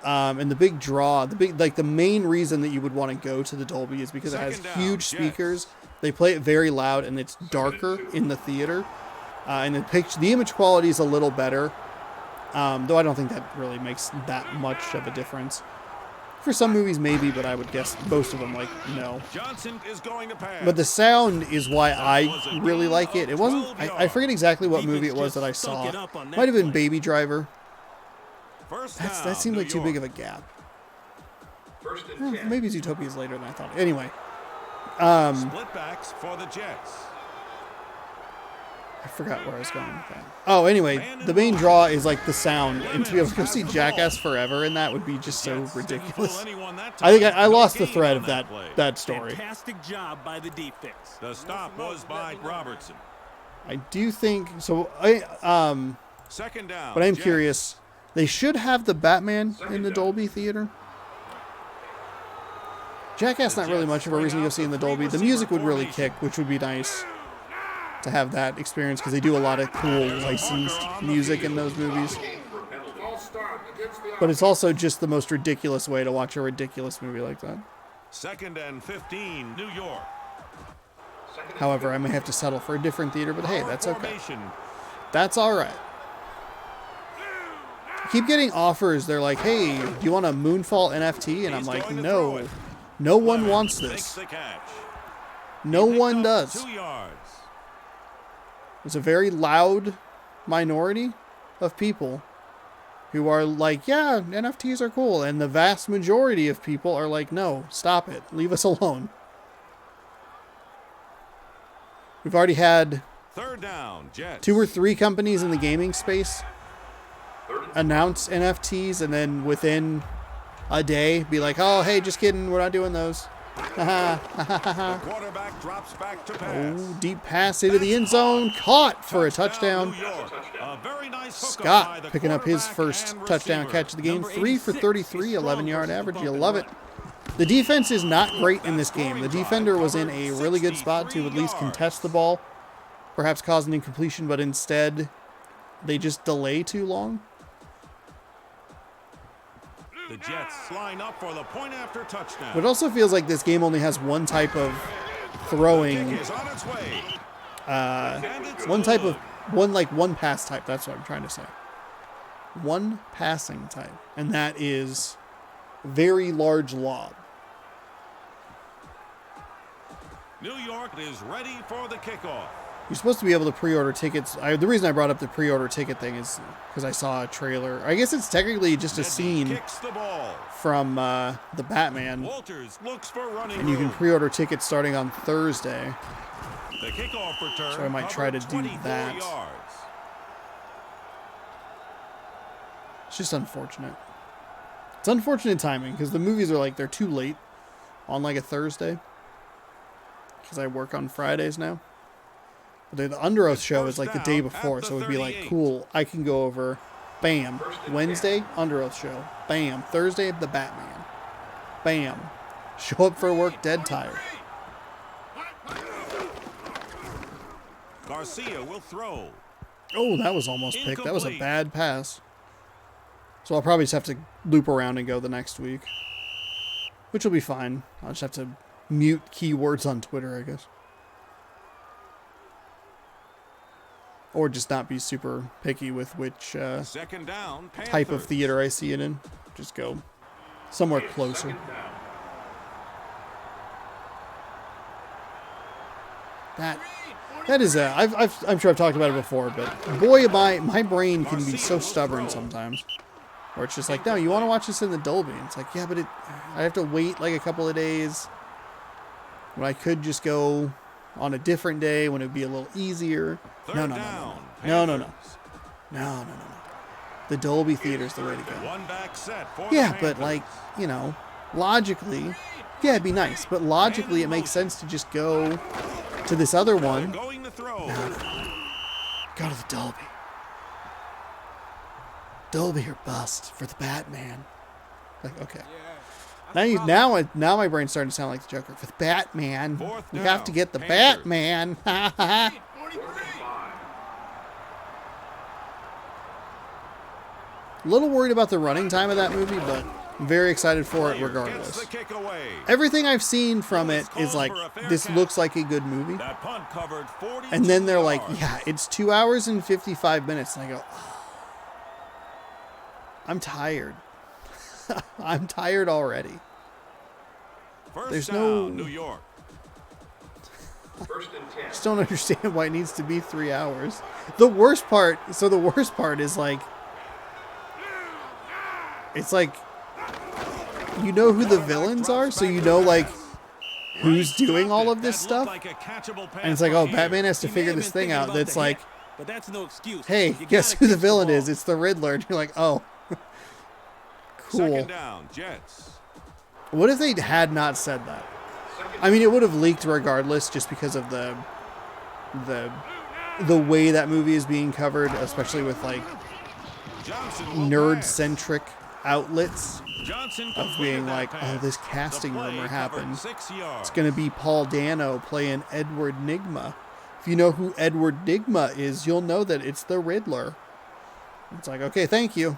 And the main reason that you would want to go to the Dolby is because it has huge speakers. They play it very loud and it's darker in the theater. And the image quality is a little better. Though I don't think that really makes that much of a difference. For some movies, maybe, but I would guess most of them, no. Johnson is going to pass. But the sound is why I really like it. It wasn't, I forget exactly what movie it was that I saw. Might have been Baby Driver. That seemed like too big of a gap. First and 10. Maybe Zootopia is later than I thought. Anyway. Split backs for the Jets. I forgot where I was going with that. Oh, anyway, the main draw is the sound, and to be able to go see Jackass Forever in that would be just so ridiculous. I think I lost the thread of that story. Fantastic job by the defense. The stop was by Robertson. I do think so. Second down. But I'm curious. They should have the Batman in the Dolby theater. Jackass not really much of a reason to go see in the Dolby. The music would really kick, which would be nice to have that experience because they do a lot of cool licensed music in those movies. But it's also just the most ridiculous way to watch a ridiculous movie like that. Second and 15, New York. However, I may have to settle for a different theater, but hey, that's okay. That's all right. I keep getting offers. They're like, hey, do you want a Moonfall NFT? And I'm like, no. No one wants this. No one does. 2 yards. There's a very loud minority of people who are like, yeah, NFTs are cool. And the vast majority of people are like, no, stop it. Leave us alone. We've already had Third down, Jets. 2 or 3 companies in the gaming space announce NFTs and then within a day be like, oh, hey, just kidding. We're not doing those. The quarterback drops back to pass. Oh, deep pass into the end zone. Caught for a touchdown. A very nice Scott picking up his first touchdown catch of the game. 3 for 33, 11-yard average. You love it. The defense is not great in this game. The defender was in a really good spot to at least contest the ball, perhaps cause an incompletion, but instead they just delay too long. The Jets line up for the point after touchdown. But it also feels like this game only has one type of throwing, one pass type. That's what I'm trying to say. One passing type, and that is very large lob. New York is ready for the kickoff. You're supposed to be able to pre-order tickets. The reason I brought up the pre-order ticket thing is because I saw a trailer. I guess it's technically just a scene from the Batman. Walters looks for running and you can pre-order tickets starting on Thursday. The kickoff return. So I might try to do that. Yards. It's just unfortunate. It's unfortunate timing because the movies are they're too late on a Thursday. Because I work on Fridays now. But the Under Oath show is the day before, so it would be cool. I can go over, bam, Wednesday, Under Oath show, bam, Thursday, the Batman, bam, show up for work dead tired. Garcia will throw. Oh, that was almost picked. That was a Incomplete. bad pass. So I'll probably just have to loop around and go the next week. Which will be fine. I'll just have to mute keywords on Twitter, I guess. Or just not be super picky with which Second down, type of Panthers. theater I see it in. Just go somewhere closer. Second down. That is I'm sure I've talked about it before, but boy, my brain can be so stubborn sometimes. Where it's just like, no, you want to watch this in the Dolby. And it's like, yeah, but I have to wait like a couple of days. When I could just go on a different day when it would be a little easier. No. The Dolby Theater's the way to go. One back set for Yeah, the but Panthers. like, you know, logically, yeah, it'd be nice. But logically, it makes sense to just go to this other one. Going to throw. Go to the Dolby. Dolby or bust for the Batman. Like, okay. Now my brain's starting to sound like the Joker. For the Batman. Fourth We have to down, get the Panthers. Batman. A little worried about the running time of that movie, but I'm very excited for it Player regardless. gets the kick away. Everything I've seen from it is like, this looks like a good movie. That punt covered 42 And then they're like, yards. yeah, it's 2 hours and 55 minutes. And I go, oh, I'm tired. I'm tired already. First there's down, no- New York. First and 10. Just don't understand why it needs to be 3 hours. The worst part is like, it's like, you know who the villains are, so you know like who's doing all of this That looked stuff. like a catchable pass And it's like, for oh, Peters. Batman has to He may figure have this been thing thinking out. about That's the like, hit, but that's no excuse. hey, You guess gotta who the catch villain ball. is? It's the Riddler. And you're like, oh, cool. Second down, Jets. What if they had not said that? Second I mean, it would have leaked regardless, just because of the way that movie is being covered, especially with like Johnson will pass. nerd-centric outlets Johnson of completed being that like, pass. oh, this The casting play rumor covered happened. 6 yards. It's gonna be Paul Dano playing Edward Nygma. If you know who Edward Nygma is, you'll know that it's the Riddler. It's like, okay, thank you.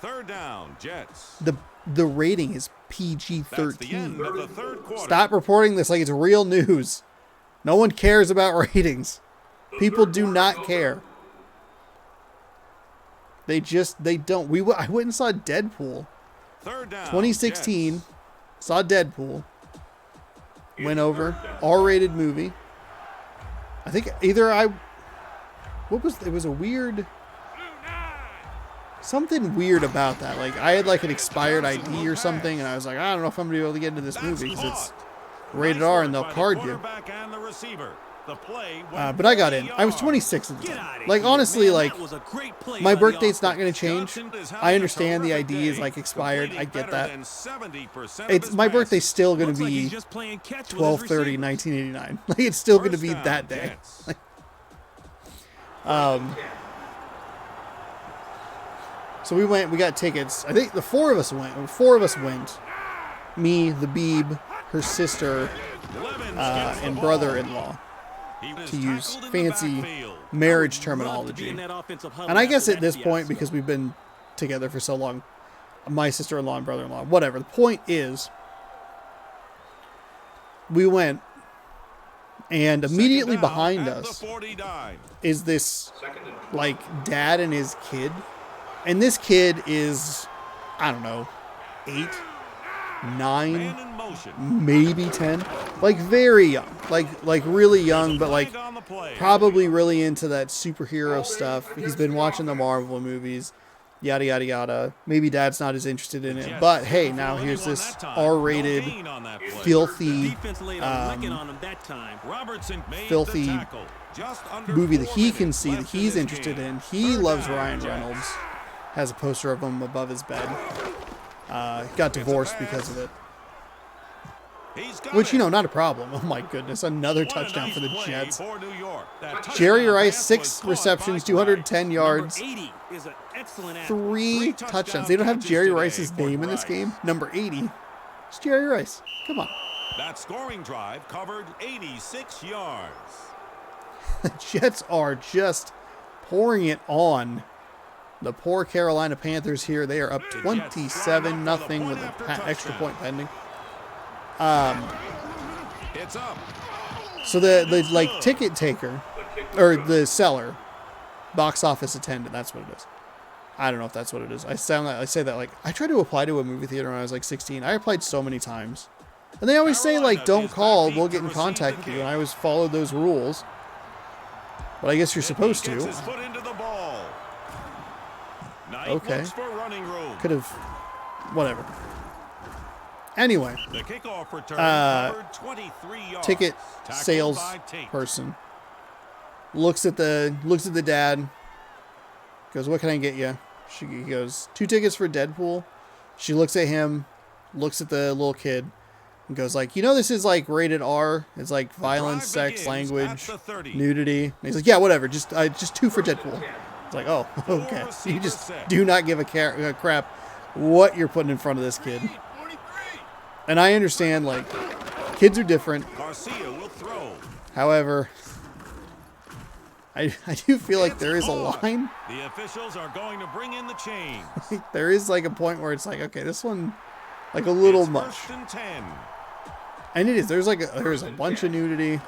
Third down, Jets. The rating is That's the end PG-13. of the third quarter. Stop reporting this like it's real news. No one cares about ratings. People do not care. They don't. I went and saw Deadpool. Third down, 2016. Jets. Saw Deadpool. Went over. R-rated movie. I think it was a weird, something weird about that. Like I had like an expired ID or something, and I was like, I don't know if I'm gonna be able to get into this That's movie because it's caught. rated Nice R work and they'll by the card you. quarterback and the receiver. The play went But I got 40 in. I was yards. 26 at the Get time. outta Like here, honestly, man. like That was a great play my by the birthday's not going offense. to change. Johnson is having I a understand the terrific ID is day, like expired. I completing get better that. than 70% of It's his my passes. birthday's still going Looks to like he's be just playing catch with his 12/30, receivers. 1989. Like it's still going to First be down, that day. Jets. So we went. We got tickets. I think the four of us went. Me, the Beeb, her sister, Levens gets the and ball. brother-in-law. He was To use tackled in the fancy backfield. marriage Love to be terminology. in that offensive huddle And I after guess at that this point, fiasco. because we've been together for so long, my sister-in-law and brother-in-law, whatever. The point is, we went, and immediately Second down behind at us the 49. is this Second and 12. like dad and his kid, and this kid is, I don't know, 8, 9, Man in motion. maybe 10, like very young, like really young, but like Flag on the play. probably really into that superhero stuff. He's been watching the Marvel movies, yada yada yada. Maybe dad's not as interested in it, but hey, now here's this R-rated, No gain on that play. filthy Defense laid a licking on him that time. Robertson made filthy the tackle. Just under movie that 4 he can minutes see, that left he's this interested game. in. He Third loves down, Ryan Jets. Reynolds. Has a poster of him above his bed. Got divorced because of it. He's got Which, it. not a problem. Oh my goodness, another What a touchdown nice for the play Jets. for New York. That Jerry touchdown Rice, pass 6 was caught receptions, by 210 yards, Number 80 is an excellent athlete. 3 touchdown touchdowns. They don't have catches Jerry today Rice's for name in this Rice. game. Number 80. It's Jerry Rice. Come on. That scoring drive covered 86 yards. The Jets are just pouring it on the poor Carolina Panthers here. They are up 27-0 with an extra point pending. It's up. So the like ticket taker or the seller, box office attendant, that's what it is. I don't know if that's what it is. I say that like I tried to apply to a movie theater when I was like 16. I applied so many times. And they always say like don't call, we'll get in contact with you, and I always followed those rules. But I guess you're supposed to. Okay. Could have whatever. Anyway, the kickoff return covered 23 yards. Ticket sales person looks at the dad. Goes, what can I get you? He goes, 2 tickets for Deadpool. She looks at him, looks at the little kid, and goes like, this is like rated R. It's like violence, sex, language, nudity. And he's like, yeah, whatever. Just 2 for Deadpool. It's like, oh, okay. You just do not give a crap what you're putting in front of this kid. And I understand, like, kids are different. However, I do feel like there is a line. The officials are going to bring in the chains. There is like a point where it's like, okay, this one, like a little much. And it is. There's a bunch of nudity,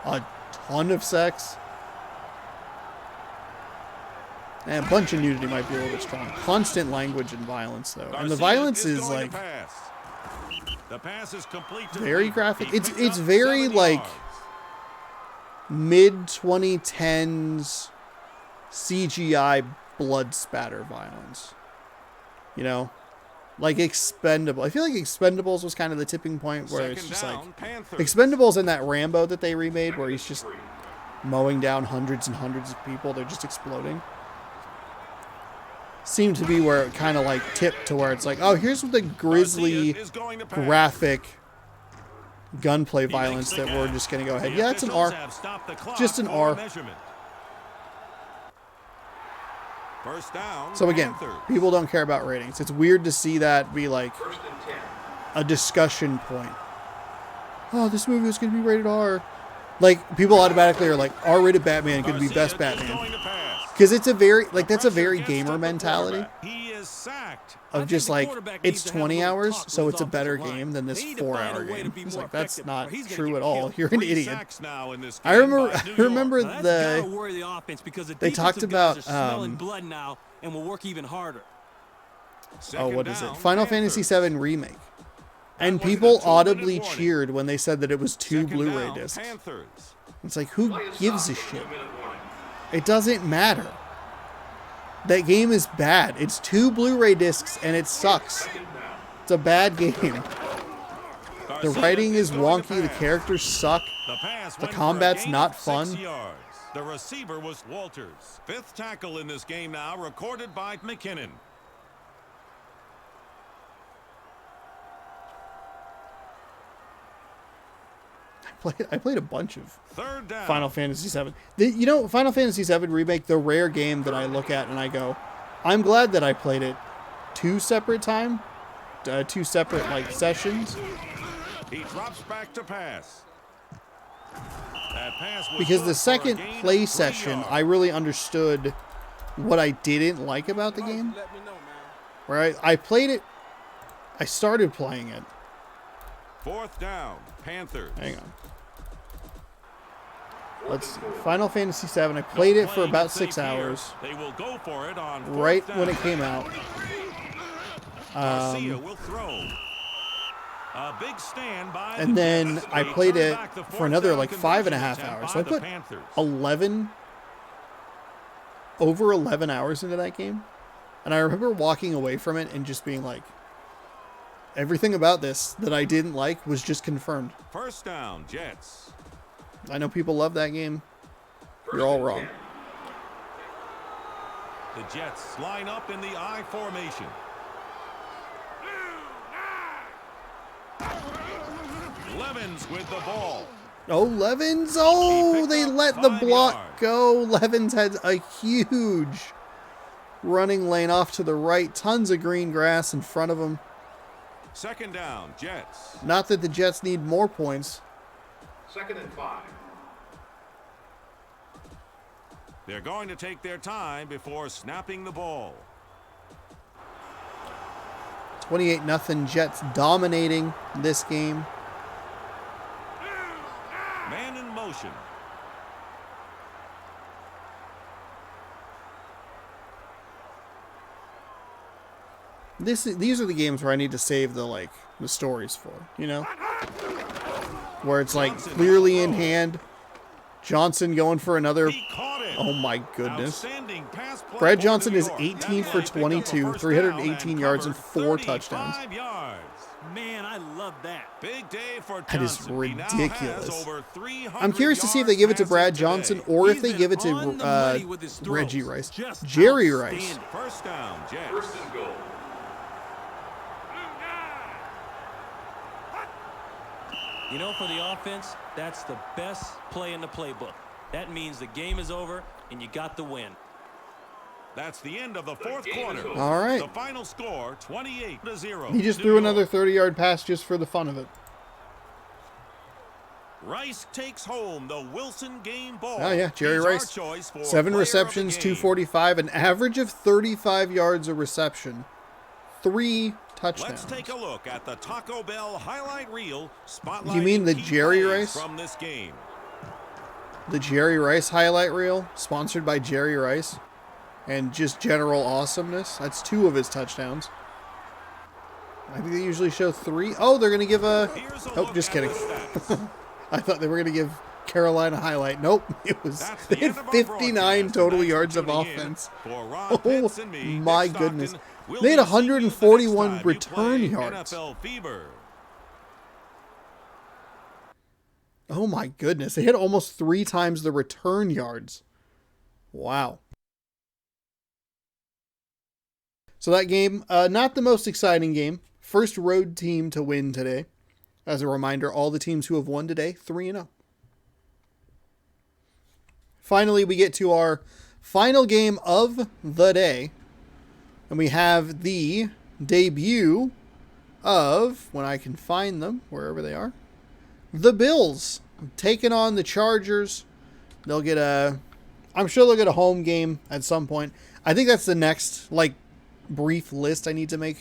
a ton of sex, and a bunch of nudity might be a little bit strong. Constant language and violence, though, and the violence is like the pass is complete. Very graphic. It's very like mid 2010s CGI blood spatter violence. Like Expendable. I feel like Expendables was kind of the tipping point where it's just like Expendables and that Rambo that they remade where he's just mowing down hundreds and hundreds of people. They're just exploding. Seemed to be where it kind of like tipped to where it's like, oh, here's the grisly, graphic gunplay violence that we're just going to go ahead. Yeah, it's an R. Just an R. First down, so again, people don't care about ratings. It's weird to see that be like a discussion point. Oh, this movie was going to be rated R. Like, people automatically are like, R-rated Batman going to be best Batman. Because it's a very, like, that's a very gamer mentality. Of just like, it's 20 hours, so it's a better game than this 4-hour game. It's like, that's not true at all. You're an idiot. I remember they talked about, oh, what is it? Final Fantasy VII Remake. And people audibly cheered when they said that it was 2 Blu-ray discs. It's like, who gives a shit? It doesn't matter. That game is bad. It's 2 Blu-ray discs and it sucks. It's a bad game. The writing is wonky. The characters suck. The combat's not fun. The receiver was Walters. 5th tackle in this game now, recorded by McKinnon. I played a bunch of Final Fantasy VII. Final Fantasy VII Remake, the rare game that I look at and I go, I'm glad that I played it 2 separate like sessions. He drops back to pass. That pass was because the second play session, I really understood what I didn't like about the game. Where I played it, I started playing it. 4th down, Panthers. Hang on. Let's see. Final Fantasy VII. I played it for about 6 hours. They will go for it on right when it came out. Will throw. A big stand by and then I played it for another like 5.5 hours. So I put 11 hours into that game. And I remember walking away from it and just being like, everything about this that I didn't like was just confirmed. First down, Jets. I know people love that game. You're all wrong. The Jets line up in the I formation. Levens with the ball. Oh, Levens. Oh, they let the block go. Levens had a huge running lane off to the right. Tons of green grass in front of him. 2nd down, Jets. Not that the Jets need more points. 2nd and 5. They're going to take their time before snapping the ball. 28-0 Jets dominating this game. Man in motion. These are the games where I need to save the stories for, where it's clearly in hand. Johnson going for another. Oh my goodness. Brad Johnson is 18 for 22, 318 yards and 4 touchdowns. Man, I love that. Big day for That is Johnson. ridiculous. I'm curious to see if they give it to Brad Johnson or if they give it to Reggie Rice. Jerry Rice. First down, Jets. First and goal. You know, for the offense, that's the best play in the playbook. That means the game is over and you got the win. That's the end of the fourth quarter. All right. The final score, 28-0. He just threw another 30-yard pass just for the fun of it. Rice takes home the Wilson game ball. Oh, yeah, Jerry He's our Rice. choice for 7 player receptions, of the game. 245, an average of 35 yards a reception, 3 touchdowns. Let's take a look at the Taco Bell highlight reel. You mean the key Jerry plays Rice? from this game. The Jerry Rice highlight reel, sponsored by Jerry Rice, and just general awesomeness. That's 2 of his touchdowns. I think they usually show 3. Oh, they're going to give a... Here's a Oh, look just at kidding. the stats. I thought they were going to give Carolina highlight. Nope. It was That's they the had end of our 59 broadcast. total Thanks for yards of tuning in. offense. For Ron Oh, Pitts and me, my Dick goodness. Stockton, we'll They had be seeing you the next 141 time you return play yards. NFL Fever. Oh my goodness. They hit almost 3 times the return yards. Wow. So that game, not the most exciting game. First road team to win today. As a reminder, all the teams who have won today, 3-0. Finally, we get to our final game of the day. And we have the debut of, when I can find them, wherever they are, the Bills taking on the Chargers. They'll get I'm sure they'll get a home game at some point. I think that's the next, brief list I need to make,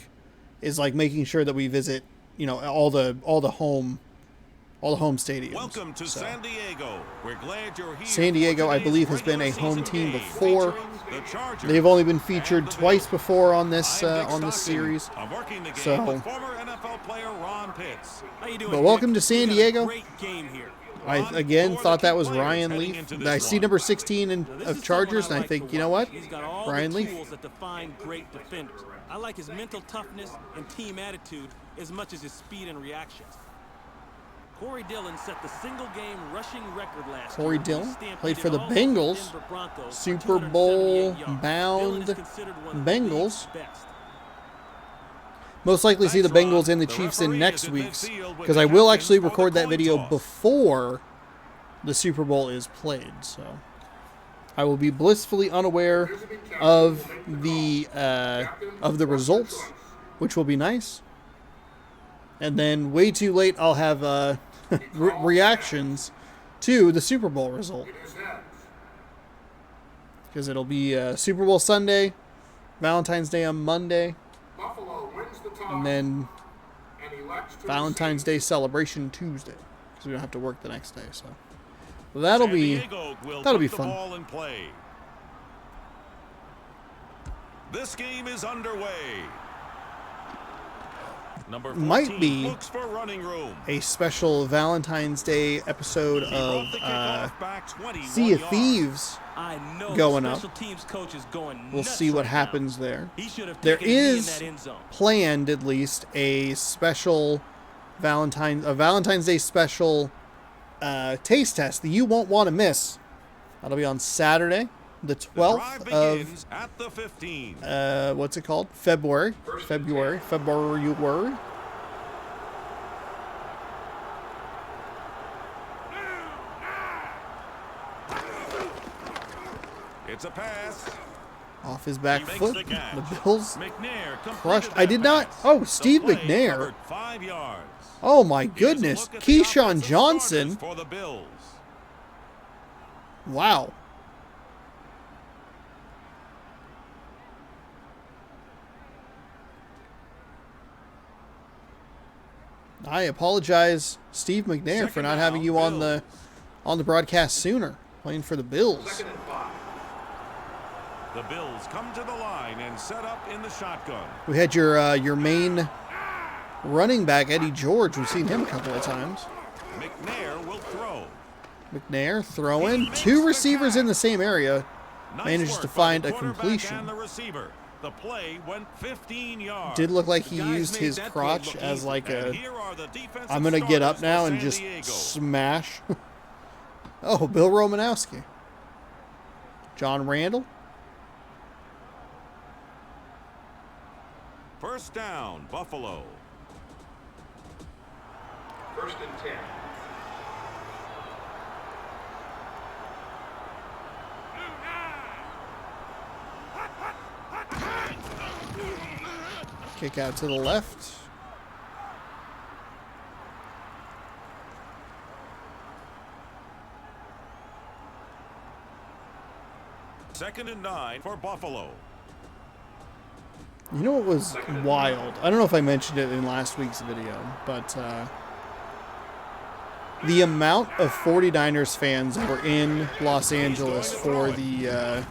is making sure that we visit, all the home stadiums. Welcome to So, San Diego. We're glad you're here. San Diego, for I today's believe, has been a regular home season team game before. featuring the Chargers They've only been and featured the twice Bills. before on this I'm Dick on this Stockton. series. I'm working the game So- with former NFL player Ron Pitts. How you doing, But welcome Dick? to San We got a Diego. Great game here. I Ron, again who are the thought that key was players Ryan heading Leaf. into this I see one? number 16 Now, this of is Chargers, someone and I think, like you to know watch. what? He's got all Ryan the Leaf. tools that define great defenders. I like his mental toughness and team attitude as much as his speed and reactions. Corey Dillon set the single-game rushing record last Corey year. Dillon He stampeded played for the all over Bengals. Denver Broncos for Super 278 Bowl yards. bound Dillon is considered one of the Bengals. league's best. Most likely see the Thanks, Ron. Bengals and the The Chiefs in referee next is in week's, midfield with because the I will captains actually for the record that coin video toss. before the Super Bowl is played. So I will be blissfully unaware of the results, which will be nice. And then way too late, I'll have reactions to the Super Bowl result, because it'll be Super Bowl Sunday, Valentine's Day on Monday, Buffalo wins the toss and then and elects to Valentine's Day celebration Tuesday, because we don't have to work the next day. So that'll San be Diego will that'll put be the fun. ball in play. This game is underway. Number 14 Might be looks for running room. a special Valentine's Day episode He of brought the kickoff back 21 Sea of yards. Thieves. I know Going the up. special teams coach is going We'll nuts see what right now. happens there. He should have There taken me in is that end zone. planned at least a special Valentine's Day special taste test that you won't want to miss. That'll be on Saturday, the The 12th drive of begins at the 15. what's it called? February. It's a pass. Off his back He makes foot. the catch. The Bills McNair completed crushed. that I did not. pass. Oh, The Steve play McNair. covered 5 yards. Oh my Here's a goodness. look at the Keyshawn offensive Johnson. starters for the Bills. Wow. I apologize, Steve McNair, for not having you on the broadcast sooner, playing for the Bills. Second and 5. The Bills come to the line and set up in the shotgun. We had your main running back, Eddie George. We've seen him a couple of times. McNair will throw. McNair throwing. 2 receivers in the same area. Nice Manages work to by find the a quarterback completion. and the receiver. The play went 15 yards. Did look like he Guys used made his that crotch play look as easy. like And a, here are the defensive I'm going to get up starters now for and San just Diego. smash. Oh, Bill Romanowski. John Randall. First down, Buffalo. First and 10. Kick out to the left. Second and 9 for Buffalo. You know what was wild? I don't know if I mentioned it in last week's video, but the amount of 49ers fans that were in Los Angeles for the That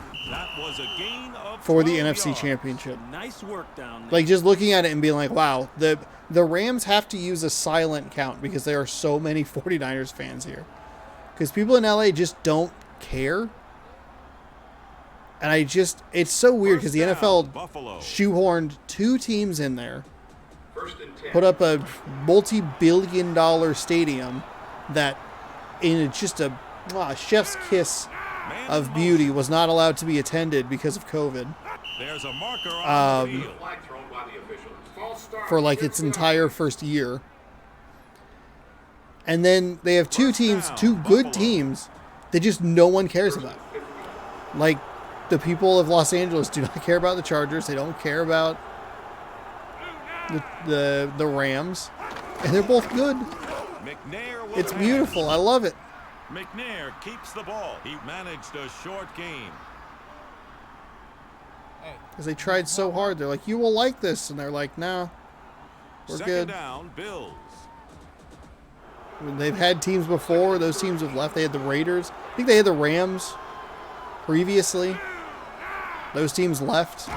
was a gain of NFC 12 yards. Championship. Nice work down there. Like, just looking at it and being like, wow, the Rams have to use a silent count because there are so many 49ers fans here. Because people in LA just don't care. And it's so weird because the First NFL down, Buffalo. shoehorned 2 teams in there, First and 10. put up a multi-billion-dollar stadium that, in just a chef's kiss Man of in beauty, motion. was not allowed to be attended because of COVID There's a marker on the field. Flag thrown by the official. False start. for like its entire first year. And then they have 2 First teams, down, 2 good Buffalo. teams that just no one cares about. Like, the people of Los Angeles do not care about the Chargers. They don't care about the Rams. And they're both good. McNair will It's pass. beautiful. I love it. McNair keeps the ball. He managed a short game. Because they tried so hard. They're like, you will like this. And they're like, no, we're Second good. down, Bills. When they've had teams before. Those teams have left. They had the Raiders. I think they had the Rams previously. Those teams left.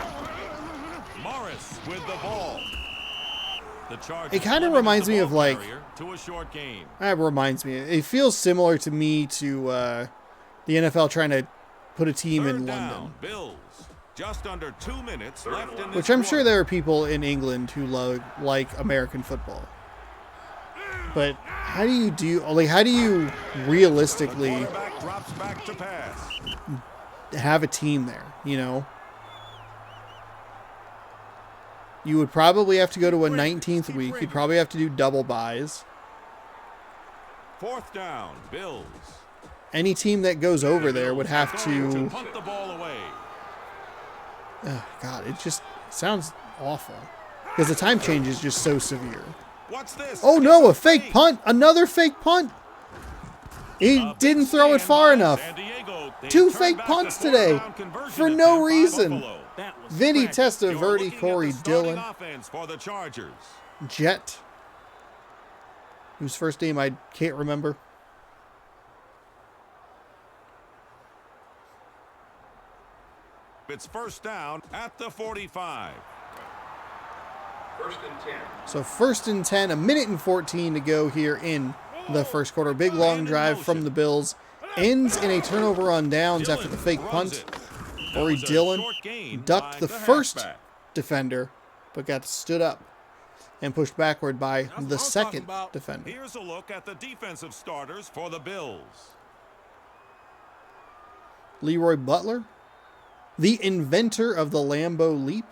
Morris with the ball. The Chargers It kinda limited reminds the me ball of, like- carrier to a short game. That reminds me. It feels similar to me to the NFL trying to put a team in Third down, London. Bills. Just under 2 minutes left in this Which I'm sure quarter. there are people in England who like American football. But how do you realistically Quarterback drops back to pass. have a team there, you know? You would probably have to go to a 19th week. You'd probably have to do double buys. Fourth down, Bills. Any team that goes over there would have Going to... punt the ball away. God, it just sounds awful. Because the time change is just so severe. What's this? Oh no, a It's fake punt! Another fake punt! He A big didn't throw it stand far by enough. San Diego. They 2 turn fake back punts the today fourth down conversion for attempt no by reason. Buffalo. That was Vinny scratchy. You're Testaverde, looking at Corey the starting Dillon, offense for the Chargers. Jet, whose first name I can't remember. It's first down at the 45. First and 10. So first and 10, a minute and 14 to go here in the first quarter. Big long drive from the Bills. Ends in a turnover on downs after the fake punt. Corey Dillon ducked the first defender, but got stood up and pushed backward by what the I'm second talking about. defender. Here's a look at the defensive starters for the Bills. Leroy Butler, the inventor of the Lambeau Leap.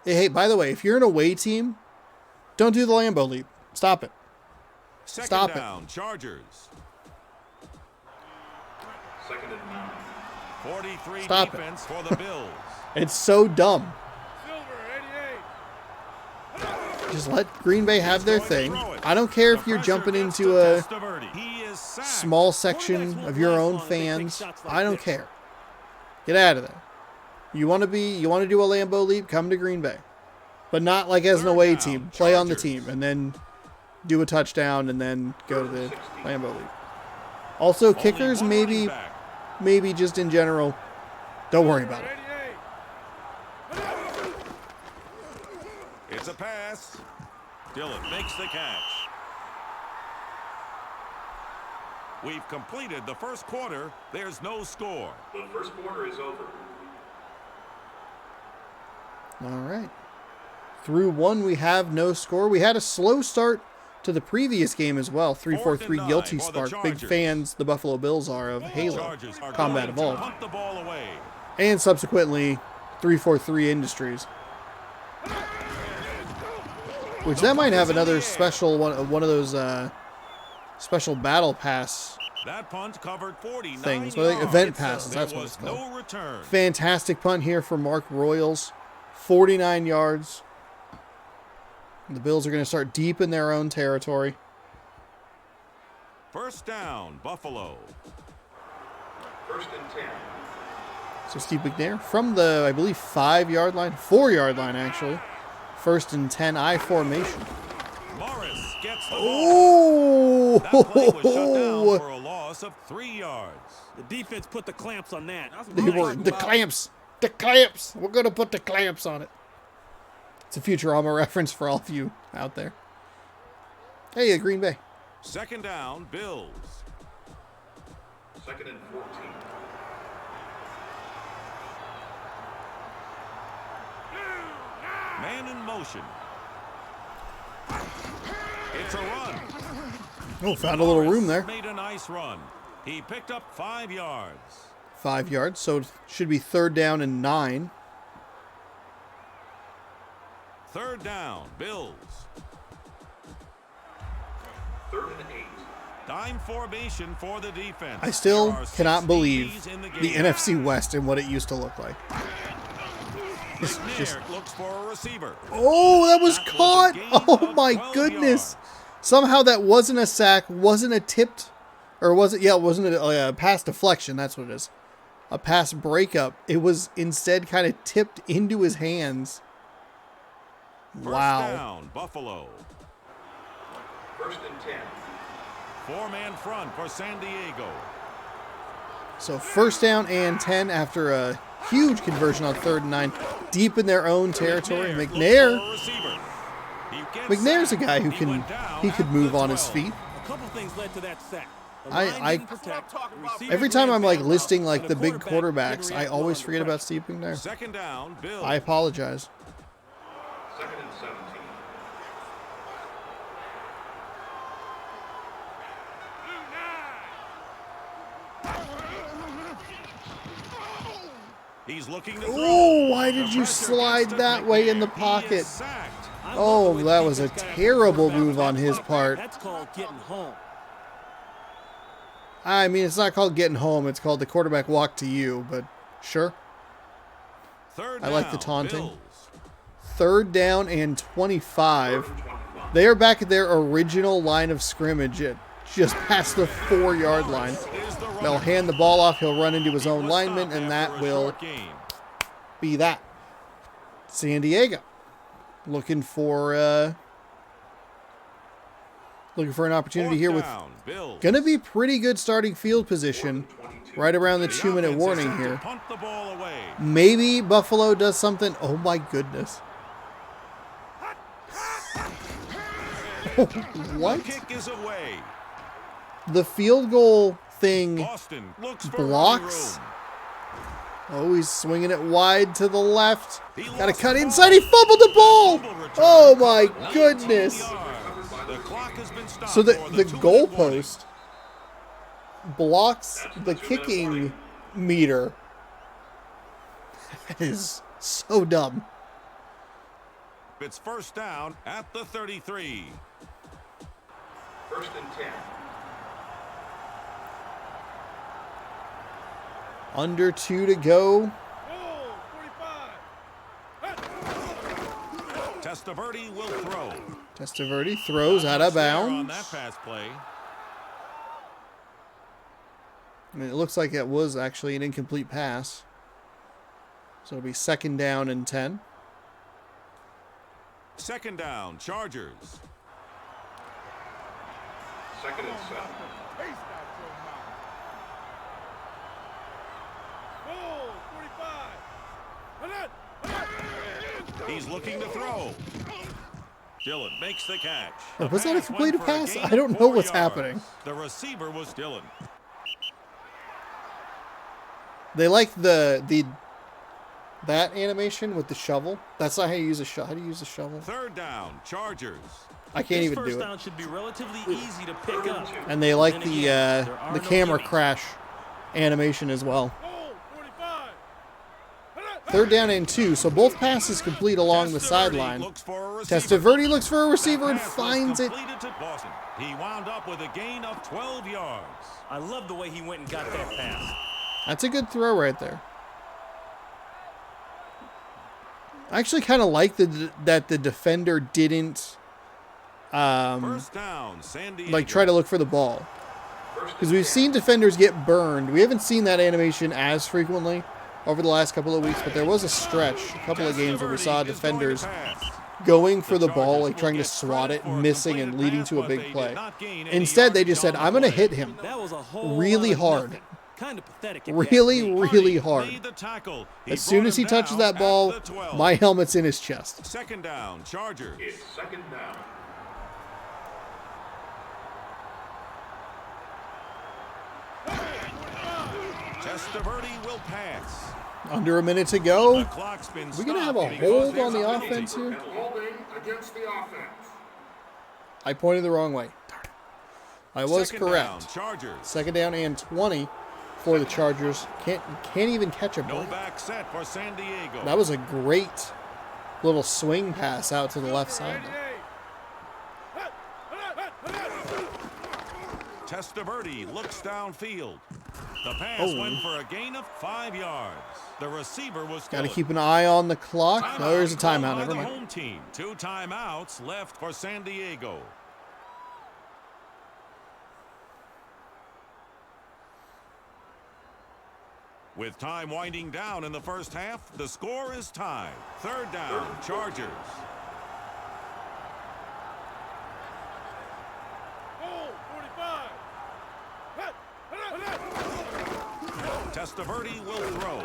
Hey, by the way, if you're an away team, don't do the Lambeau Leap. Stop it. Second Stop it. down, Chargers. Second and 9. 43 Stop it. defense for the Bills. It's so dumb. Silver, 88. Just let Green Bay have their thing. I don't care if you're jumping into a small section of your own fans. I don't care. Get out of there. You want to do a Lambeau Leap? Come to Green Bay. but not like as an Third away down, team. Play on the Chargers. team and then do a touchdown and then go to the Lambeau League. Also, Only kickers one running back. maybe just in general, don't worry about it. 88. It's a pass. Dillon makes the catch. We've completed the first quarter. There's no score. The first quarter is over. All right. Through one, we have no score. We had a slow start to the previous game as well. 3-4-3 9 Guilty for the Spark. Big Chargers. fans, the Buffalo Bills are, of Halo Chargers are Combat going to Evolved. punt the ball away. And subsequently, 343 Industries. Which that might have another special one of those special battle pass That punt covered 49 things. Well, yards. event passes, There that's what was it's called. no return. Fantastic punt here for Mark Royals. 49 yards. The Bills are going to start deep in their own territory. First down, Buffalo. First and 10. So Steve McNair from the, I believe, 5-yard line, 4-yard line actually. First and 10 I formation. Morris gets the ball. That play was shut down Oh! for a loss of 3 yards. The defense put the clamps on that. They were the clamps. The clamps. We're going to put the clamps on it. It's a Futurama reference for all of you out there. Hey, Green Bay. Second down, Bills. Second and 14. Man in motion. It's a run. Oh, found a little room there. Made a nice run. He picked up 5 yards. 5 yards, so it should be 3rd down and 9. Third down, Bills. Third and 8. Dime formation for the defense. I still There are 6 cannot believe DBs in the game. NFC West and what it used to look like. It's McNair just, looks for a receiver. oh, that was That was a caught. gain Oh of my 12 goodness. yards. Somehow that wasn't a sack, wasn't a tipped, or was it? Yeah, it wasn't a pass deflection. That's what it is. A pass breakup. It was instead kind of tipped into his hands. First Wow. down, Buffalo. First and 10. 4-man front for San Diego. So first down and 10 after a huge conversion on 3rd and 9, deep in their own territory. looks McNair. for a receiver. He gets McNair's a sacked. guy who He can went down he could at move the on his 12. feet. A couple things led to that sack. The I- line I- didn't protect, the receivers Every time ran I'm like bad listing routes, like and the big quarterback quarterbacks, didn't I react always well forget under about Steve McNair. Second down, Bills. I apologize. Second and 17. He's looking to throw. Oh, why The did you pressure slide gets to that way in the McNair. He pocket? is sacked. I love Oh, the way that the was a defense got after terrible the move on quarterback. his part. That's called getting home. I mean, it's not called getting home. It's called the quarterback walk to you, but sure. Third I like the down, taunting. Bills. 3rd down and 25. They are back at their original line of scrimmage at just past the 4-yard line. Is the runner. They'll hand the ball off. He'll run into his He own was lineman, stopped and after that a will short gain. be that. San Diego looking for an opportunity Fourth here with down, Bills. gonna be pretty good starting field position right around the The 2-minute offense is warning set to here. punt the ball away. Maybe Buffalo does something. Oh my goodness. What? The kick is away. The field goal thing Boston looks for blocks. running Oh, he's swinging it wide to the left. He Got to lost cut the inside. ball. He fumbled the ball. Fumble return. Oh my 19 goodness. yards. The clock has been stopped So the for the 2-minute warning. goalpost blocks the kicking meter. That is so dumb. It's first down at the 33. First and 10. Under 2 to go. Oh, 45. Testaverde will throw. Testaverde throws out of There on bounds. that pass play. I mean, it looks like it was actually an incomplete pass. So it'll be 2nd down and 10. Second down, Chargers. Second and 7. Taste out your mouth. Oh, 45. He's looking to throw. Dillon makes the catch. Oh, The was that a pass completed went for a pass? gain I of don't know 4 what's yards. happening. The receiver was Dillon. They like that animation with the shovel. That's not how you use a shovel. How do you use a shovel? Third down, Chargers. I can't This even first do it. down should be relatively easy to pick up. And they like And the again, there are the no camera gimmies. crash animation as well. Oh, 45. Third down and 2, so both passes complete along the Testaverde sideline. looks for a receiver. Testaverde looks for a receiver That and pass was finds it. completed to Boston. He wound up with a gain of 12 yards. I love the way he went and got that pass. That's a good throw right there. I actually kind of like that the defender didn't First down, San Diego. like try to look for the ball. Because we've seen defenders get burned. We haven't seen that animation as frequently over the last couple of weeks, but there was a stretch, a couple of games where we saw Testaverde is defenders going to pass. going for the The ball, Chargers like will trying to get swat credit it, for a missing and completed leading pass, to a but they big did play. not gain any Instead, they yardage just said, on I'm the going to play. hit him That was a whole really lot of hard. nothing. Kind of pathetic. Really, really hard. Made the tackle. He As soon brought as he him touches down that at ball, the 12. my helmet's in his chest. Second down, Chargers. It's second down. Testaverde will pass. Under a minute to The go. clock's been We gonna have stopped a because hold there's on the a penalty. offense here? Holding against the offense. I pointed the wrong way. Darn it. I was Second correct. down, Chargers. Second down and 20 for the Chargers. Can't even catch a No break. back set for San Diego. That was a great little swing pass out to the left side. 88. Testaverde looks downfield. The pass Oh. went for a gain of 5 yards. The receiver was Got to Dillon. keep an eye on the clock. No, there's a called timeout. by Never the mind. home team. 2 timeouts left for San Diego. With time winding down in the first half, the score is tied. Third down, Chargers. Oh, 45. Testaverde will throw.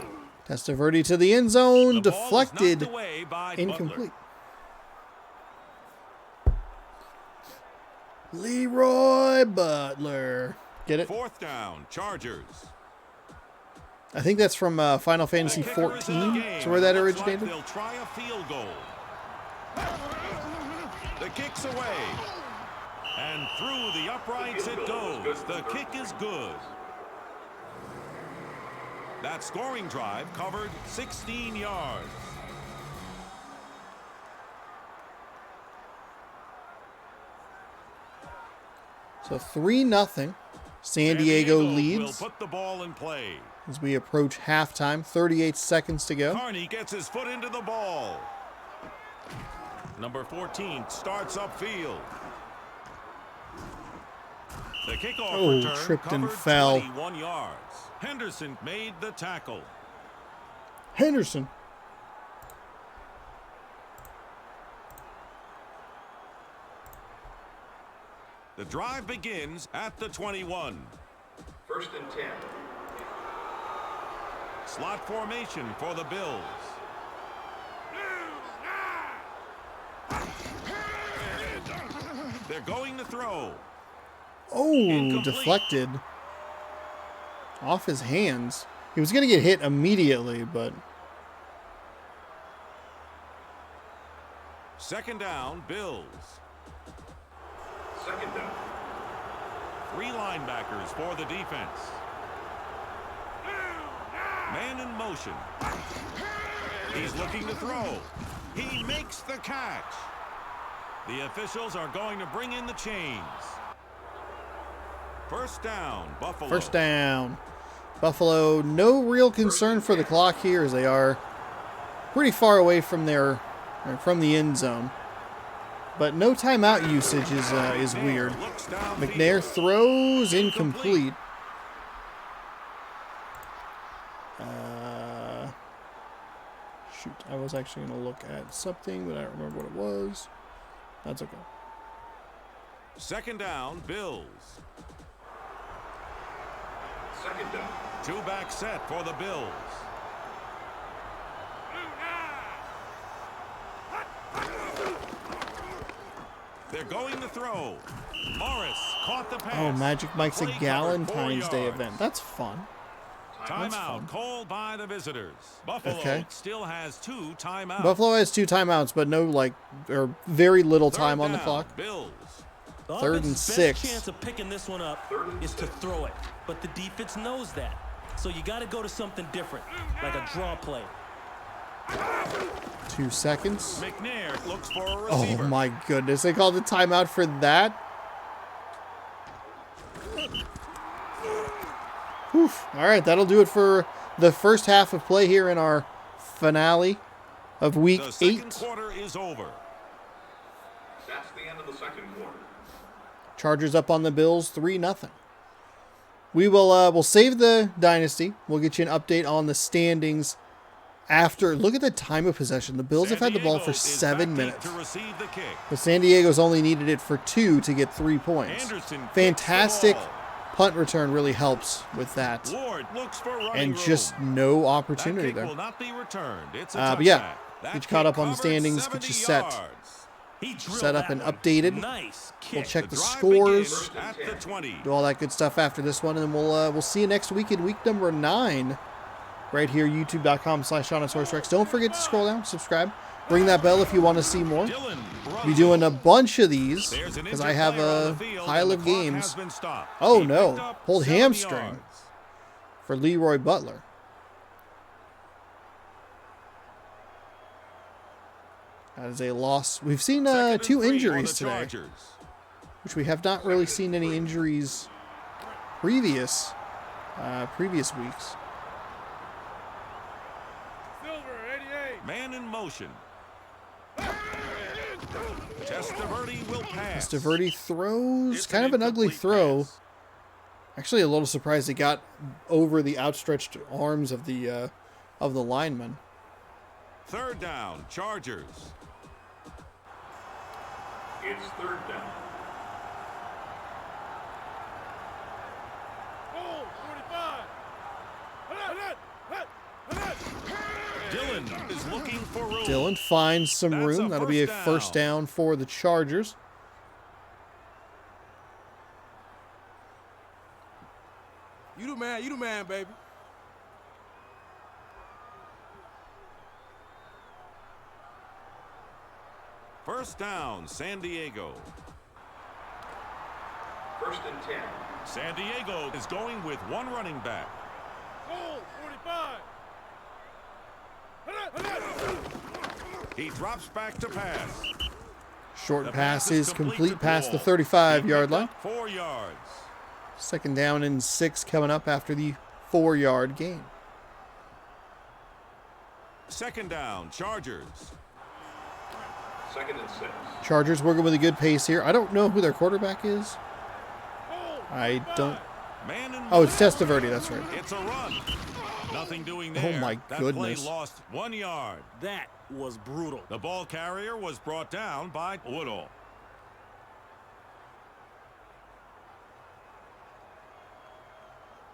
Testaverde to the end zone. The ball is knocked Deflected. away by Incomplete. Leroy Butler. Get it? Butler. Fourth down, Chargers. I think that's from Final Fantasy The kicker is in the 14. game. That's where that Looks like originated. they'll try a field goal. The kick's away. And through the uprights it goes. The kick is good. That scoring drive covered 16 yards. So 3-0. San Diego will leads put the ball in play. as we approach halftime. 38 seconds to go. Carney gets his foot into the ball. Number 14 starts upfield. The kickoff Oh, return tripped and covered fell. 21 yards. Henderson made the tackle. Henderson. The drive begins at the 21. First and 10. Slot formation for the Bills. They're going to throw. Oh, Incomplete. deflected. Off his hands. He was going to get hit immediately, but Second down, Bills. Second down. 3 linebackers for the defense. Man in motion. He's looking to throw. He makes the catch. The officials are going to bring in the chains. First down, Buffalo. first down. Buffalo, no real concern for the clock here as they are pretty far away from from the end zone. But no timeout usage is weird. Looks downfield. McNair throws incomplete. Shoot, I was actually going to look at something, but I don't remember what it was. That's okay. Second down, Bills. Second down. Two-back set for the Bills. They're going to throw. Morris caught the pass. Oh, Magic Mike's a Play covered, 4 Galentine's Day yards. event. That's fun. That's Timeout fun. called by the visitors. Buffalo Okay. still has 2 timeouts. Buffalo has 2 timeouts, but no, like, or very little time Third on the down, clock. Bills. The 3rd and offense's 6. best chance of picking this one up Third and is to 6. throw it, but the defense knows that. So you got to go to something different, like a draw play. 2 seconds. McNair looks for a Oh receiver. my goodness, they called the timeout for that? Whew. All right, that'll do it for the first half of play here in our finale of week The second 8. quarter is over. That's the end of the second quarter. Chargers up on the Bills 3-0. We will we'll save the dynasty. We'll get you an update on the standings after. Look at the time of possession. The Bills have had the ball for 7 minutes. To receive the kick. But San Diego's only needed it for 2 to get 3 points. Anderson kicks Fantastic the ball. punt return really helps with that. Ward looks for running And room. just no That opportunity kick there. will not be returned. It's a But yeah, touchback. That get you caught kick up on the covered standings, get 70 you set. yards. He drilled Set up that and one. updated. Nice kick. We'll check the drive scores. begins at the 20. Do all that good stuff after this one, and then we'll see you next week in week number 9 right here, youtube.com/ShaunaSourceRex. Don't forget to scroll down, subscribe, ring that bell if you want to see more. Dylan Be runs doing it. a bunch of these There's an because injured I have player on a the field, pile and of the clock games. has been stopped. Oh He no, picked up pulled 70 hamstring yards. for Leroy Butler. That is a loss. We've seen Second and 2 3 on injuries the today, Chargers. which we have not really seen any injuries previous weeks. Silver, 88. Man in motion. Testaverde will pass. Testaverde throws It's kind of an ugly incomplete throw. pass. Actually, a little surprised he got over the outstretched arms of the lineman. Third down, Chargers. It's third down. Oh, 45. Dylan is looking for room. Dylan finds some That's room. a That'll be a first first down for the Chargers. You the man, baby. First down, San Diego. First and 10. San Diego is going with 1 running back. Oh, 45. He drops back to pass. Short The pass is is complete to past the Poole. 35-yard He line. picked up 4 yards. Second down and 6 coming up after the 4-yard gain. Second down, Chargers. Second and 6. Chargers working with a good pace here. I don't know who their quarterback is. I don't. Man in Oh, it's Testaverde. That's right. It's a run. Nothing doing there. my That goodness. play lost 1 yard. That was brutal. The ball carrier was brought down by Woodall.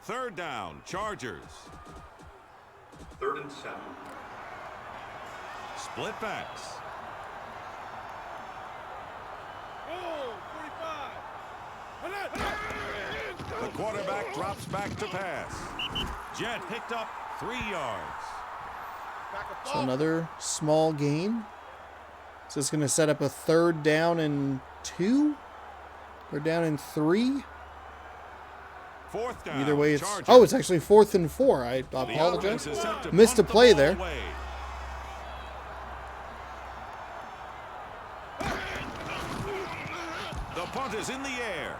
Third down, Chargers. Third and 7. Split backs. Oh, 45. The quarterback drops back to pass. Jet picked up 3 yards. So another small gain. Is this going to set up a third down and 2? Third down and 3? Fourth down. Either way, it's Chargers. oh, it's actually 4th and 4. I The apologize. offense is set to Missed a punt the play ball there. away. The punt is in the air.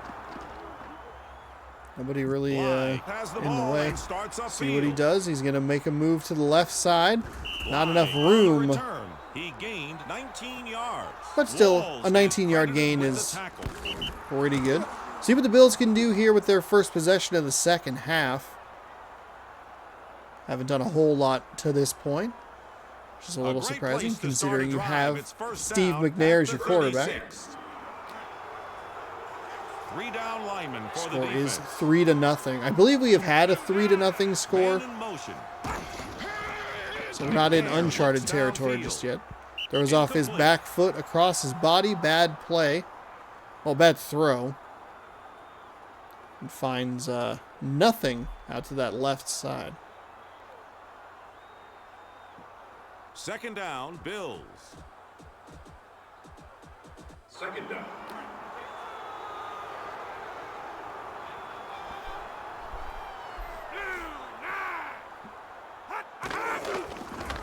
Nobody really Blythe has the in the ball way. and starts upfield. See what he does. He's going to make a move to the left side. Not enough Blythe on the room. return. He gained 19 yards. But still, Walls a 19-yard credited gain with the is tackle. pretty good. See what the Bills can do here with their first possession of the second half. Haven't done a whole lot to this point. which is a little great surprising place to start considering a you drive. have It's first Steve down McNair at as your the quarterback. 36. 3-down lineman for the Score is defense. 3-0. I believe we have had a 3-0 score, Man in motion. so we're not in McNair uncharted looks territory downfield. just yet. Throws off his Incomplete. back foot across his body. Bad play. Well, bad throw. And finds nothing out to that left side. Second down, Bills. Second down.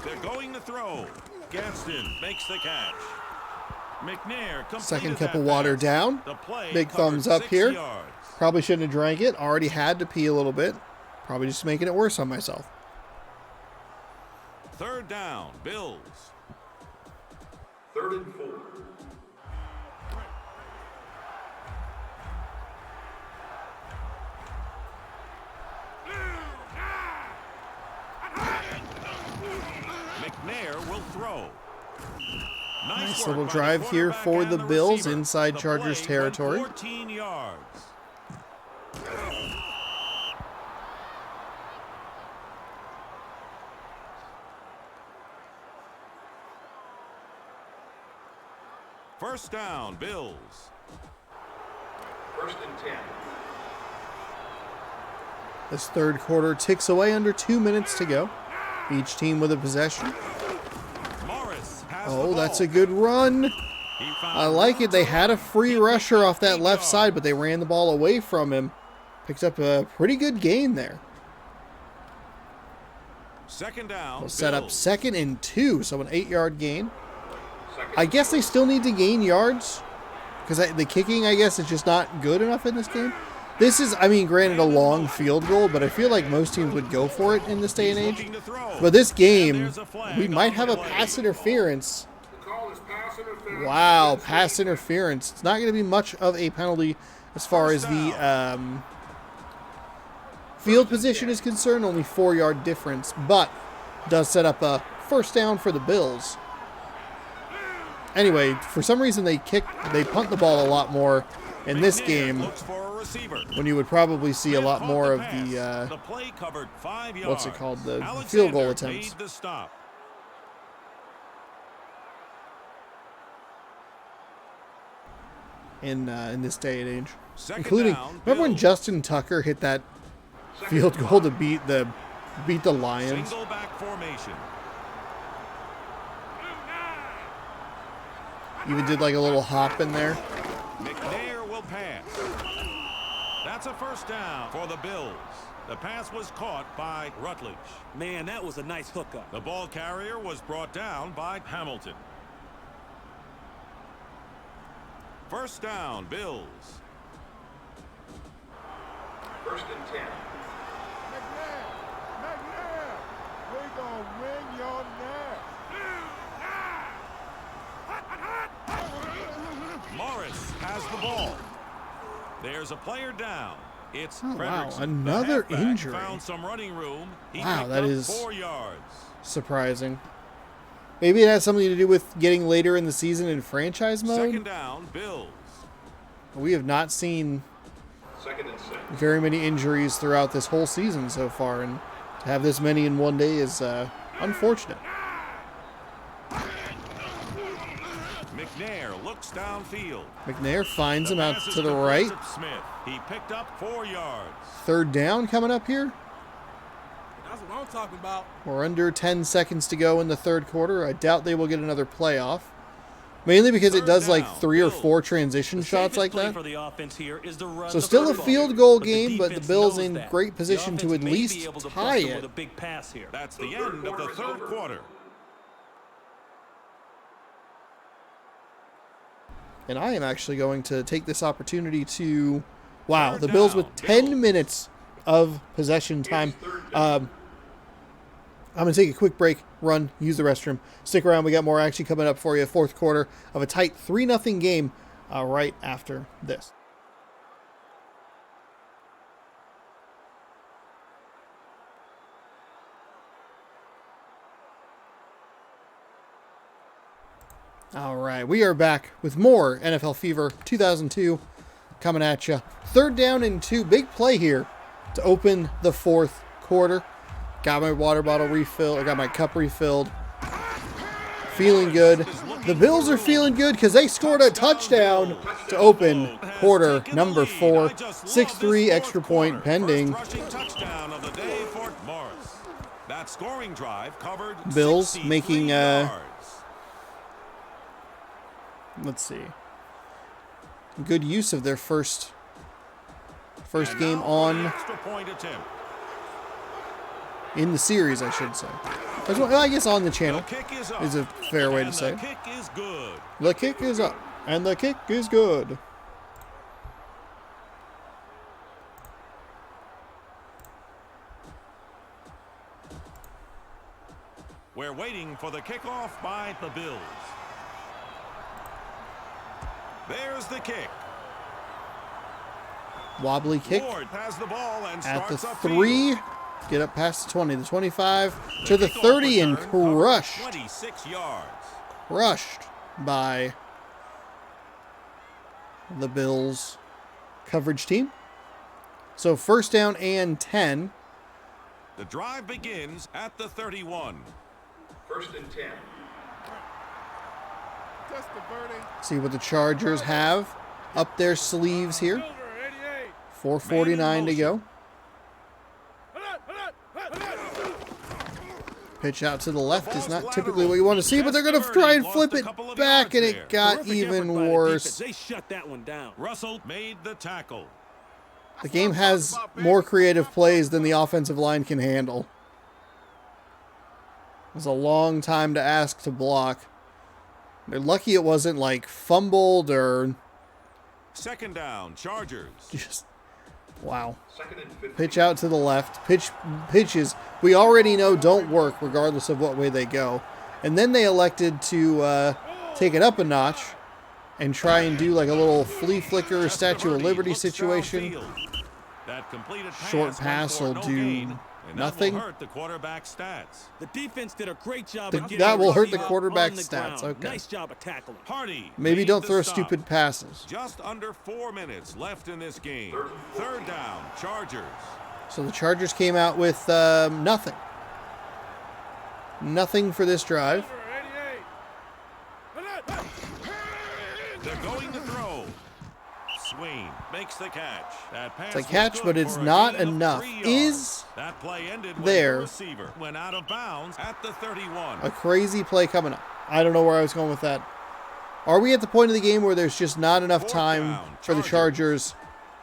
They're going to throw. Gaston makes the catch. McNair completed Second cup that of water pass. down. The play Big covered thumbs up 6 here. yards. Probably shouldn't have drank it. Already had to pee a little bit. Probably just making it worse on myself. Third down, Bills. 3rd and 4. McNair will throw. Nice work little by the drive here quarterback for and the Bills receiver. inside The Chargers play territory. went 14 yards. First down, Bills. 1st and 10. This third quarter ticks away, under 2 minutes to go. Each team with a possession. Morris has the Oh, ball. that's a good run. He found I like it. They room had a to free get rusher off that 8 left yards. side, but they ran the ball away from him. Picked up a pretty good gain there. Second down, We'll set up Bills. 2nd and 2, so an 8-yard gain. Second I guess they still need to gain yards because the kicking, I guess, is just not good enough in this game. This is, I mean, granted, a long field goal, but I feel like most teams would go for it in this day and He's age. looking to throw. But this And game, there's a flag we might on have the a play. pass interference. The call is pass interference. Wow, pass interference. It's not going to be much of a penalty as far as the field position is concerned. Only 4-yard difference, but does set up a first down for the Bills. Anyway, for some reason they punt the ball a lot more in this McNair game looks for a receiver. when you would probably see a Smith lot caught more of pass. the The play covered 5 yards. what's it called, the Alexander field goal made attempts. the stop. in this day and age, Second including down, remember when Bills. Justin Tucker hit that field goal to beat the Lions? Single back formation. Even did like a little hop in there. McNair will pass. That's a first down for the Bills. The pass was caught by Rutledge. Man, that was a nice hookup. The ball carrier was brought down by Hamilton. First down, Bills. 1st and 10. McNair, we gonna wring your neck. Morris has the ball. There's a player down. It's Oh, wow, Frederickson. another The halfback injury. found some running room. He Wow, picked that up is 4 yards. Surprising. Maybe it has something to do with getting later in the season in franchise mode. Second down, Bills. We have not seen 2nd and 6. very many injuries throughout this whole season so far, and to have this many in one day is unfortunate. McNair looks downfield. McNair finds him out pass is to the complete right. to Smith. He picked up 4 yards. Third down coming up here. That's what I'm talking about. We're under 10 seconds to go in the third quarter. I doubt they will get another playoff. Mainly because it Third does like down, 3 or Bills. 4 transition The shots safest like play that. for the offense here is to run So the still a football. field goal But the game, but the defense Bills knows in that. great The position to offense at may least be able to tie bust them it. with a big pass here. That's the end of the third quarter. And I am actually going to take this opportunity to... Wow, Third the Bills down, with 10 Bills. minutes of possession time. I'm going to take a quick break, run, use the restroom. Stick around. We got more action coming up for you. Fourth quarter of a tight 3-0 game right after this. All right, we are back with more NFL Fever 2002 coming at you. 3rd down and 2. Big play here to open the 4th quarter. Got my water bottle refilled. I got my cup refilled. Feeling good. The Bills are feeling good because they scored a touchdown to open quarter number 4. 6-3 extra point pending. Touchdown of the day for Morris. That scoring drive covered Bills making yards. Let's see. Good use of their first game on Extra point attempt. in the series, I should say. Well, I guess on the channel The kick is up. is a fair way to And say the it. kick is good. The kick is up, and the kick is good. We're waiting for the kickoff by the Bills. There's the kick. Wobbly kick Ward has the ball and at the starts 3. Get up past the 20, the 25 to the 30, and crushed. 26 yards. Crushed by the Bills coverage team. So 1st down and 10. The drive begins at the 31. 1st and 10. See what the Chargers have up their sleeves here. 4:49 to go. Pitch out to the left is not typically what you want to see, but they're going to try and flip it back, and it got Terrific even effort by the worse. defense. They shut that one down. Russell made the tackle. The game has more creative plays than the offensive line can handle. It was a long time to ask to block. They're lucky it wasn't like fumbled or 2nd down, Chargers. just, wow. 2nd and 15. Pitch out to the left. Pitches we already know don't work regardless of what way they go. And then they elected to take it up a notch and try and do like a little flea flicker Statue of Liberty situation. That completed Short pass will do nothing. That will hurt the quarterback stats. The defense did a great job. The- of getting that will hurt receiver the quarterback on the stats, ground. okay. Nice job of tackling. Hardy Maybe made don't the throw stop. stupid passes. Just under 4 minutes left in this game. 3rd down, Chargers. So the Chargers came out with nothing. Nothing for this drive. They're going to throw. Swain makes the catch. That pass It's a was catch, good but it's for a not gain of enough. 3 yards. Is that play ended when there the receiver went out of bounds at the 31. a crazy play coming up? I don't know where I was going with that. Are we at the point of the game where there's just not enough 4th time down, for the Chargers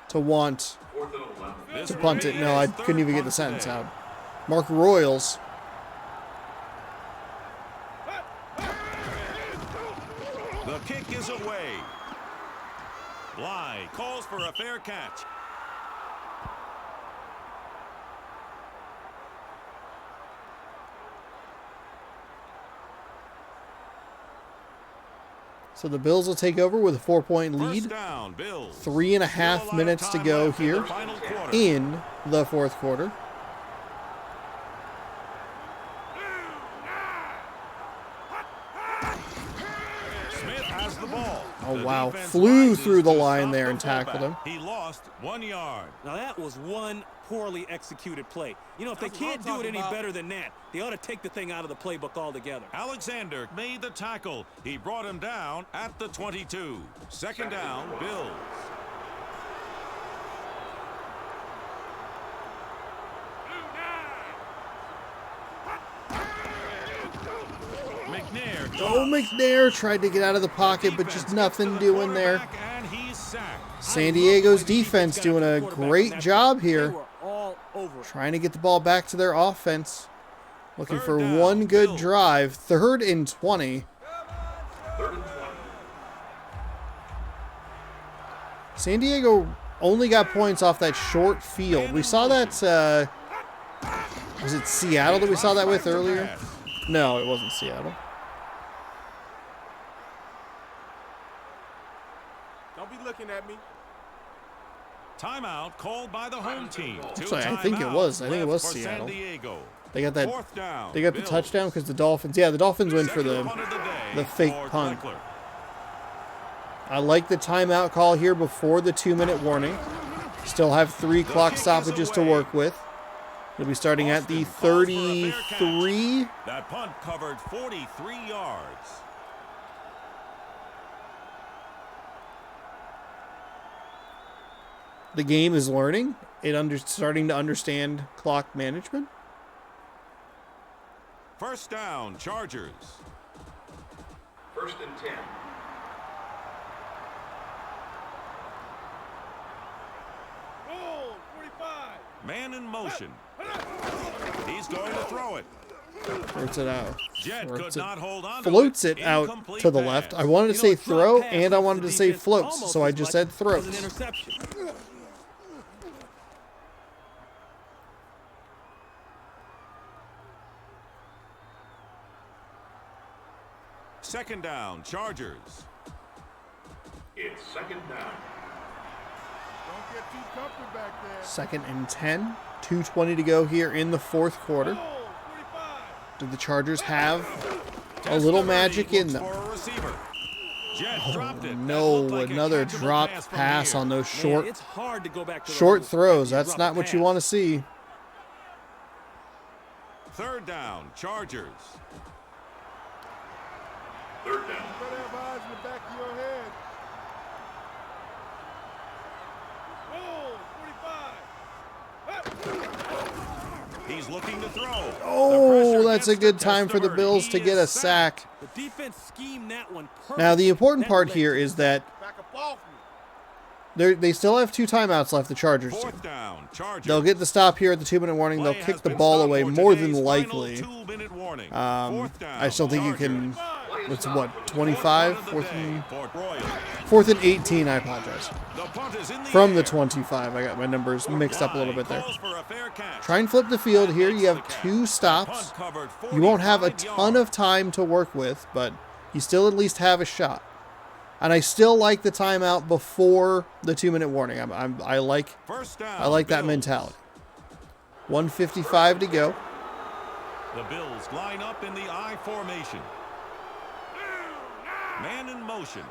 to want 4th and 11. This to will punt be it? No, I his couldn't third even get the punt sentence today. out. Mark Royals. The kick is away. Bly calls for a fair catch. So the Bills will take over with a 4-point First lead. down, Bills. 3.5 Still a lot of minutes to time go left in the here final quarter. in the 4th quarter. Smith has the ball. Oh, The wow. defense Flew rises through the to line stop there the and tackled fullback. him. He lost 1 yard. Now that was one poorly executed play. You know, if they That's what I'm can't do it talking any about. better than that, they ought to take the thing out of the playbook altogether. Alexander made the tackle. He brought him down at the 22. 2nd down, Bills. McNair. Oh, McNair tried to get out of the pocket, but just nothing doing there. And he's sacked. San Diego's defense doing a great job They here, were all over it. trying to get the ball back to their offense. Looking Third for down, one good Bills. drive. 3rd and 20. 3rd and 20. San Diego only got points off that short field. We saw that, was it Seattle that we saw that with earlier? No, it wasn't Seattle. Don't be looking at me. Timeout called by the home team. Actually, I think it was. I think it was Left for Seattle. San Diego. They got that. Fourth down, They got the Bills. touchdown because the Dolphins. Yeah, the Dolphins win for Second punt of the day fake for punt. Dreckler. I like the timeout call here before the 2-minute warning. Still have 3 clock kick is stoppages to away. work with. It'll be starting at the Austin calls for a fair catch. 33. That punt covered 43 yards. The game is learning. Starting to understand clock management. First down, Chargers. First and 10. Oh, 45. Man in motion. He's going to throw it. Floats it out. Jet could Floats it, not hold on to floats it out Incomplete to the pass. left. I wanted to say it's drop throw, pass and I helps wanted the to say defense floats, almost so I as just much said as an throats. interception. Second down, Chargers. It's second down. Don't get too comfortable back there. Second and 10. 2:20 to go here in the fourth quarter. Oh, 45. Do the Chargers have a little magic in them? For a receiver. Jet dropped it. That No, looked like a another catchable dropped pass from pass the air. on those Man, short it's hard to go back to the short hole throws. after you That's drop not a what you pass. want to see. Third down, Chargers. Third down. You better have eyes in the back of your head. Oh, 45. He's looking to throw. Oh, that's a good time for the Bills to get a sack. The defense schemed that one perfect. Now, the important That part led here to is that Back up off me. they still have 2 timeouts left, the Chargers do. Fourth down, Chargers. They'll get the stop here at the 2-minute warning. They'll Play kick has the been ball stopped away for more today's than final likely. 2-minute warning. Fourth down, I still think you can. Chargers. What's what? 25, Fourth fourth punt of the and, day for Broyle. 4th and 18. I apologize. The punt is in the From the air. 25, I got my numbers mixed up a little bit there. Calls for a fair catch. Try and flip the field That here. makes You the have catch. 2 stops. Punt covered You won't have a 45 ton yards. of time to work with, but you still at least have a shot. And I still like the timeout before the 2-minute warning. I like First down, that Bills. mentality. 1:55 to go. The Bills line up in the I formation. Man in motion.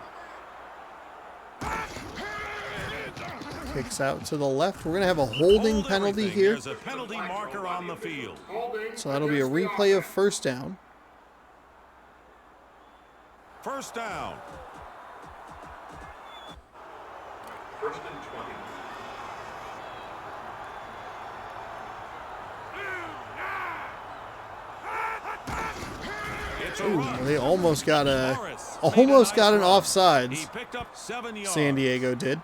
Kicks out to the left. We're going to have a holding penalty everything. here. There's a penalty marker on the field. Holding So that'll be a against the replay of offense. first down. First down. First and 20. It's a Ooh, run. they almost got Morris an made a nice run. offsides. He picked up 7 yards. San Diego did.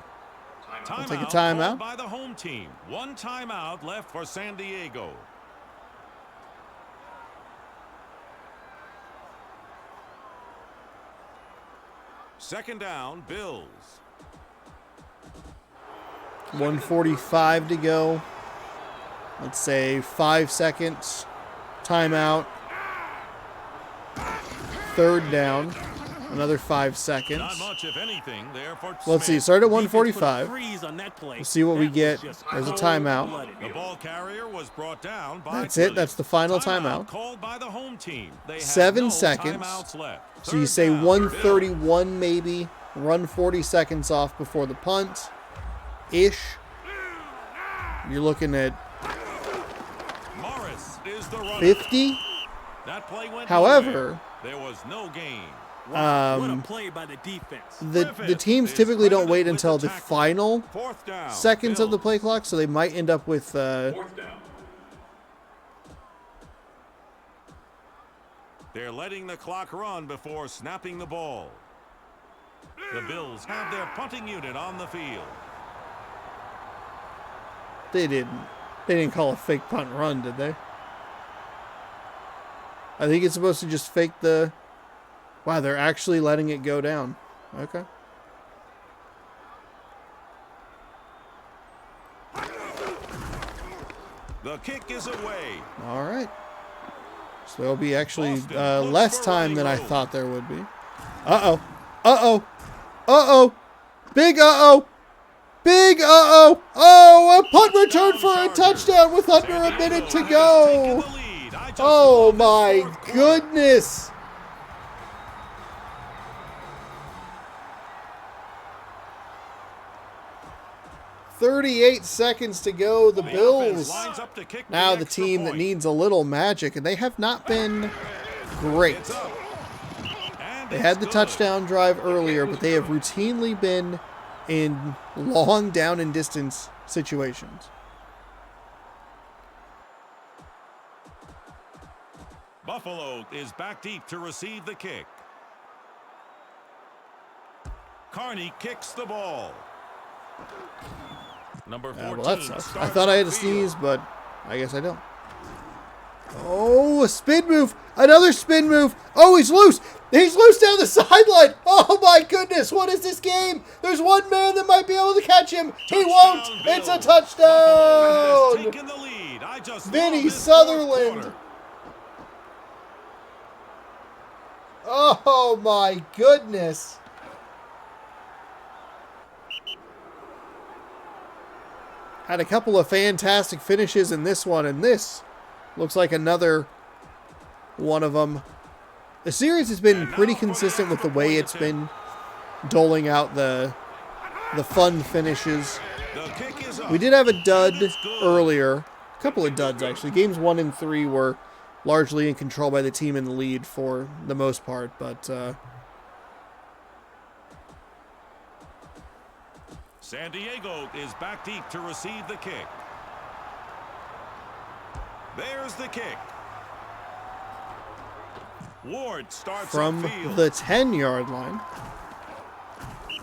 Timeout take a called timeout. by the home team. 1 timeout left for San Diego. Second down, Bills. 1:45 to go. Let's say 5 seconds. Timeout. Third down. Another 5 Not seconds. much, if anything, there for Let's see. Smith. Start at Defense put a 1:45. freeze on that play. We'll see what we That get. was just There's a timeout. cold-blooded. The ball carrier was brought down by That's it. Cleveland. That's the final timeout. Called by the home team. They have 7 no seconds. timeouts left. So you Third say down, 1:31 maybe. Run 40 seconds off before the punt. Ish. You're looking at Bills. Morris is the runner. 50. That play went However, nowhere. There was no gain. Wow, what a play by the defense. the teams typically don't wait until the final Fourth down, seconds of the Bills. play clock, so they might end up with Fourth down. They're letting the clock run before snapping the ball. The Bills have their punting unit on the field. they didn't call a fake punt run, did they? I think it's supposed to just fake the. Wow, they're actually letting it go down. Okay. The kick is away. All right. So there'll be actually Austin looks less for time than I running road. thought there would be. Uh-oh. Uh-oh. Uh-oh. Big uh-oh. Big uh-oh. Oh, a punt return for a touchdown with under a minute to go. Oh, my goodness. "38 seconds to go. The Bills, now the team that needs a little magic, and they have not been great. They had the touchdown drive earlier, but they have routinely been in long down and distance situations. Buffalo is back deep to receive the kick. Carney kicks the ball. Number 14. Well, that sucks. I thought I had to sneeze, but I guess I don't. Oh, a spin move. Another spin move. Oh, he's loose. He's loose down the sideline. Oh, my goodness. What is this game? There's one man that might be able to catch him. He won't. It's a touchdown. Vinny Sutherland. Oh, my goodness. Had a couple of fantastic finishes in this one, and this looks like another one of them. The series has been pretty consistent with the way it's been doling out the fun finishes. We did have a dud earlier. A couple of duds, actually. Games 1 and 3 were largely in control by the team in the lead for the most part, but San Diego is back deep to receive the kick. There's the kick. Ward starts from upfield. the 10-yard line.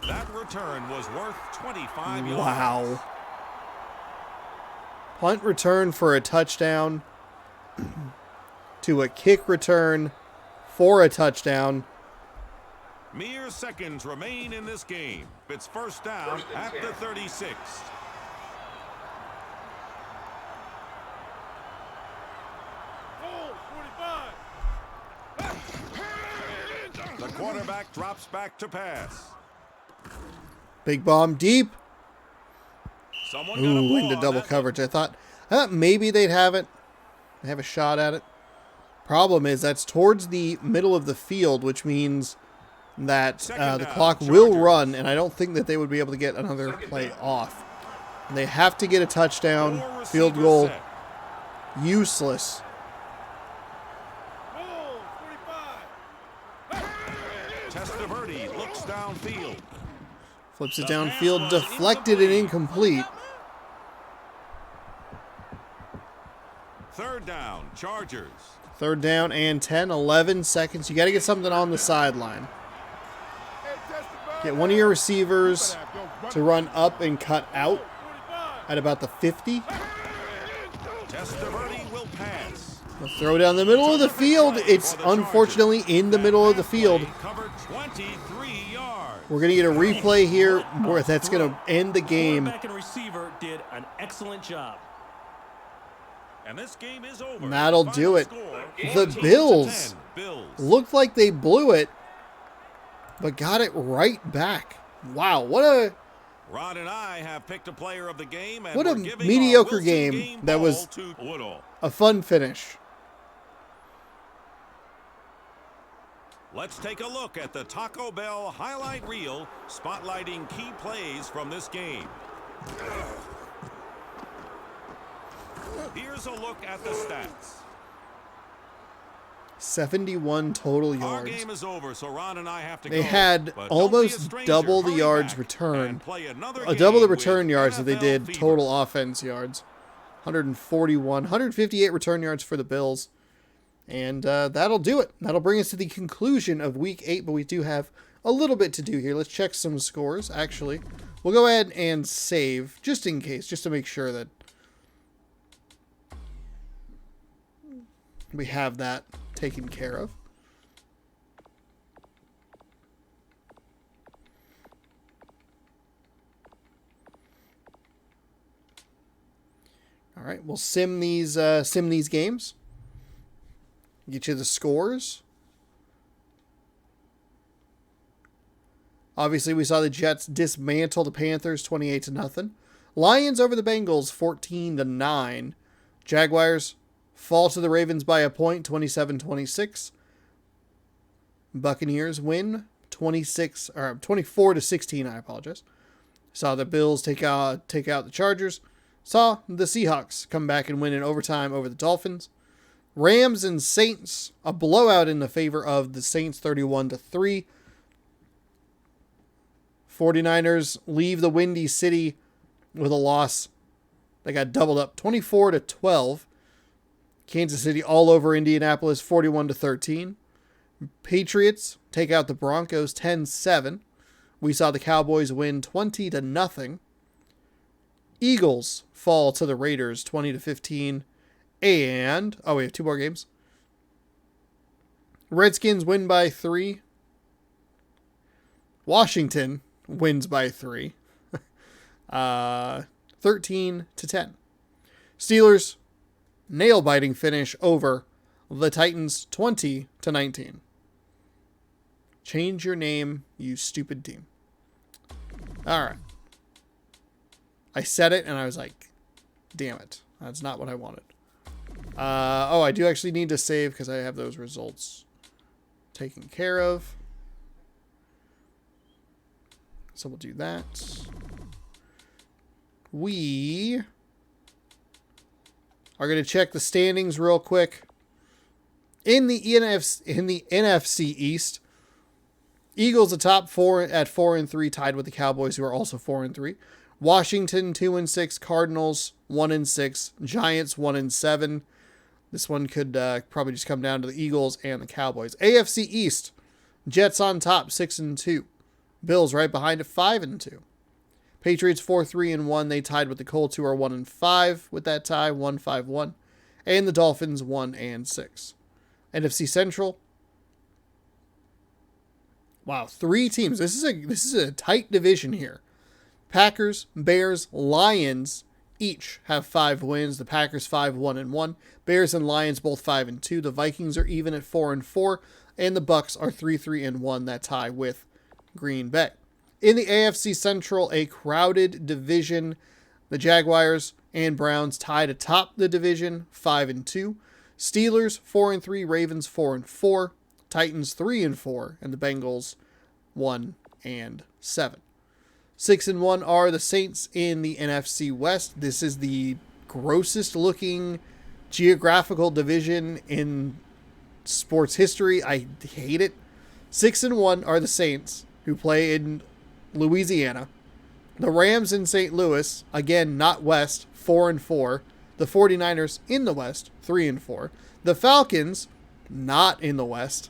That return was worth 25 yards. Wow. Punt return for a touchdown to a kick return for a touchdown. Mere seconds remain in this game. It's first down at the 36. The quarterback drops back to pass. Big bomb deep. Someone got a Ooh, ball into on double that coverage. I thought maybe they'd have it. Have a shot at it. Problem is that's towards the middle of the field, which means that the clock will run, and I don't think that they would be able to get another play off. And they have to get a touchdown. Field goal. Useless. Testaverde looks downfield. Flips it downfield, deflected and incomplete. Third down, Chargers. Third down and 10, 11 seconds. You got to get something on the sideline. Get one of your receivers to run up and cut out at about the 50. Testaverde will pass. They'll throw down the middle of the field. It's unfortunately in the middle of the field. Covered 23 yards. We're going to get a replay here where that's going to end the game. Quarterback and receiver did an excellent job. And this game is over. And that'll do it. The 14-10. Bills Bills. looked like they blew it, but got it right back. Wow, what a Ron and I have picked a player of the game, and What a we're giving mediocre our Wilson game that ball was- to Woodall. a fun finish. Let's take a look at the Taco Bell highlight reel, spotlighting key plays from this game. Here's a look at the stats. 71 total Our yards. game is over, so Ron and I have to They go. had But don't be a almost stranger. double the Hurry yards back returned. and play another Double the game return with yards that they NFL did Fever. total offense yards. 141, 158 return yards for the Bills. And that'll do it. That'll bring us to the conclusion of Week 8, but we do have a little bit to do here. Let's check some scores, actually. We'll go ahead and save, just in case, just to make sure that we have that taken care of. All right, we'll sim these games. Get you the scores. Obviously, we saw the Jets dismantle the Panthers 28-0. Lions over the Bengals 14-9. Jaguars fall to the Ravens by a point 27-26. Buccaneers win 24-16, I apologize. Saw the Bills take out the Chargers. Saw the Seahawks come back and win in overtime over the Dolphins. Rams and Saints, a blowout in the favor of the Saints 31-3. 49ers leave the Windy City with a loss. They got doubled up 24-12. Kansas City all over Indianapolis 41-13. Patriots take out the Broncos 10-7. We saw the Cowboys win 20-0. Eagles fall to the Raiders 20-15. And we have two more games. Redskins win by 3. Washington wins by 3. 13-10. Steelers nail-biting finish over the Titans 20-19. Change your name, you stupid team. All right. I said it and I was like, damn it. That's not what I wanted. I do actually need to save because I have those results taken care of. So we'll do that. We are going to check the standings real quick. In the NFC East, Eagles atop 4 at 4-3, tied with the Cowboys, who are also 4-3. Washington 2-6, Cardinals 1-6, Giants 1-7. This one could probably just come down to the Eagles and the Cowboys. AFC East, Jets on top 6-2, Bills right behind at 5-2. Patriots 4-3-1. They tied with the Colts, who are 1-5 with that tie, 1-5-1, and the Dolphins 1-6. NFC Central. Wow, 3 teams. This is a tight division here. Packers, Bears, Lions each have 5 wins. The Packers 5-1-1. Bears and Lions both 5-2. The Vikings are even at 4-4, and the Bucks are 3-3-1. That tie with Green Bay. In the AFC Central, a crowded division. The Jaguars and Browns tied atop the division, 5-2. Steelers 4-3, Ravens 4-4, Titans 3-4, and the Bengals 1-7. 6-1 are the Saints in the NFC West. This is the grossest looking geographical division in sports history. I hate it. 6-1 are the Saints, who play in Louisiana. The Rams in St. Louis, again, not West, 4-4. The 49ers in the West, 3-4. The Falcons, not in the West,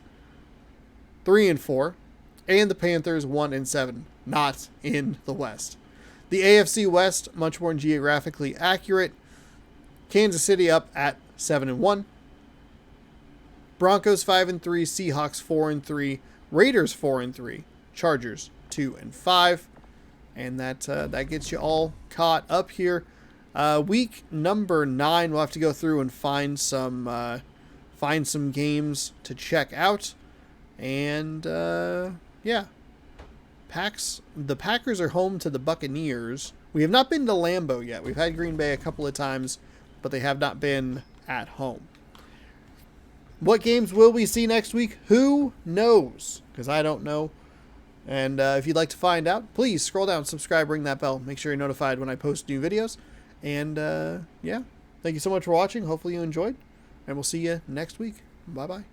3-4. And the Panthers, 1-7, not in the West. The AFC West, much more geographically accurate. Kansas City up at 7-1. Broncos 5-3, Seahawks 4-3, Raiders 4-3, Chargers 2-5. And that gets you all caught up here. Week number 9, we'll have to go through and find some games to check out. And yeah, the Packers are home to the Buccaneers. We have not been to Lambeau yet. We've had Green Bay a couple of times, but they have not been at home. What games will we see next week? Who knows? Because I don't know. And if you'd like to find out, please scroll down, subscribe, ring that bell. Make sure you're notified when I post new videos. And yeah, thank you so much for watching. Hopefully you enjoyed. And we'll see you next week. Bye-bye.